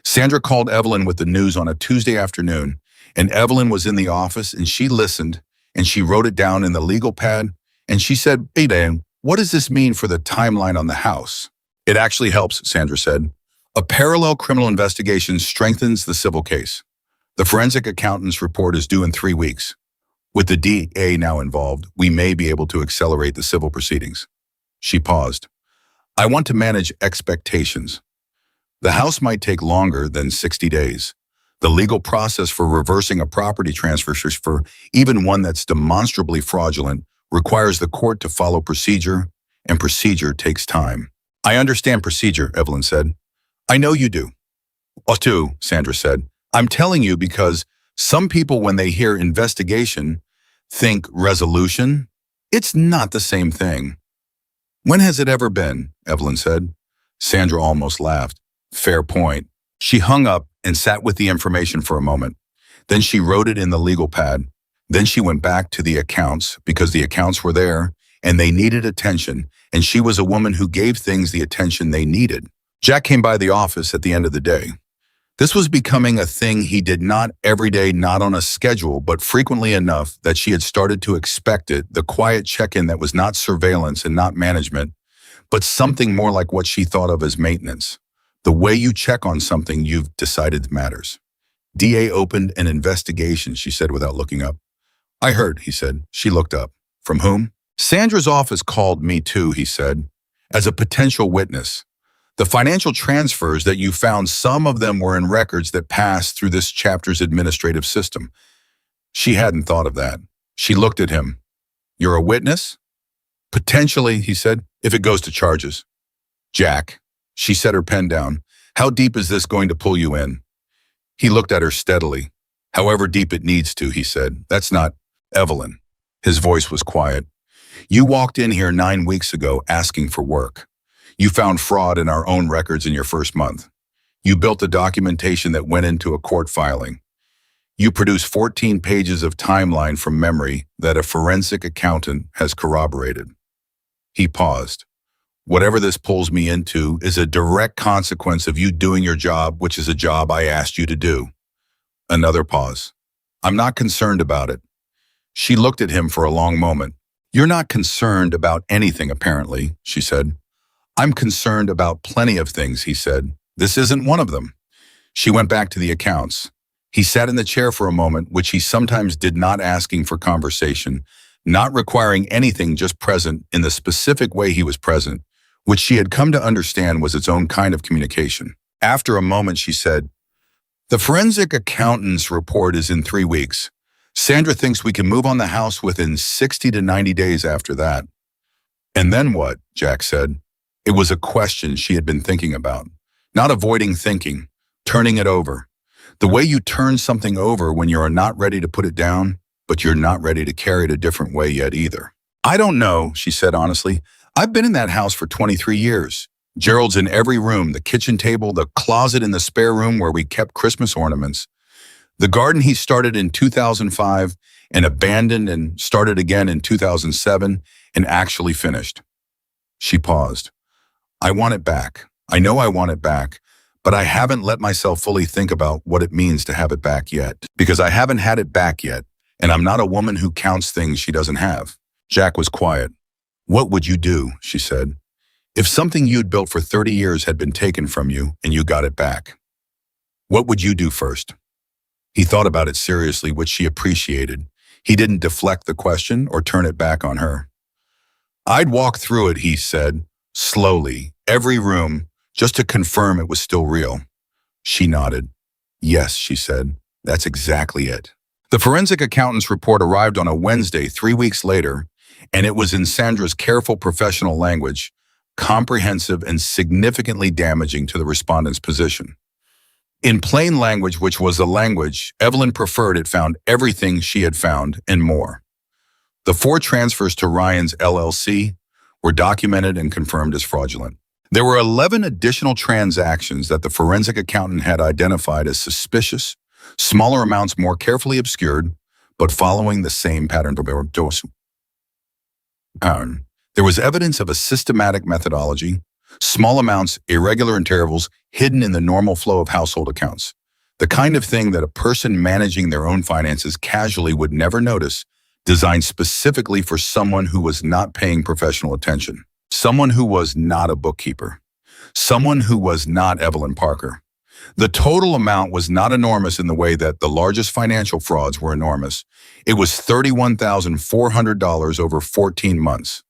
Sandra called Evelyn with the news on a Tuesday afternoon, and Evelyn was in the office and she listened and she wrote it down in the legal pad and she said, Hey, Dan, what does this mean for the timeline on the house? It actually helps, Sandra said. A parallel criminal investigation strengthens the civil case. The forensic accountant's report is due in 3 weeks. With the DA now involved, we may be able to accelerate the civil proceedings. She paused. I want to manage expectations. The house might take longer than 60 days. The legal process for reversing a property transfer, for even one that's demonstrably fraudulent, requires the court to follow procedure, and procedure takes time. I understand procedure, Evelyn said. I know you do. Too, Sandra said. I'm telling you because some people, when they hear investigation, think resolution. It's not the same thing. When has it ever been? Evelyn said. Sandra almost laughed. Fair point. She hung up and sat with the information for a moment. Then she wrote it in the legal pad. Then she went back to the accounts because the accounts were there and they needed attention, and she was a woman who gave things the attention they needed. Jack came by the office at the end of the day. This was becoming a thing he did not every day, not on a schedule, but frequently enough that she had started to expect it, the quiet check-in that was not surveillance and not management, but something more like what she thought of as maintenance. The way you check on something you've decided matters. DA opened an investigation, she said without looking up. I heard, he said. She looked up. From whom? Sandra's office called me too, he said, as a potential witness. The financial transfers that you found, some of them were in records that passed through this chapter's administrative system. She hadn't thought of that. She looked at him. You're a witness? Potentially, he said, if it goes to charges. Jack, she set her pen down. How deep is this going to pull you in? He looked at her steadily. However deep it needs to, he said. That's not Evelyn. His voice was quiet. You walked in here 9 weeks ago asking for work. You found fraud in our own records in your first month. You built the documentation that went into a court filing. You produced 14 pages of timeline from memory that a forensic accountant has corroborated. He paused. Whatever this pulls me into is a direct consequence of you doing your job, which is a job I asked you to do. Another pause. I'm not concerned about it. She looked at him for a long moment. You're not concerned about anything, apparently, she said. I'm concerned about plenty of things, he said. This isn't one of them. She went back to the accounts. He sat in the chair for a moment, which he sometimes did, not asking for conversation, not requiring anything, just present in the specific way he was present, which she had come to understand was its own kind of communication. After a moment, she said, the forensic accountant's report is in 3 weeks. Sandra thinks we can move on the house within 60 to 90 days after that. And then what? Jack said. It was a question she had been thinking about. Not avoiding thinking, turning it over. The way you turn something over when you are not ready to put it down, but you're not ready to carry it a different way yet either. I don't know, she said honestly. I've been in that house for 23 years. Gerald's in every room, the kitchen table, the closet in the spare room where we kept Christmas ornaments. The garden he started in 2005 and abandoned and started again in 2007 and actually finished. She paused. I want it back. I know I want it back, but I haven't let myself fully think about what it means to have it back yet, because I haven't had it back yet, and I'm not a woman who counts things she doesn't have. Jack was quiet. What would you do, she said, if something you'd built for 30 years had been taken from you and you got it back? What would you do first? He thought about it seriously, which she appreciated. He didn't deflect the question or turn it back on her. I'd walk through it, he said, slowly, every room, just to confirm it was still real. She nodded. Yes, she said, that's exactly it. The forensic accountant's report arrived on a Wednesday 3 weeks later, and it was in Sandra's careful professional language, comprehensive and significantly damaging to the respondent's position. In plain language, which was the language Evelyn preferred, it found everything she had found and more. The 4 transfers to Ryan's LLC were documented and confirmed as fraudulent. There were 11 additional transactions that the forensic accountant had identified as suspicious, smaller amounts more carefully obscured, but following the same pattern. There was evidence of a systematic methodology, small amounts, irregular intervals, hidden in the normal flow of household accounts. The kind of thing that a person managing their own finances casually would never notice, designed specifically for someone who was not paying professional attention, someone who was not a bookkeeper, someone who was not Evelyn Parker. The total amount was not enormous in the way that the largest financial frauds were enormous. It was $31,400 over 14 months.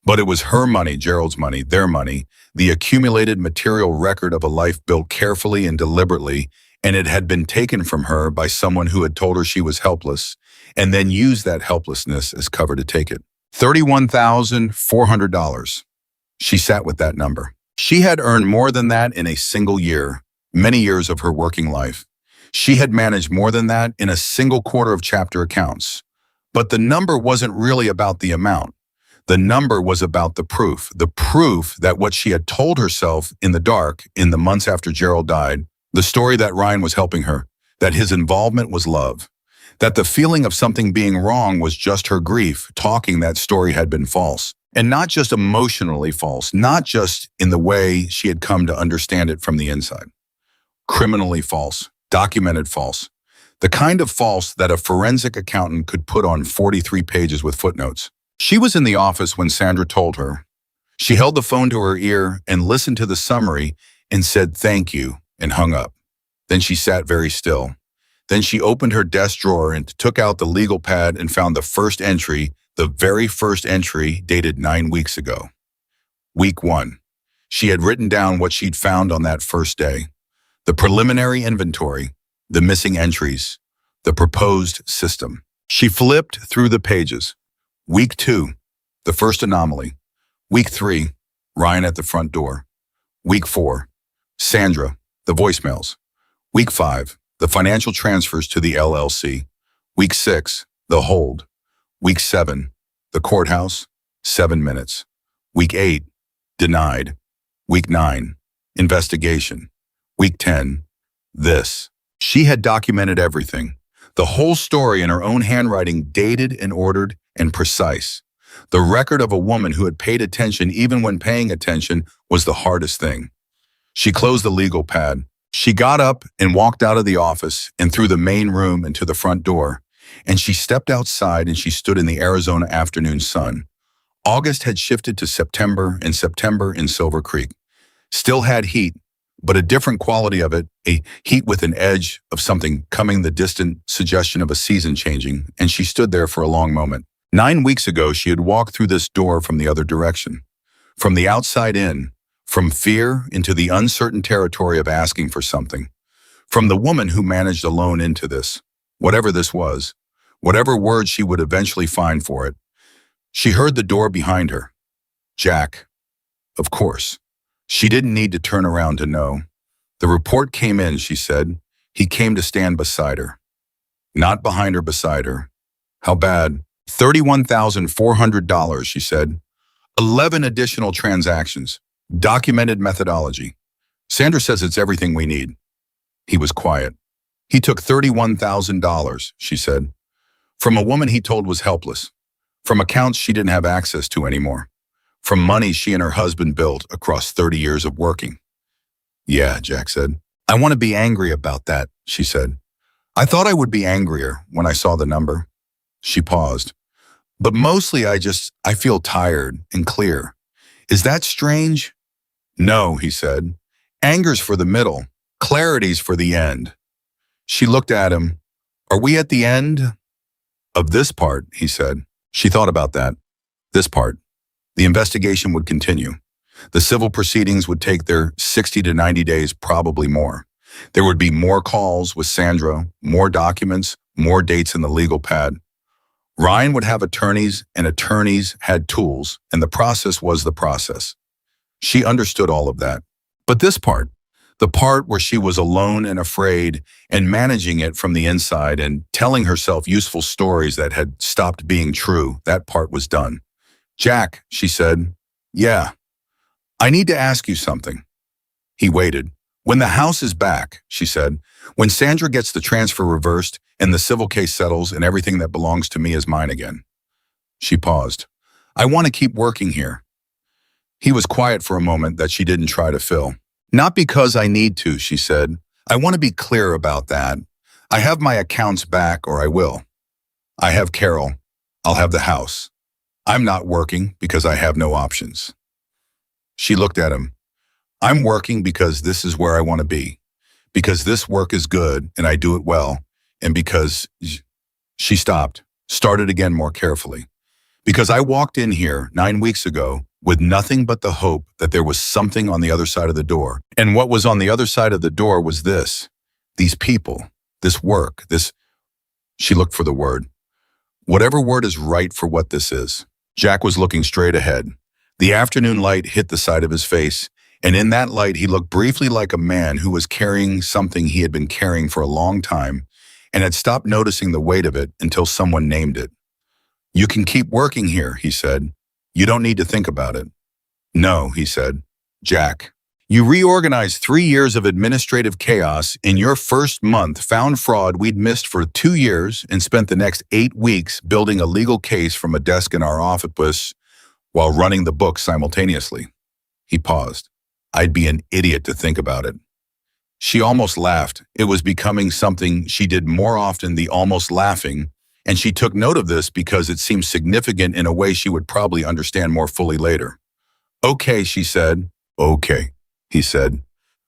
But it was her money, Gerald's money, their money, the accumulated material record of a life built carefully and deliberately, and it had been taken from her by someone who had told her she was helpless, and then used that helplessness as cover to take it. $31,400. She sat with that number. She had earned more than that in a single year, many years of her working life. She had managed more than that in a single quarter of chapter accounts. But the number wasn't really about the amount. The number was about the proof that what she had told herself in the dark in the months after Gerald died, the story that Ryan was helping her, that his involvement was love, that the feeling of something being wrong was just her grief, talking that story had been false. And not just emotionally false, not just in the way she had come to understand it from the inside. Criminally false, documented false. The kind of false that a forensic accountant could put on 43 pages with footnotes. She was in the office when Sandra told her. She held the phone to her ear and listened to the summary and said thank you and hung up. Then she sat very still. Then she opened her desk drawer and took out the legal pad and found the first entry, the very first entry dated 9 weeks ago. Week 1. She had written down what she'd found on that first day. The preliminary inventory, the missing entries, the proposed system. She flipped through the pages. Week 2, the first anomaly. Week 3, Ryan at the front door. Week 4, Sandra, the voicemails. Week 5, the financial transfers to the LLC. Week 6, the hold. Week 7, the courthouse, 7 minutes. Week 8, denied. Week 9, investigation. Week 10. This. She had documented everything. The whole story in her own handwriting, dated and ordered and precise. The record of a woman who had paid attention even when paying attention was the hardest thing. She closed the legal pad. She got up and walked out of the office and through the main room and to the front door. And she stepped outside and she stood in the Arizona afternoon sun. August had shifted to September, and September in Silver Creek. Still had heat, but a different quality of it, a heat with an edge of something coming, the distant suggestion of a season changing, and she stood there for a long moment. 9 weeks ago, she had walked through this door from the other direction. From the outside in, from fear into the uncertain territory of asking for something. From the woman who managed alone into this, whatever this was, whatever word she would eventually find for it. She heard the door behind her. Jack. Of course. She didn't need to turn around to know. The report came in, she said. He came to stand beside her. Not behind her, beside her. How bad? $31,400, she said. 11 additional transactions. Documented methodology. Sandra says it's everything we need. He was quiet. He took $31,000, she said. From a woman he told was helpless. From accounts she didn't have access to anymore. From money she and her husband built across 30 years of working. Yeah, Jack said. I want to be angry about that, she said. I thought I would be angrier when I saw the number. She paused. But mostly I feel tired and clear. Is that strange? No, he said. Anger's for the middle. Clarity's for the end. She looked at him. Are we at the end? Of this part, he said. She thought about that. This part. The investigation would continue. The civil proceedings would take their 60 to 90 days, probably more. There would be more calls with Sandra, more documents, more dates in the legal pad. Ryan would have attorneys, and attorneys had tools, and the process was the process. She understood all of that. But this part, the part where she was alone and afraid and managing it from the inside and telling herself useful stories that had stopped being true, that part was done. Jack, she said, yeah, I need to ask you something. He waited. When the house is back, she said, when Sandra gets the transfer reversed and the civil case settles and everything that belongs to me is mine again. She paused. I want to keep working here. He was quiet for a moment that she didn't try to fill. Not because I need to, she said. I want to be clear about that. I have my accounts back, or I will. I have Carol. I'll have the house. I'm not working because I have no options. She looked at him. I'm working because this is where I want to be. Because this work is good and I do it well. And because... She stopped, started again more carefully. Because I walked in here 9 weeks ago with nothing but the hope that there was something on the other side of the door. And what was on the other side of the door was this. These people, this work, this... She looked for the word. Whatever word is right for what this is. Jack was looking straight ahead. The afternoon light hit the side of his face, and in that light he looked briefly like a man who was carrying something he had been carrying for a long time and had stopped noticing the weight of it until someone named it. You can keep working here, he said. You don't need to think about it. No, he said. Jack, you reorganized 3 years of administrative chaos in your first month, found fraud we'd missed for 2 years, and spent the next 8 weeks building a legal case from a desk in our office while running the book simultaneously. He paused. I'd be an idiot to think about it. She almost laughed. It was becoming something she did more often, the almost laughing, and she took note of this because it seemed significant in a way she would probably understand more fully later. Okay, she said. Okay, he said.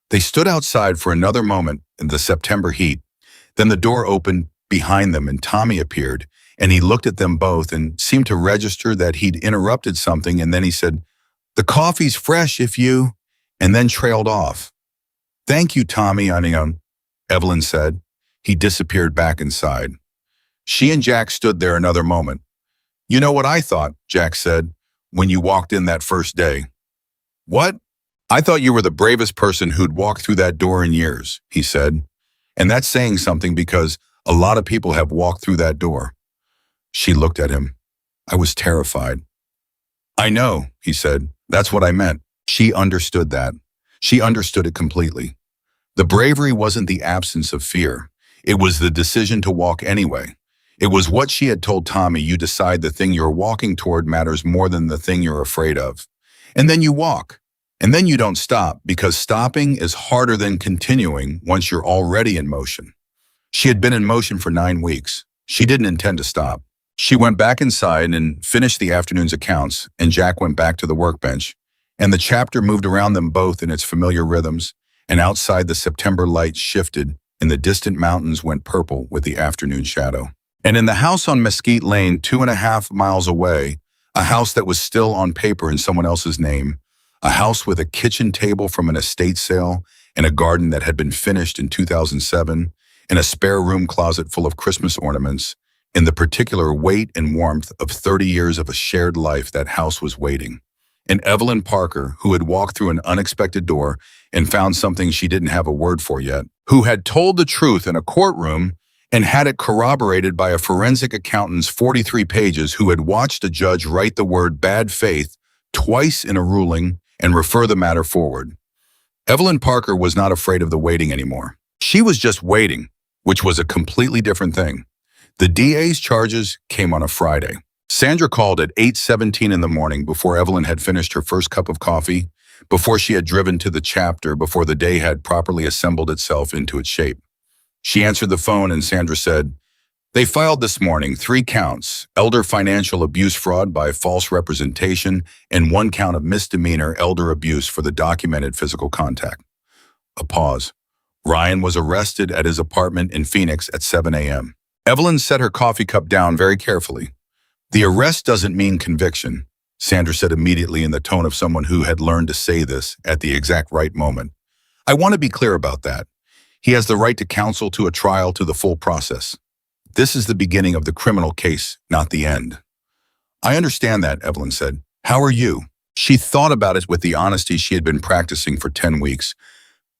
They stood outside for another moment in the September heat. Then the door opened behind them and Tommy appeared, and he looked at them both and seemed to register that he'd interrupted something, and then he said, the coffee's fresh if you... and then trailed off. Thank you, Tommy, Evelyn said. He disappeared back inside. She and Jack stood there another moment. You know what I thought, Jack said, when you walked in that first day. What? I thought you were the bravest person who'd walked through that door in years, he said. And that's saying something because a lot of people have walked through that door. She looked at him. I was terrified. I know, he said. That's what I meant. She understood that. She understood it completely. The bravery wasn't the absence of fear. It was the decision to walk anyway. It was what she had told Tommy: you decide the thing you're walking toward matters more than the thing you're afraid of. And then you walk. And then you don't stop, because stopping is harder than continuing once you're already in motion. She had been in motion for 9 weeks. She didn't intend to stop. She went back inside and finished the afternoon's accounts, and Jack went back to the workbench, and the chapter moved around them both in its familiar rhythms, and outside the September light shifted, and the distant mountains went purple with the afternoon shadow. And in the house on Mesquite Lane, 2.5 miles away, a house that was still on paper in someone else's name, a house with a kitchen table from an estate sale, and a garden that had been finished in 2007, and a spare room closet full of Christmas ornaments, in the particular weight and warmth of 30 years of a shared life, that house was waiting. And Evelyn Parker, who had walked through an unexpected door and found something she didn't have a word for yet, who had told the truth in a courtroom and had it corroborated by a forensic accountant's 43 pages, who had watched a judge write the word bad faith twice in a ruling and refer the matter forward. Evelyn Parker was not afraid of the waiting anymore. She was just waiting, which was a completely different thing. The DA's charges came on a Friday. Sandra called at 8:17 in the morning, before Evelyn had finished her first cup of coffee, before she had driven to the chapter, before the day had properly assembled itself into its shape. She answered the phone and Sandra said, "They filed this morning 3 counts, elder financial abuse fraud by false representation, and 1 count of misdemeanor elder abuse for the documented physical contact." A pause. Ryan was arrested at his apartment in Phoenix at 7 a.m. Evelyn set her coffee cup down very carefully. "The arrest doesn't mean conviction," Sandra said immediately, in the tone of someone who had learned to say this at the exact right moment. "I want to be clear about that. He has the right to counsel, to a trial, to the full process. This is the beginning of the criminal case, not the end." "I understand that," Evelyn said. "How are you?" She thought about it with the honesty she had been practicing for 10 weeks.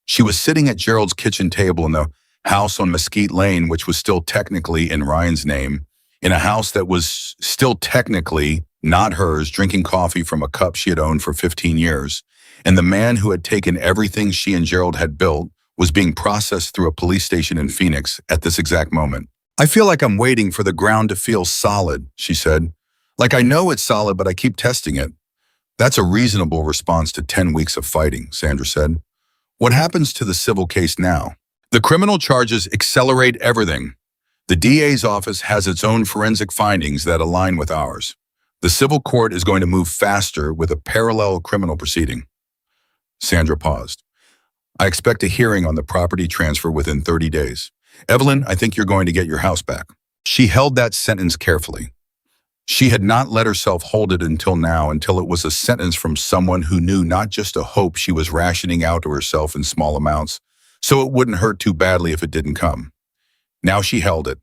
She was sitting at Gerald's kitchen table in the house on Mesquite Lane, which was still technically in Ryan's name, in a house that was still technically not hers, drinking coffee from a cup she had owned for 15 years. And the man who had taken everything she and Gerald had built was being processed through a police station in Phoenix at this exact moment. "I feel like I'm waiting for the ground to feel solid," she said. "Like I know it's solid, but I keep testing it." "That's a reasonable response to 10 weeks of fighting," Sandra said. "What happens to the civil case now?" "The criminal charges accelerate everything. The DA's office has its own forensic findings that align with ours. The civil court is going to move faster with a parallel criminal proceeding." Sandra paused. "I expect a hearing on the property transfer within 30 days. Evelyn, I think you're going to get your house back." She held that sentence carefully. She had not let herself hold it until now, until it was a sentence from someone who knew not just a hope she was rationing out to herself in small amounts, so it wouldn't hurt too badly if it didn't come. Now she held it.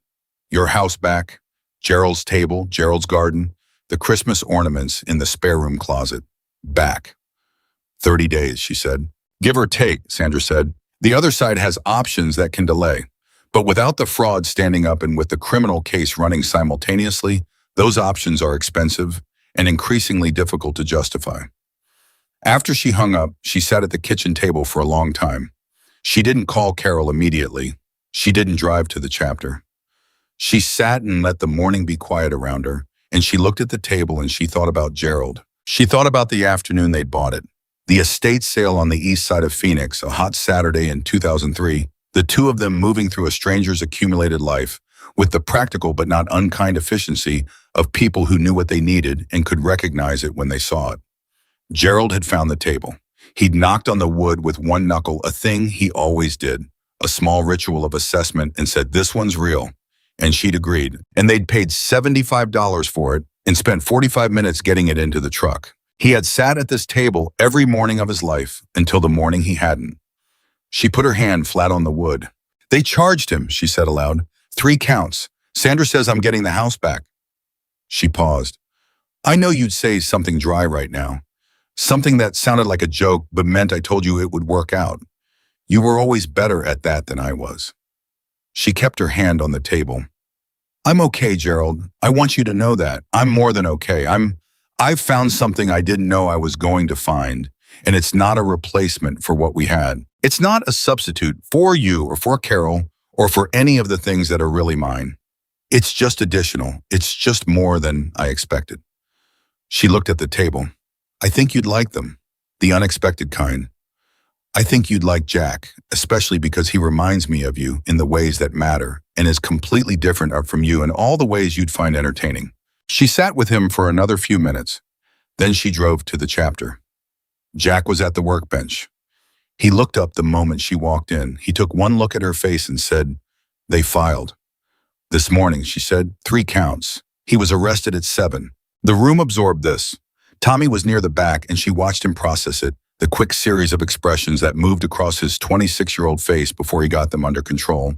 Your house back, Gerald's table, Gerald's garden, the Christmas ornaments in the spare room closet. Back. 30 days, she said. "Give or take," Sandra said. "The other side has options that can delay. But without the fraud standing up and with the criminal case running simultaneously, those options are expensive and increasingly difficult to justify." After she hung up, she sat at the kitchen table for a long time. She didn't call Carol immediately. She didn't drive to the chapter. She sat and let the morning be quiet around her, and she looked at the table and she thought about Gerald. She thought about the afternoon they'd bought it. The estate sale on the east side of Phoenix, a hot Saturday in 2003, the two of them moving through a stranger's accumulated life, with the practical but not unkind efficiency of people who knew what they needed and could recognize it when they saw it. Gerald had found the table. He'd knocked on the wood with one knuckle, a thing he always did, a small ritual of assessment, and said, "This one's real." And she'd agreed. And they'd paid $75 for it and spent 45 minutes getting it into the truck. He had sat at this table every morning of his life until the morning he hadn't. She put her hand flat on the wood. "They charged him," she said aloud. 3 counts. Sandra says I'm getting the house back." She paused. "I know you'd say something dry right now. Something that sounded like a joke but meant I told you it would work out. You were always better at that than I was." She kept her hand on the table. "I'm okay, Gerald. I want you to know that. I'm more than okay. I've found something I didn't know I was going to find, and it's not a replacement for what we had. It's not a substitute for you or for Carol or for any of the things that are really mine. It's just additional. It's just more than I expected. She looked at the table. I think you'd like them. The unexpected kind. I think you'd like Jack, especially because he reminds me of you in the ways that matter and is completely different from you in all the ways you'd find entertaining. She sat with him for another few minutes. Then she drove to the chapter. Jack was at the workbench. He looked up the moment she walked in. He took one look at her face and said, "They filed." "This morning," she said, "3 counts. He was arrested at 7. The room absorbed this. Tommy was near the back and she watched him process it, the quick series of expressions that moved across his 26-year-old face before he got them under control.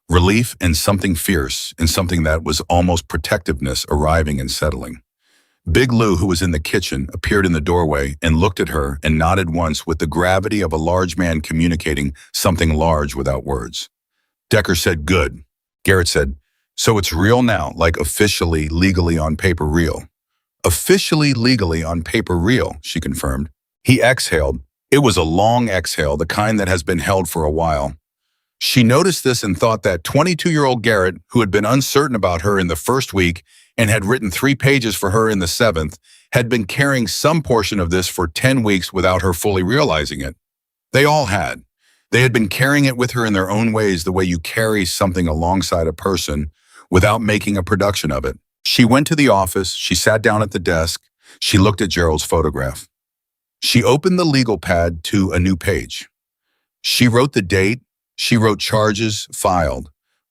Relief and something fierce, and something that was almost protectiveness arriving and settling. Big Lou, who was in the kitchen, appeared in the doorway and looked at her and nodded once with the gravity of a large man communicating something large without words. Decker said, "Good." Garrett said, "So it's real now, like officially, legally on paper real." "Officially, legally on paper real," she confirmed. He exhaled. It was a long exhale, the kind that has been held for a while. She noticed this and thought that 22-year-old Garrett, who had been uncertain about her in the first week and had written 3 pages for her in the 7th, had been carrying some portion of this for 10 weeks without her fully realizing it. They all had. They had been carrying it with her in their own ways, the way you carry something alongside a person without making a production of it. She went to the office, she sat down at the desk, she looked at Gerald's photograph. She opened the legal pad to a new page. She wrote the date, she wrote charges filed,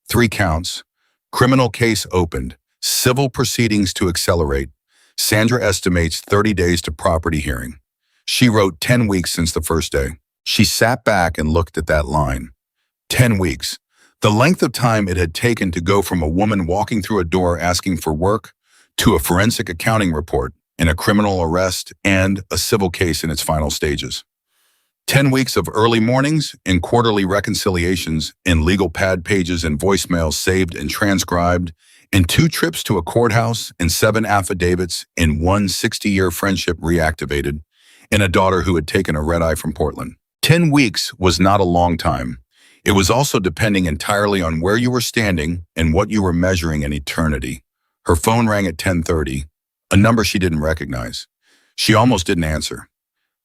3 counts, criminal case opened, civil proceedings to accelerate. Sandra estimates 30 days to property hearing. She wrote 10 weeks since the first day. She sat back and looked at that line. 10 weeks. The length of time it had taken to go from a woman walking through a door asking for work to a forensic accounting report and a criminal arrest and a civil case in its final stages. 10 weeks of early mornings and quarterly reconciliations and legal pad pages and voicemails saved and transcribed, and 2 trips to a courthouse and 7 affidavits and 1 60-year friendship reactivated, and a daughter who had taken a red-eye from Portland. 10 weeks was not a long time. It was also depending entirely on where you were standing and what you were measuring in eternity. Her phone rang at 10:30, a number she didn't recognize. She almost didn't answer.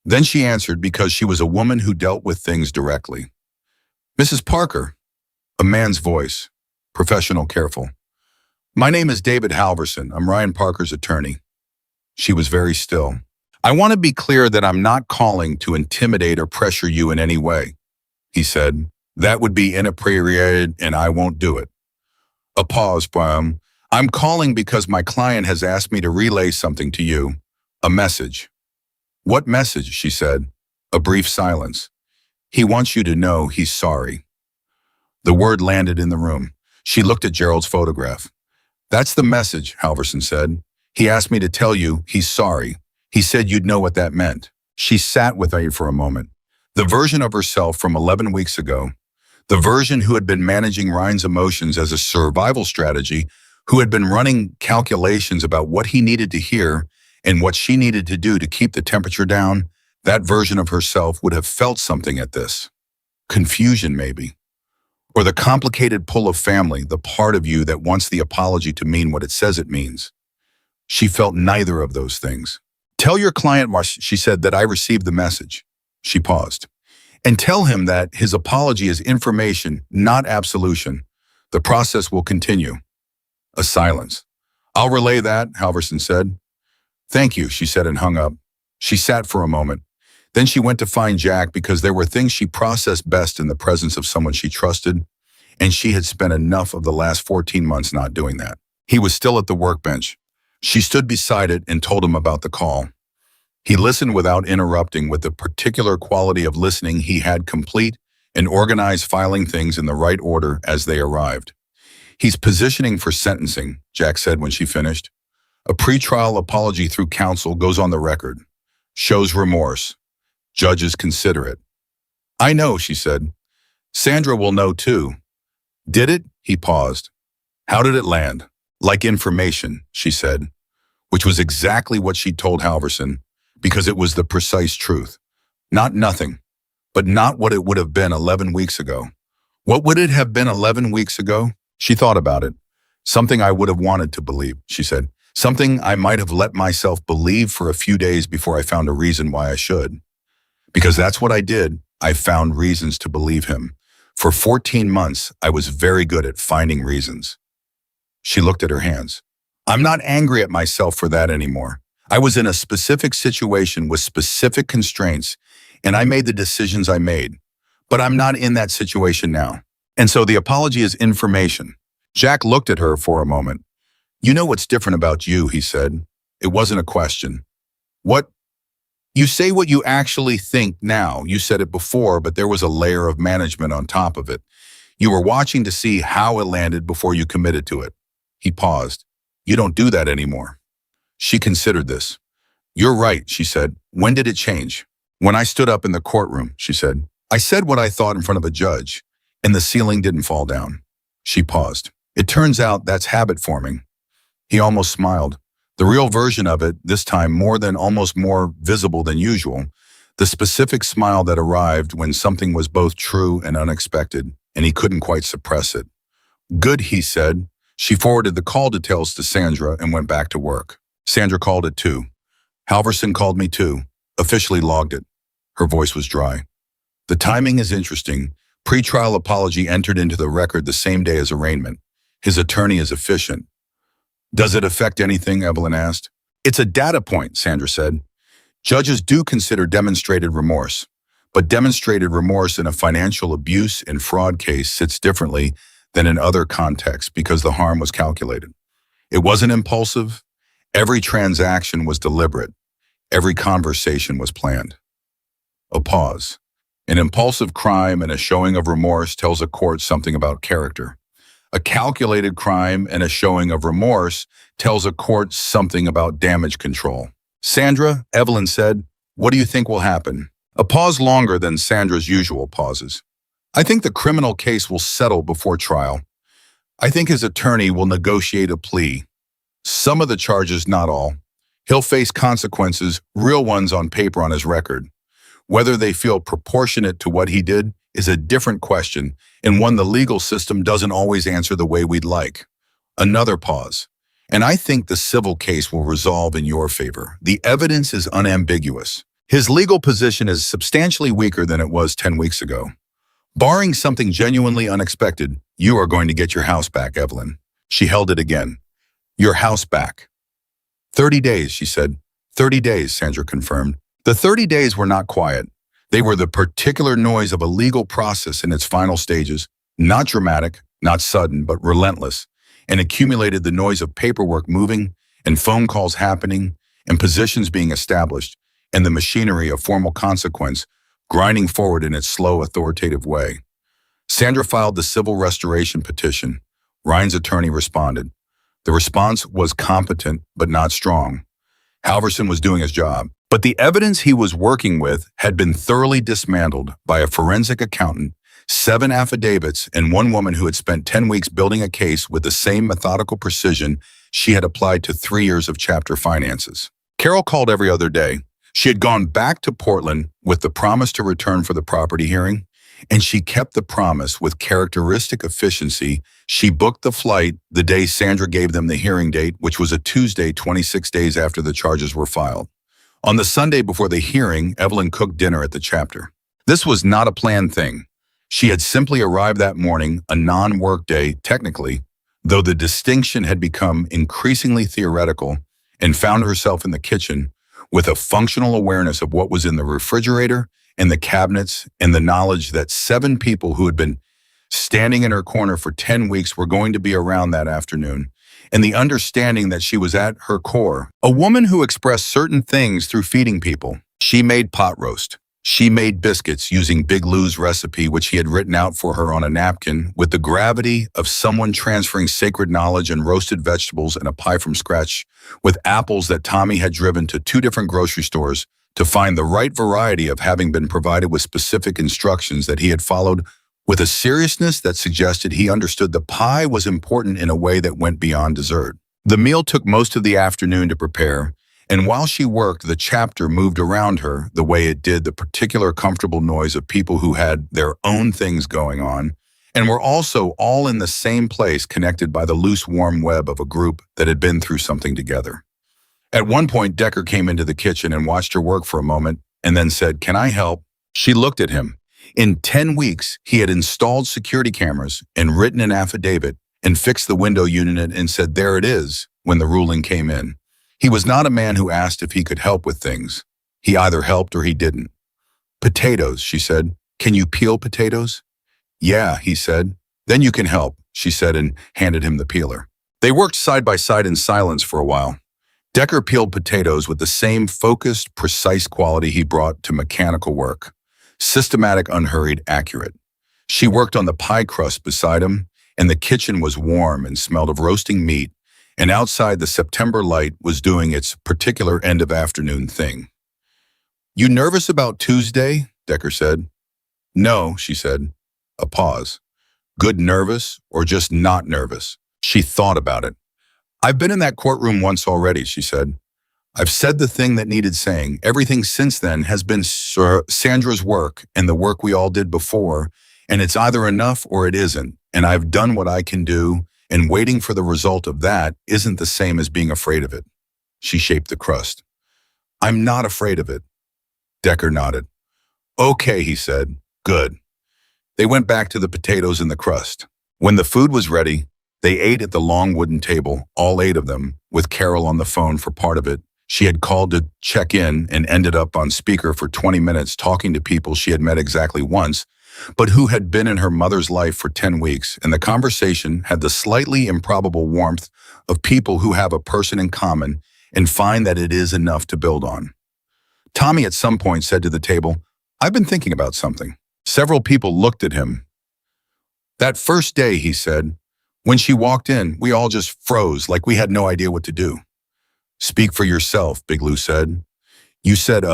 Then she answered because she was a woman who dealt with things directly. "Mrs. Parker," a man's voice, professional, careful. "My name is David Halverson. I'm Ryan Parker's attorney." She was very still. "I want to be clear that I'm not calling to intimidate or pressure you in any way," he said. "That would be inappropriate and I won't do it." A pause. "I'm calling because my client has asked me to relay something to you. A message." "What message?" she said. A brief silence. "He wants you to know he's sorry." The word landed in the room. She looked at Gerald's photograph. "That's the message," Halverson said. "He asked me to tell you he's sorry. He said you'd know what that meant." She sat with her for a moment. The version of herself from 11 weeks ago, the version who had been managing Ryan's emotions as a survival strategy, who had been running calculations about what he needed to hear and what she needed to do to keep the temperature down, that version of herself would have felt something at this. Confusion, maybe. Or the complicated pull of family, the part of you that wants the apology to mean what it says it means. She felt neither of those things. "Tell your client," she said, "that I received the message." She paused. "And tell him that his apology is information, not absolution. The process will continue." A silence. "I'll relay that," Halverson said. "Thank you," she said and hung up. She sat for a moment. Then she went to find Jack because there were things she processed best in the presence of someone she trusted, and she had spent enough of the last 14 months not doing that. He was still at the workbench. She stood beside it and told him about the call. He listened without interrupting, with the particular quality of listening he had, complete and organized, filing things in the right order as they arrived. "He's positioning for sentencing," Jack said when she finished. "A pretrial apology through counsel goes on the record. Shows remorse. Judges consider it." "I know," she said. "Sandra will know too." "Did it?" He paused. "How did it land?" "Like information," she said, which was exactly what she told Halverson, because it was the precise truth. Not nothing, but not what it would have been 11 weeks ago. What would it have been 11 weeks ago? She thought about it. Something I would have wanted to believe, she said. Something I might have let myself believe for a few days before I found a reason why I should. Because that's what I did. I found reasons to believe him. For 14 months, I was very good at finding reasons. She looked at her hands. I'm not angry at myself for that anymore. I was in a specific situation with specific constraints, and I made the decisions I made. But I'm not in that situation now. And so the apology is information. Jack looked at her for a moment. You know what's different about you, he said. It wasn't a question. What? You say what you actually think now. You said it before, but there was a layer of management on top of it. You were watching to see how it landed before you committed to it. He paused. You don't do that anymore. She considered this. You're right, she said. When did it change? When I stood up in the courtroom, she said. I said what I thought in front of a judge, and the ceiling didn't fall down. She paused. It turns out that's habit forming. He almost smiled. The real version of it, this time almost more visible than usual. The specific smile that arrived when something was both true and unexpected, and he couldn't quite suppress it. Good, he said. She forwarded the call details to Sandra and went back to work. Sandra called at 2. Halverson called me too. Officially logged it. Her voice was dry. The timing is interesting. Pre-trial apology entered into the record the same day as arraignment. His attorney is efficient. Does it affect anything? Evelyn asked. It's a data point, Sandra said. Judges do consider demonstrated remorse, but demonstrated remorse in a financial abuse and fraud case sits differently than in other contexts because the harm was calculated. It wasn't impulsive. Every transaction was deliberate. Every conversation was planned. A pause. An impulsive crime and a showing of remorse tells a court something about character. A calculated crime and a showing of remorse tells a court something about damage control. Sandra, Evelyn said, what do you think will happen? A pause longer than Sandra's usual pauses. I think the criminal case will settle before trial. I think his attorney will negotiate a plea. Some of the charges, not all. He'll face consequences, real ones on paper on his record. Whether they feel proportionate to what he did is a different question, and one the legal system doesn't always answer the way we'd like. Another pause. And I think the civil case will resolve in your favor. The evidence is unambiguous. His legal position is substantially weaker than it was 10 weeks ago. Barring something genuinely unexpected, you are going to get your house back, Evelyn. She held it again. Your house back. 30 days, she said. 30 days, Sandra confirmed. The 30 days were not quiet. They were the particular noise of a legal process in its final stages, not dramatic, not sudden, but relentless, and accumulated the noise of paperwork moving and phone calls happening and positions being established and the machinery of formal consequence grinding forward in its slow, authoritative way. Sandra filed the civil restoration petition. Ryan's attorney responded. The response was competent but not strong. Halverson was doing his job, but the evidence he was working with had been thoroughly dismantled by a forensic accountant, 7 affidavits, and one woman who had spent 10 weeks building a case with the same methodical precision she had applied to 3 years of chapter finances. Carol called every other day. She had gone back to Portland with the promise to return for the property hearing, and she kept the promise with characteristic efficiency. She booked the flight the day Sandra gave them the hearing date, which was a Tuesday 26 days after the charges were filed. On the Sunday before the hearing, Evelyn cooked dinner at the chapter. This was not a planned thing. She had simply arrived that morning, a non-work day, technically, though the distinction had become increasingly theoretical, and found herself in the kitchen with a functional awareness of what was in the refrigerator and the cabinets and the knowledge that 7 people who had been standing in her corner for 10 weeks were going to be around that afternoon, and the understanding that she was at her core a woman who expressed certain things through feeding people. She made pot roast. She made biscuits using Big Lou's recipe, which he had written out for her on a napkin, with the gravity of someone transferring sacred knowledge, and roasted vegetables and a pie from scratch, with apples that Tommy had driven to 2 different grocery stores to find the right variety of, having been provided with specific instructions that he had followed with a seriousness that suggested he understood the pie was important in a way that went beyond dessert. The meal took most of the afternoon to prepare, And while she worked, the chapter moved around her the way it did the particular comfortable noise of people who had their own things going on and were also all in the same place, connected by the loose, warm web of a group that had been through something together. At one point, Decker came into the kitchen and watched her work for a moment and then said, "Can I help?" She looked at him. In 10 weeks, he had installed security cameras and written an affidavit and fixed the window unit and said, "There it is," when the ruling came in. He was not a man who asked if he could help with things. He either helped or he didn't. "Potatoes," she said. "Can you peel potatoes?" "Yeah," he said. "Then you can help," she said and handed him the peeler. They worked side by side in silence for a while. Decker peeled potatoes with the same focused, precise quality he brought to mechanical work. Systematic, unhurried, accurate. She worked on the pie crust beside him, and the kitchen was warm and smelled of roasting meat, and outside the September light was doing its particular end-of-afternoon thing. "You nervous about Tuesday?" Decker said. "No," she said. A pause. "Good nervous or just not nervous?" She thought about it. "I've been in that courtroom once already," she said. "I've said the thing that needed saying. Everything since then has been Sandra's work and the work we all did before, and it's either enough or it isn't, and I've done what I can do, and waiting for the result of that isn't the same as being afraid of it." She shaped the crust. "I'm not afraid of it." Decker nodded. "Okay," he said. "Good." They went back to the potatoes and the crust. When the food was ready, they ate at the long wooden table, all 8 of them, with Carol on the phone for part of it. She had called to check in and ended up on speaker for 20 minutes talking to people she had met exactly once, but who had been in her mother's life for 10 weeks, and the conversation had the slightly improbable warmth of people who have a person in common and find that it is enough to build on. Tommy at some point said to the table, "I've been thinking about something." Several people looked at him. "That first day," he said, "when she walked in, we all just froze like we had no idea what to do." "Speak for yourself," Big Lou said. "You said,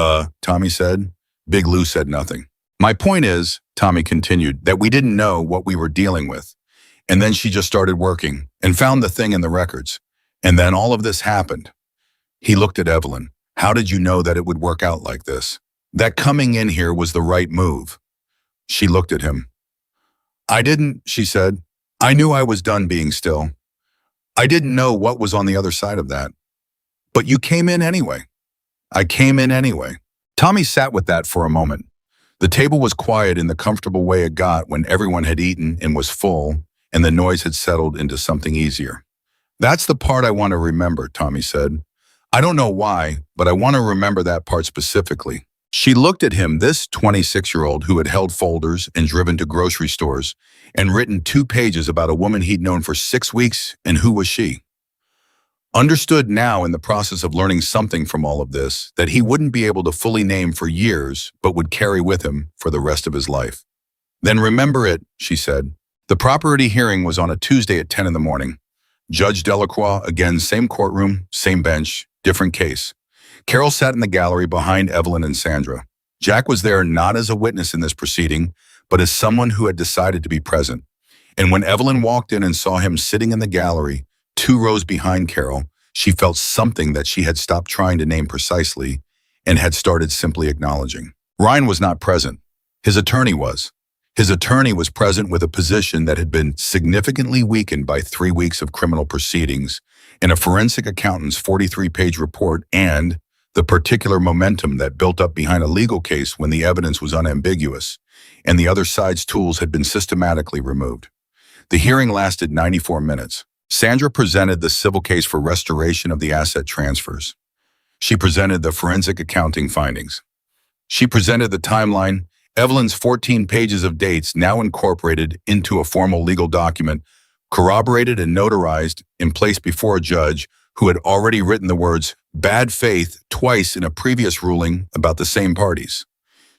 Tommy said." Big Lou said nothing. "My point is," Tommy continued, "that we didn't know what we were dealing with. And then she just started working and found the thing in the records. And then all of this happened." He looked at Evelyn. "How did you know that it would work out like this? That coming in here was the right move?" She looked at him. "I didn't," she said. "I knew I was done being still. I didn't know what was on the other side of that. But you came in anyway." "I came in anyway." Tommy sat with that for a moment. The table was quiet in the comfortable way it got when everyone had eaten and was full, and the noise had settled into something easier. "That's the part I want to remember," Tommy said. "I don't know why, but I want to remember that part specifically." She looked at him, this 26-year-old who had held folders and driven to grocery stores and written 2 pages about a woman he'd known for 6 weeks, and who was she? Understood now in the process of learning something from all of this that he wouldn't be able to fully name for years, but would carry with him for the rest of his life. "Then remember it," she said. The property hearing was on a Tuesday at 10 in the morning. Judge Delacroix, again, same courtroom, same bench, different case. Carol sat in the gallery behind Evelyn and Sandra. Jack was there not as a witness in this proceeding, but as someone who had decided to be present. And when Evelyn walked in and saw him sitting in the gallery, 2 rows behind Carol, she felt something that she had stopped trying to name precisely and had started simply acknowledging. Ryan was not present. His attorney was. His attorney was present with a position that had been significantly weakened by 3 weeks of criminal proceedings and a forensic accountant's 43-page report and the particular momentum that built up behind a legal case when the evidence was unambiguous and the other side's tools had been systematically removed. The hearing lasted 94 minutes. Sandra presented the civil case for restoration of the asset transfers. She presented the forensic accounting findings. She presented the timeline, Evelyn's 14 pages of dates now incorporated into a formal legal document, corroborated and notarized and placed before a judge who had already written the words "bad faith" twice in a previous ruling about the same parties.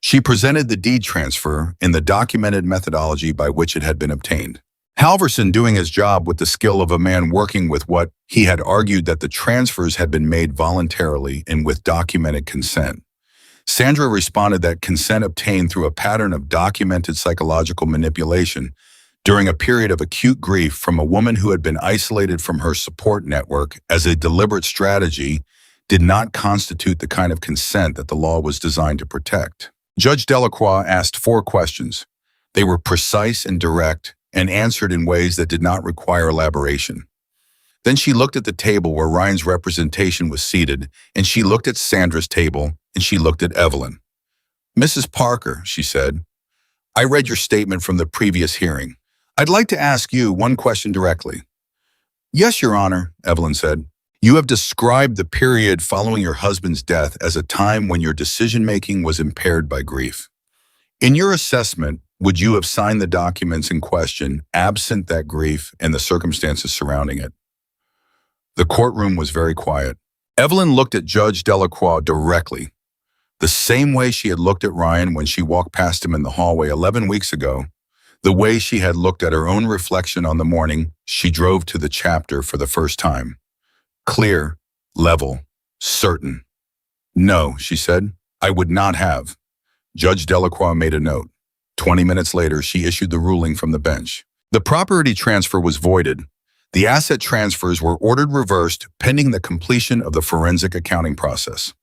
She presented the deed transfer and the documented methodology by which it had been obtained. Halverson doing his job with the skill of a man working with what he had argued that the transfers had been made voluntarily and with documented consent. Sandra responded that consent obtained through a pattern of documented psychological manipulation during a period of acute grief from a woman who had been isolated from her support network as a deliberate strategy did not constitute the kind of consent that the law was designed to protect. Judge Delacroix asked 4 questions. They were precise and direct and answered in ways that did not require elaboration. Then she looked at the table where Ryan's representation was seated, and she looked at Sandra's table, and she looked at Evelyn. "Mrs. Parker," she said, "I read your statement from the previous hearing. I'd like to ask you one question directly." "Yes, Your Honor," Evelyn said. "You have described the period following your husband's death as a time when your decision-making was impaired by grief. In your assessment, would you have signed the documents in question absent that grief and the circumstances surrounding it?" The courtroom was very quiet. Evelyn looked at Judge Delacroix directly, the same way she had looked at Ryan when she walked past him in the hallway 11 weeks ago, the way she had looked at her own reflection on the morning she drove to the chapter for the first time. Clear, level, certain. "No," she said, "I would not have." Judge Delacroix made a note. 20 minutes later, she issued the ruling from the bench. The property transfer was voided. The asset transfers were ordered reversed pending the completion of the forensic accounting process.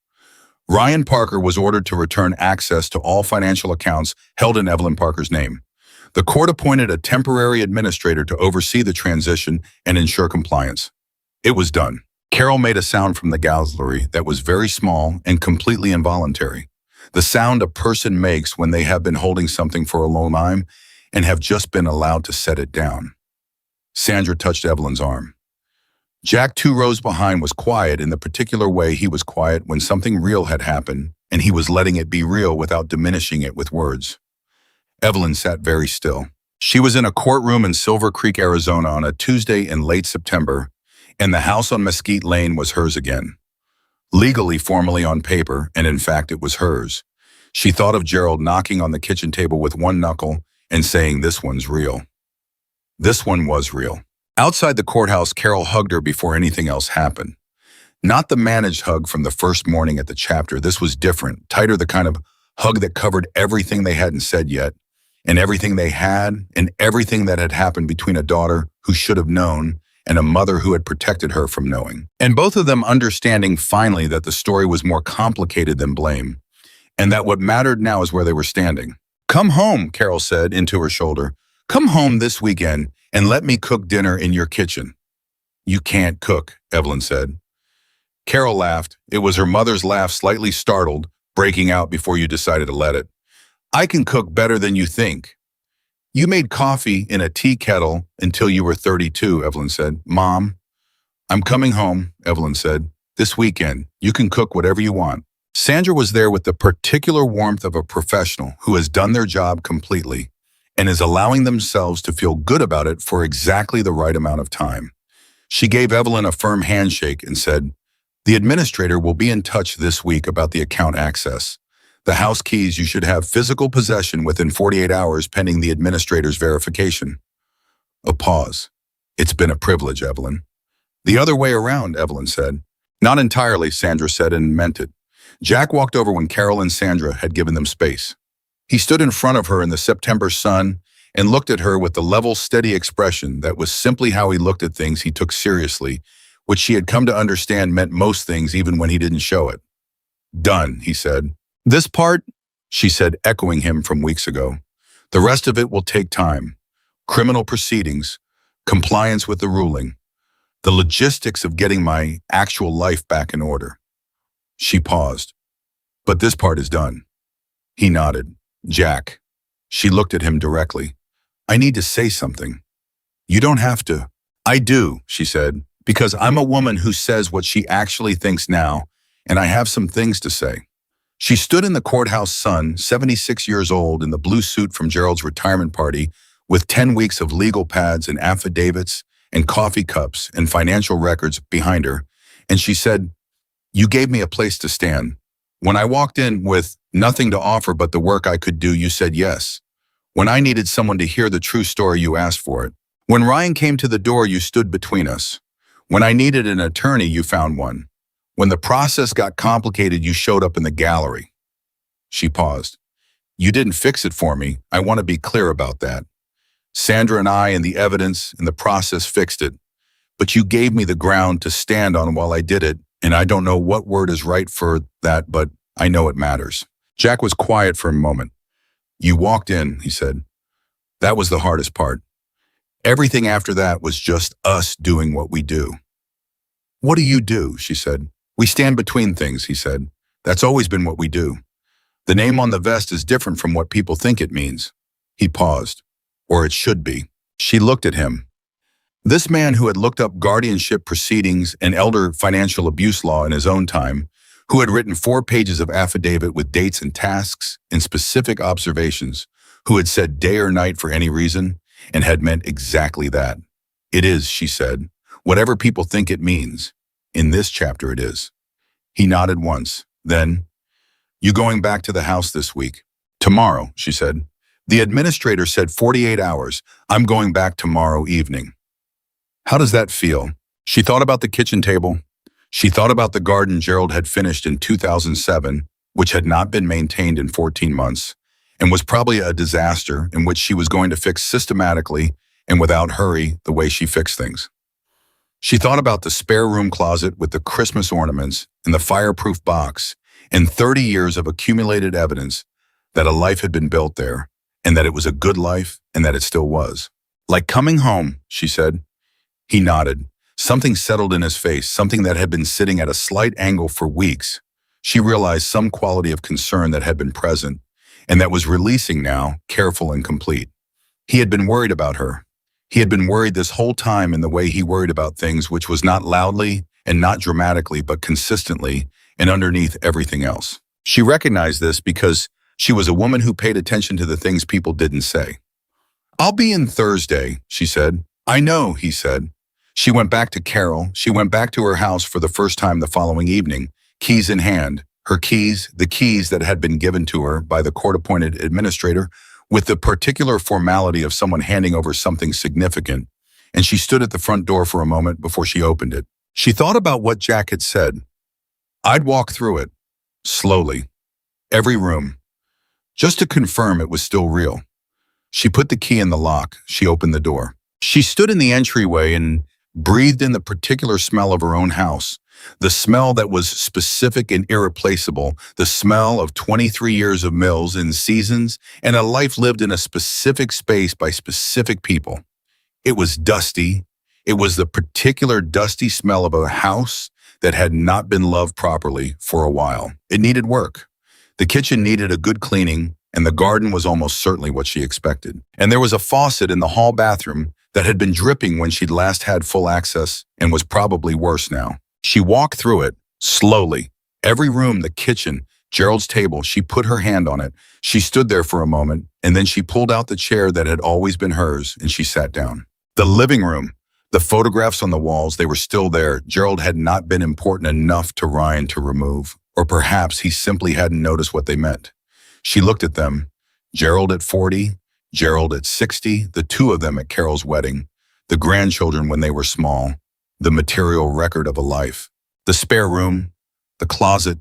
Ryan Parker was ordered to return access to all financial accounts held in Evelyn Parker's name. The court appointed a temporary administrator to oversee the transition and ensure compliance. It was done. Carol made a sound from the gallery that was very small and completely involuntary. The sound a person makes when they have been holding something for a long time and have just been allowed to set it down. Sandra touched Evelyn's arm. Jack, 2 rows behind, was quiet in the particular way he was quiet when something real had happened, and he was letting it be real without diminishing it with words. Evelyn sat very still. She was in a courtroom in Silver Creek, Arizona on a Tuesday in late September, and the house on Mesquite Lane was hers again. Legally, formally on paper, and in fact it was hers. She thought of Gerald knocking on the kitchen table with one knuckle and saying, "This one's real." This one was real. Outside the courthouse, Carol hugged her before anything else happened. Not the managed hug from the first morning at the chapter. This was different, tighter, the kind of hug that covered everything they hadn't said yet, and everything they had, and everything that had happened between a daughter who should have known and a mother who had protected her from knowing. And both of them understanding finally that the story was more complicated than blame, and that what mattered now is where they were standing. "Come home," Carol said into her shoulder. "Come home this weekend and let me cook dinner in your kitchen." "You can't cook," Evelyn said. Carol laughed. It was her mother's laugh, slightly startled, breaking out before you decided to let it. "I can cook better than you think." "You made coffee in a tea kettle until you were 32, Evelyn said. "Mom, I'm coming home," Evelyn said. "This weekend. You can cook whatever you want." Sandra was there with the particular warmth of a professional who has done their job completely and is allowing themselves to feel good about it for exactly the right amount of time. She gave Evelyn a firm handshake and said, "The administrator will be in touch this week about the account access. The house keys, you should have physical possession within 48 hours pending the administrator's verification." A pause. "It's been a privilege, Evelyn." "The other way around," Evelyn said. "Not entirely," Sandra said, and meant it. Jack walked over when Carol and Sandra had given them space. He stood in front of her in the September sun and looked at her with the level, steady expression that was simply how he looked at things he took seriously, which she had come to understand meant most things even when he didn't show it. "Done," he said. "This part," she said, echoing him from weeks ago. "The rest of it will take time. Criminal proceedings, compliance with the ruling, the logistics of getting my actual life back in order." She paused. "But this part is done." He nodded. "Jack." She looked at him directly. "I need to say something." "You don't have to." "I do," she said, "because I'm a woman who says what she actually thinks now, and I have some things to say." She stood in the courthouse sun, 76 years old, in the blue suit from Gerald's retirement party, with 10 weeks of legal pads and affidavits and coffee cups and financial records behind her, and she said, "You gave me a place to stand. When I walked in with nothing to offer but the work I could do, you said yes. When I needed someone to hear the true story, you asked for it. When Ryan came to the door, you stood between us. When I needed an attorney, you found one. When the process got complicated, you showed up in the gallery." She paused. "You didn't fix it for me. I want to be clear about that. Sandra and I and the evidence and the process fixed it. But you gave me the ground to stand on while I did it, And I don't know what word is right for that, but I know it matters. Jack was quiet for a moment. You walked in, he said. That was the hardest part. Everything after that was just us doing what we do. What do you do? She said. We stand between things, he said. That's always been what we do. The name on the vest is different from what people think it means. He paused. Or it should be. She looked at him. This man who had looked up guardianship proceedings and elder financial abuse law in his own time, who had written 4 pages of affidavit with dates and tasks and specific observations, who had said day or night for any reason, and had meant exactly that. It is, she said, whatever people think it means. In this chapter it is. He nodded once. Then, you going back to the house this week? Tomorrow, she said. The administrator said 48 hours. I'm going back tomorrow evening. How does that feel? She thought about the kitchen table. She thought about the garden Gerald had finished in 2007, which had not been maintained in 14 months, and was probably a disaster in which she was going to fix systematically and without hurry the way she fixed things. She thought about the spare room closet with the Christmas ornaments and the fireproof box and 30 years of accumulated evidence that a life had been built there and that it was a good life and that it still was. Like coming home, she said. He nodded. Something settled in his face, something that had been sitting at a slight angle for weeks. She realized some quality of concern that had been present and that was releasing now, careful and complete. He had been worried about her. He had been worried this whole time in the way he worried about things, which was not loudly and not dramatically, but consistently and underneath everything else. She recognized this because she was a woman who paid attention to the things people didn't say. I'll be in Thursday, she said. I know, he said. She went back to Carol. She went back to her house for the first time the following evening, keys in hand. Her keys, the keys that had been given to her by the court-appointed administrator, with the particular formality of someone handing over something significant, and she stood at the front door for a moment before she opened it. She thought about what Jack had said. I'd walk through it, slowly, every room, just to confirm it was still real. She put the key in the lock. She opened the door. She stood in the entryway and breathed in the particular smell of her own house, the smell that was specific and irreplaceable, the smell of 23 years of mills and seasons and a life lived in a specific space by specific people. It was dusty. It was the particular dusty smell of a house that had not been loved properly for a while. It needed work. The kitchen needed a good cleaning, and the garden was almost certainly what she expected. And there was a faucet in the hall bathroom that had been dripping when she'd last had full access and was probably worse now. She walked through it, slowly. Every room, the kitchen, Gerald's table, she put her hand on it. She stood there for a moment, and then she pulled out the chair that had always been hers, and she sat down. The living room, the photographs on the walls, they were still there. Gerald had not been important enough to Ryan to remove, or perhaps he simply hadn't noticed what they meant. She looked at them. Gerald at 40, Gerald at 60, the two of them at Carol's wedding, the grandchildren when they were small, the material record of a life. The spare room, the closet.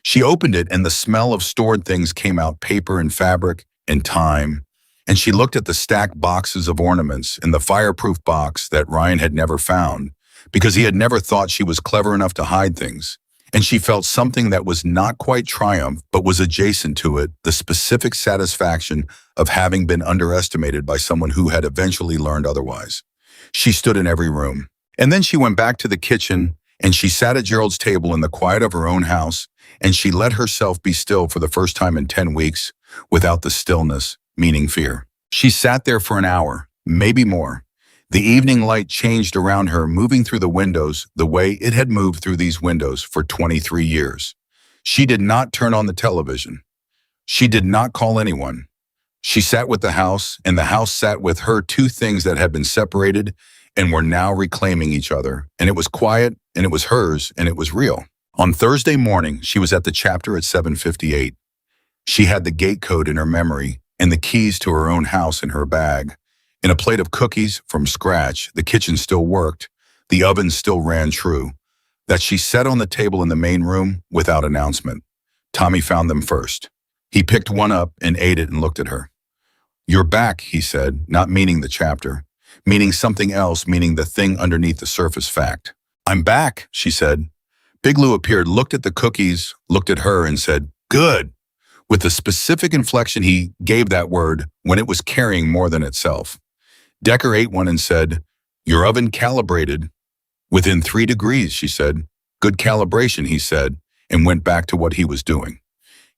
She opened it and the smell of stored things came out, paper and fabric and time. And she looked at the stacked boxes of ornaments in the fireproof box that Ryan had never found because he had never thought she was clever enough to hide things. And she felt something that was not quite triumph, but was adjacent to it, the specific satisfaction of having been underestimated by someone who had eventually learned otherwise. She stood in every room. And then she went back to the kitchen, and she sat at Gerald's table in the quiet of her own house, and she let herself be still for the first time in 10 weeks, without the stillness, meaning fear. She sat there for an hour, maybe more. The evening light changed around her, moving through the windows the way it had moved through these windows for 23 years. She did not turn on the television. She did not call anyone. She sat with the house, and the house sat with her, two things that had been separated and were now reclaiming each other. And it was quiet, and it was hers, and it was real. On Thursday morning, she was at the chapter at 7:58. She had the gate code in her memory and the keys to her own house in her bag. In a plate of cookies from scratch, the kitchen still worked, the oven still ran true, that she set on the table in the main room without announcement. Tommy found them first. He picked one up and ate it and looked at her. You're back, he said, not meaning the chapter, meaning something else, meaning the thing underneath the surface fact. I'm back, she said, Big Lou appeared, looked at the cookies, looked at her, and said, "Good," with the specific inflection he gave that word when it was carrying more than itself. Decker ate one and said, "Your oven calibrated within 3 degrees," she said. "Good calibration," he said, and went back to what he was doing.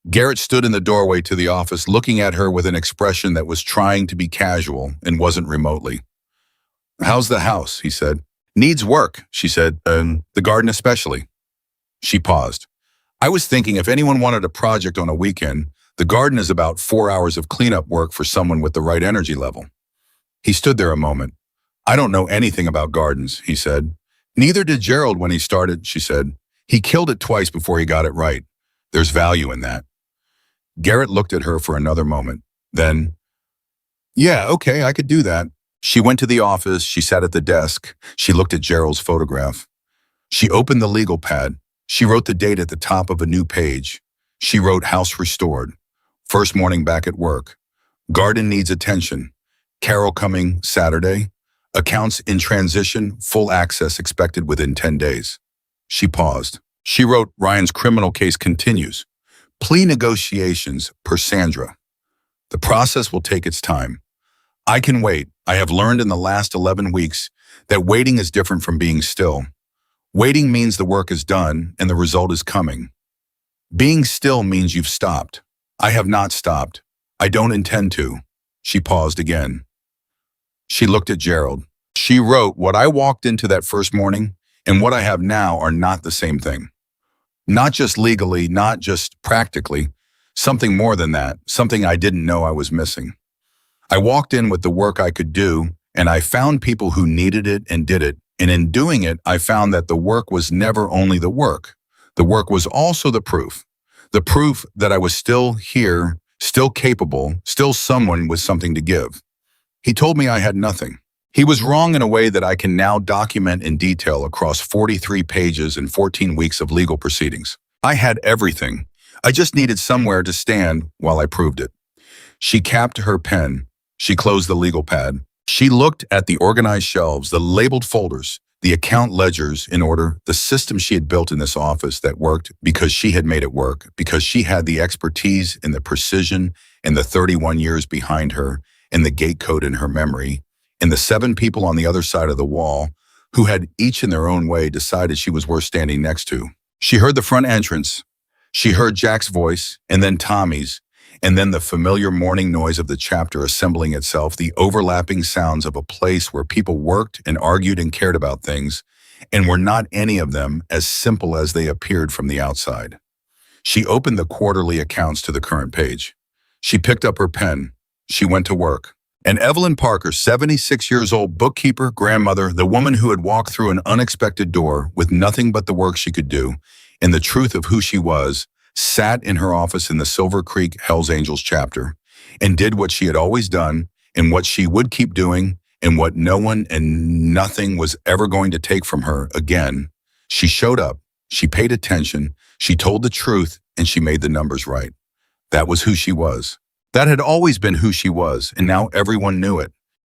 Garrett stood in the doorway to the office, looking at her with an expression that was trying to be casual and wasn't remotely. "How's the house?" he said. "Needs work," she said, "and the garden especially." She paused. "I was thinking if anyone wanted a project on a weekend, the garden is about 4 hours of cleanup work for someone with the right energy level." He stood there a moment. "I don't know anything about gardens," he said. "Neither did Gerald when he started," she said. "He killed it twice before he got it right. There's value in that." Garrett looked at her for another moment. Then, "Yeah, okay, I could do that." She went to the office. She sat at the desk. She looked at Gerald's photograph. She opened the legal pad. She wrote the date at the top of a new page. She wrote "House restored. First morning back at work. Garden needs attention. Carol coming Saturday. Accounts in transition. Full access expected within 10 days. She paused. She wrote "Ryan's criminal case continues. Plea negotiations per Sandra. The process will take its time. I can wait. I have learned in the last 11 weeks that waiting is different from being still. Waiting means the work is done and the result is coming. Being still means you've stopped. I have not stopped. I don't intend to." She paused again. She looked at Gerald. She wrote, "What I walked into that first morning and what I have now are not the same thing. Not just legally, not just practically. Something more than that, something I didn't know I was missing. I walked in with the work I could do, and I found people who needed it and did it. And in doing it, I found that the work was never only the work. The work was also the proof. The proof that I was still here, still capable, still someone with something to give. He told me I had nothing. He was wrong in a way that I can now document in detail across 43 pages and 14 weeks of legal proceedings. I had everything. I just needed somewhere to stand while I proved it." She capped her pen. She closed the legal pad. She looked at the organized shelves, the labeled folders, the account ledgers in order, the system she had built in this office that worked because she had made it work, because she had the expertise and the precision and the 31 years behind her and the gate code in her memory, and the 7 people on the other side of the wall who had each in their own way decided she was worth standing next to. She heard the front entrance. She heard Jack's voice, and then Tommy's, and then the familiar morning noise of the chapter assembling itself, the overlapping sounds of a place where people worked and argued and cared about things, and were not any of them as simple as they appeared from the outside. She opened the quarterly accounts to the current page. She picked up her pen. She went to work. And Evelyn Parker, 76 years old, bookkeeper, grandmother, the woman who had walked through an unexpected door with nothing but the work she could do, and the truth of who she was, sat in her office in the Silver Creek Hells Angels chapter and did what she had always done and what she would keep doing and what no one and nothing was ever going to take from her again. She showed up, she paid attention, she told the truth, and she made the numbers right. That was who she was. That had always been who she was, and now everyone knew it.